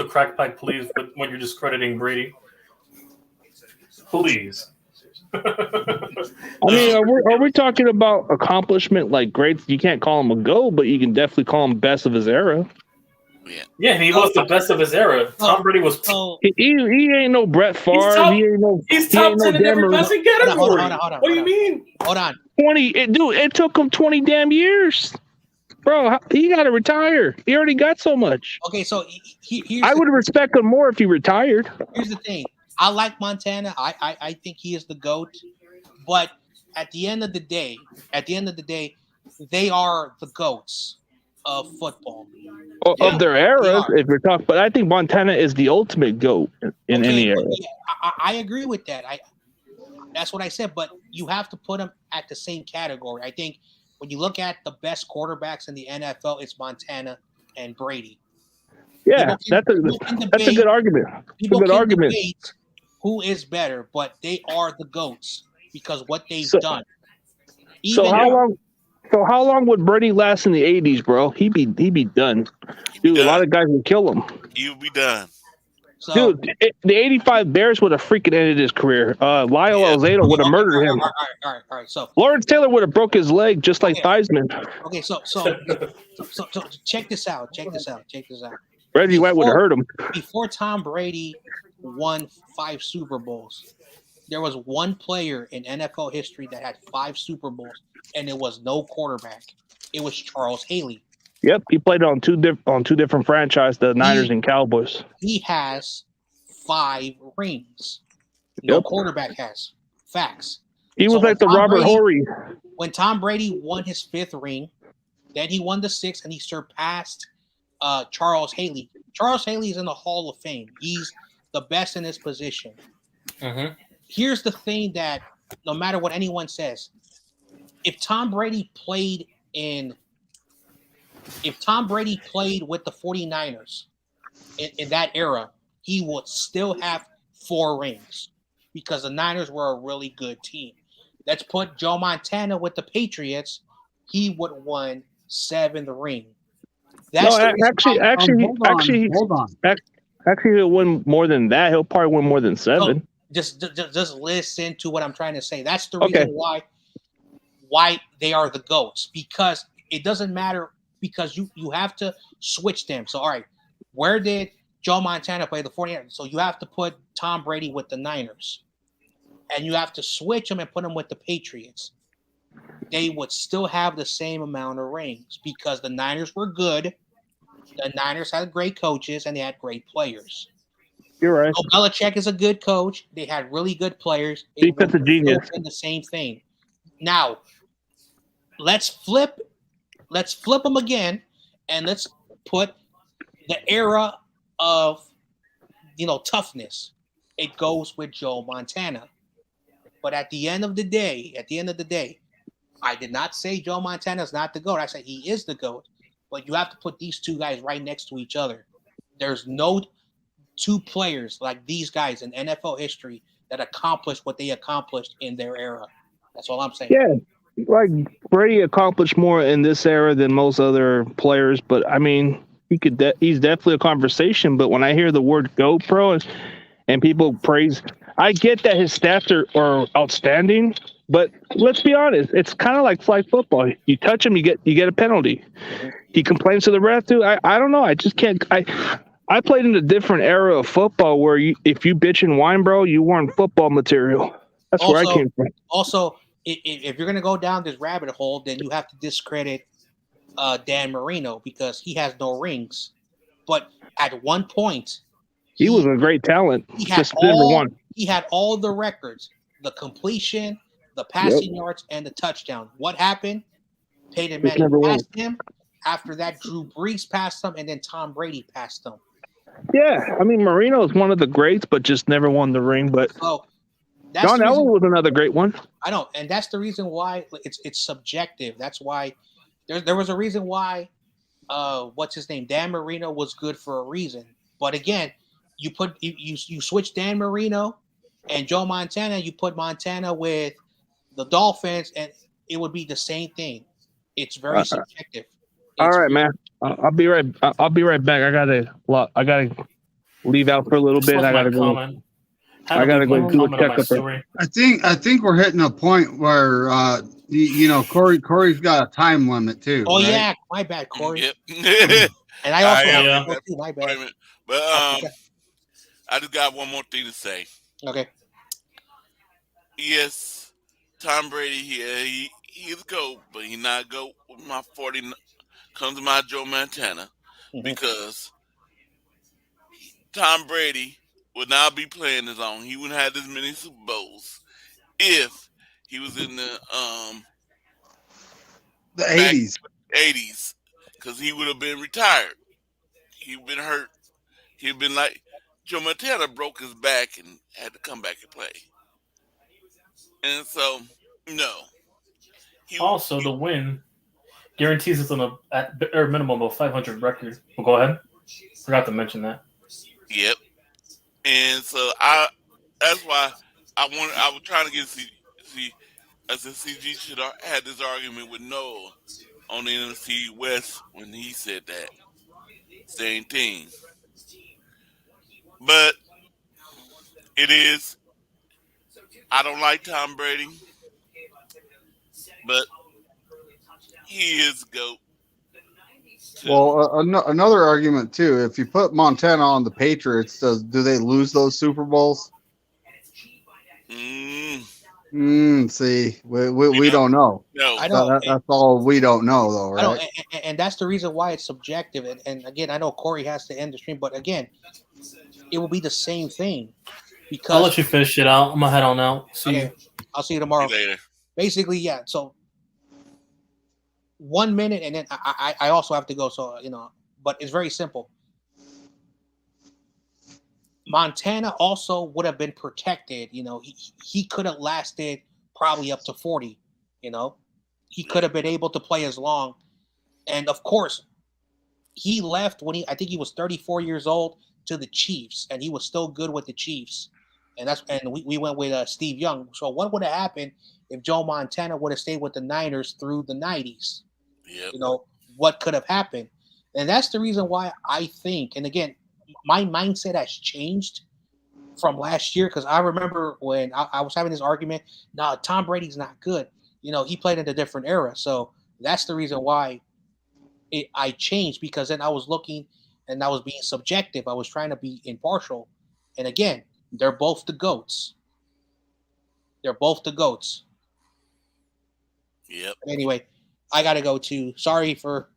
crack pipe, please. When you're discrediting Brady, please. I mean, are we talking about accomplishment like greats? You can't call him a GOAT, but you can definitely call him best of his era. Yeah, he was the best of his era. Tom Brady was. He ain't no Brett Favre. He's top 10 in every passing category. Hold on. What do you mean? Hold on. 20. It took him 20 damn years, bro. He got to retire. He already got so much. Okay, so I would respect him more if he retired. Here's the thing. I like Montana. I think he is the GOAT. But at the end of the day, they are the GOATs of football. Of their eras, if you're talking. But I think Montana is the ultimate GOAT in any era. Yeah, I agree with that. That's what I said. But you have to put them at the same category. I think when you look at the best quarterbacks in the NFL, it's Montana and Brady. Yeah, that's a good argument. It's a good argument. Who is better, but they are the GOATs because what they've done. So how long would Brady last in the 80s, bro? He'd be done. Dude, a lot of guys would kill him. He'll be done. So, dude, the 85 Bears would have freaking ended his career. Lyle Alzado would have murdered him. All right. So Lawrence Taylor would have broke his leg just like Theismann. Okay, so check this out. Reggie White would have hurt him. Before Tom Brady won 5 Super Bowls, there was one player in NFL history that had 5 Super Bowls, and it was no quarterback. It was Charles Haley. Yep, he played on two different franchises, the Niners and Cowboys. He has 5 rings. No quarterback has. Facts. He was like the Robert Horry. When Tom Brady won his 5th ring, then he won the 6th, and he surpassed Charles Haley. Charles Haley is in the Hall of Fame. He's the best in his position. Mm-hmm. Here's the thing that no matter what anyone says, if Tom Brady played with the 49ers in that era, he would still have 4 rings because the Niners were a really good team. Let's put Joe Montana with the Patriots. He would have won 7th ring. Hold on. Actually, he'll win more than that. He'll probably win more than 7. Just listen to what I'm trying to say. That's the reason why they are the GOATs, because it doesn't matter, because you have to switch them. So, all right, where did Joe Montana play? The 49ers. So you have to put Tom Brady with the Niners, and you have to switch them and put them with the Patriots. They would still have the same amount of rings because the Niners were good. The Niners had great coaches, and they had great players. You're right. So Belichick is a good coach. They had really good players. Defensive genius. The same thing. Now, let's flip them again, and let's put the era of toughness. It goes with Joe Montana. But at the end of the day, I did not say Joe Montana is not the GOAT. I said he is the GOAT. But you have to put these two guys right next to each other. There's no two players like these guys in NFL history that accomplished what they accomplished in their era. That's all I'm saying. Yeah, like Brady accomplished more in this era than most other players, but I mean, he's definitely a conversation. But when I hear the word GOAT, bro, and people praise, I get that his stats are outstanding, but let's be honest, it's kind of like flag football. You touch him, you get a penalty. He complains to the ref too. I don't know. I just can't. I played in a different era of football where if you bitch and whine, bro, you weren't football material. That's where I came from. Also, if you're going to go down this rabbit hole, then you have to discredit Dan Marino because he has no rings. But at one point, he was a great talent. He had all the records, the completion, the passing yards, and the touchdown. What happened? Peyton Manning passed him. After that, Drew Brees passed him, and then Tom Brady passed him. Yeah, I mean, Marino is one of the greats, but just never won the ring. But John Elway was another great one. I know, and that's the reason why it's subjective. That's why there was a reason why what's his name? Dan Marino was good for a reason. But again, you switch Dan Marino and Joe Montana, you put Montana with the Dolphins, and it would be the same thing. It's very subjective. All right, man. I'll be right back. I gotta leave out for a little bit. I gotta go. I gotta go do a checkup. I think we're hitting a point where Corey's got a time limit too. Oh right? Yeah, my bad, Corey. Yep. And I also have to go too, my bad. But I just got one more thing to say. Okay. Yes, Tom Brady here. He's a GOAT, but he's not a GOAT with my 40. Comes to my Joe Montana because Tom Brady would not be playing his own. He wouldn't have this many Super Bowls if he was in the 80s, because he would have been retired. He'd been hurt. He'd been like Joe Montana broke his back and had to come back and play. And so, no. The win guarantees us at bare minimum of 500 record. Well, go ahead. Forgot to mention that. Yep. And so that's why I was trying to get I said CG should have had this argument with Noah on the NFC West when he said that same thing. But it is. I don't like Tom Brady, but he is GOAT. Well, another argument too. If you put Montana on the Patriots, do they lose those Super Bowls? See, we don't know. No, I know. That's all we don't know, though, right? I know, and that's the reason why it's subjective. And again, I know Corey has to end the stream, but again, it will be the same thing. Because I'll let you finish it out. I'm gonna head on out. See you. I'll see you tomorrow. See you later. Basically, yeah. So 1 minute, and then I also have to go. So but it's very simple. Montana also would have been protected. He could have lasted probably up to 40. He could have been able to play as long. And of course, he left when I think he was 34 years old to the Chiefs, and he was still good with the Chiefs. And we went with Steve Young. So what would have happened if Joe Montana would have stayed with the Niners through the 90s? Yep. What could have happened? And that's the reason why I think, and again, my mindset has changed from last year, because I remember when I was having this argument, Tom Brady's not good. He played in a different era. So that's the reason why I changed, because then I was looking and I was being subjective. I was trying to be impartial. And again, they're both the GOATs. They're both the GOATs. Yep. Anyway, I got to go too. Sorry for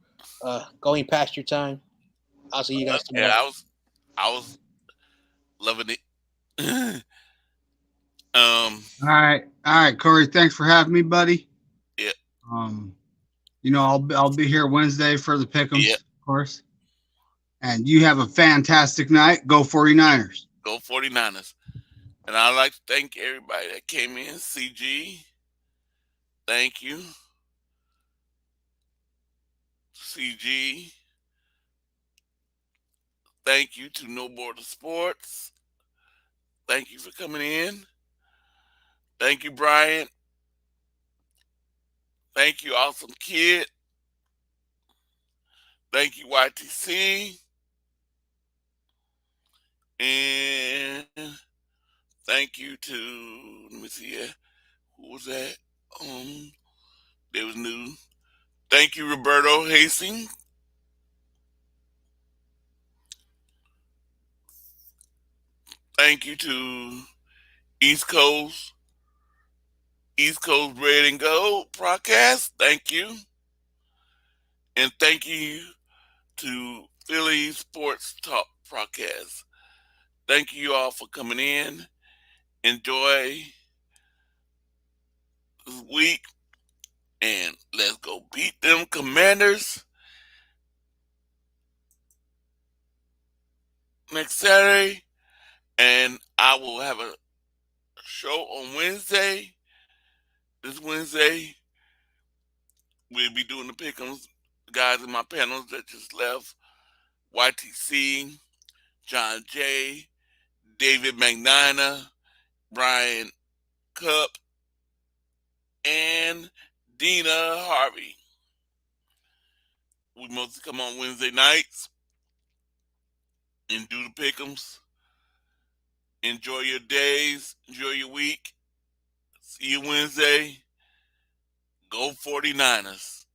going past your time. I'll see you guys tomorrow. Yeah, I was loving it. All right, Corey. Thanks for having me, buddy. Yeah. I'll be here Wednesday for the pick'ems, Yep. of course. And you have a fantastic night. Go 49ers. Go 49ers. And I'd like to thank everybody that came in. CG, thank you. CG, thank you to No Border Sports. Thank you for coming in. Thank you, Brian. Thank you, Awesome Kid. Thank you, YTC. And thank you to, let me see here. Who was that? There was new. Thank you, Roberto Hastings. Thank you to East Coast Red and Gold podcast. Thank you. And thank you to Philly Sports Talk podcast. Thank you all for coming in. Enjoy this week. And let's go beat them Commanders next Saturday. And I will have a show on Wednesday. This Wednesday, we'll be doing the pick'ems. Guys in my panels that just left: YTC, John J, David McNina, Brian Cup, and Dina Harvey. We mostly come on Wednesday nights and do the pick'ems. Enjoy your days. Enjoy your week. See you Wednesday. Go 49ers.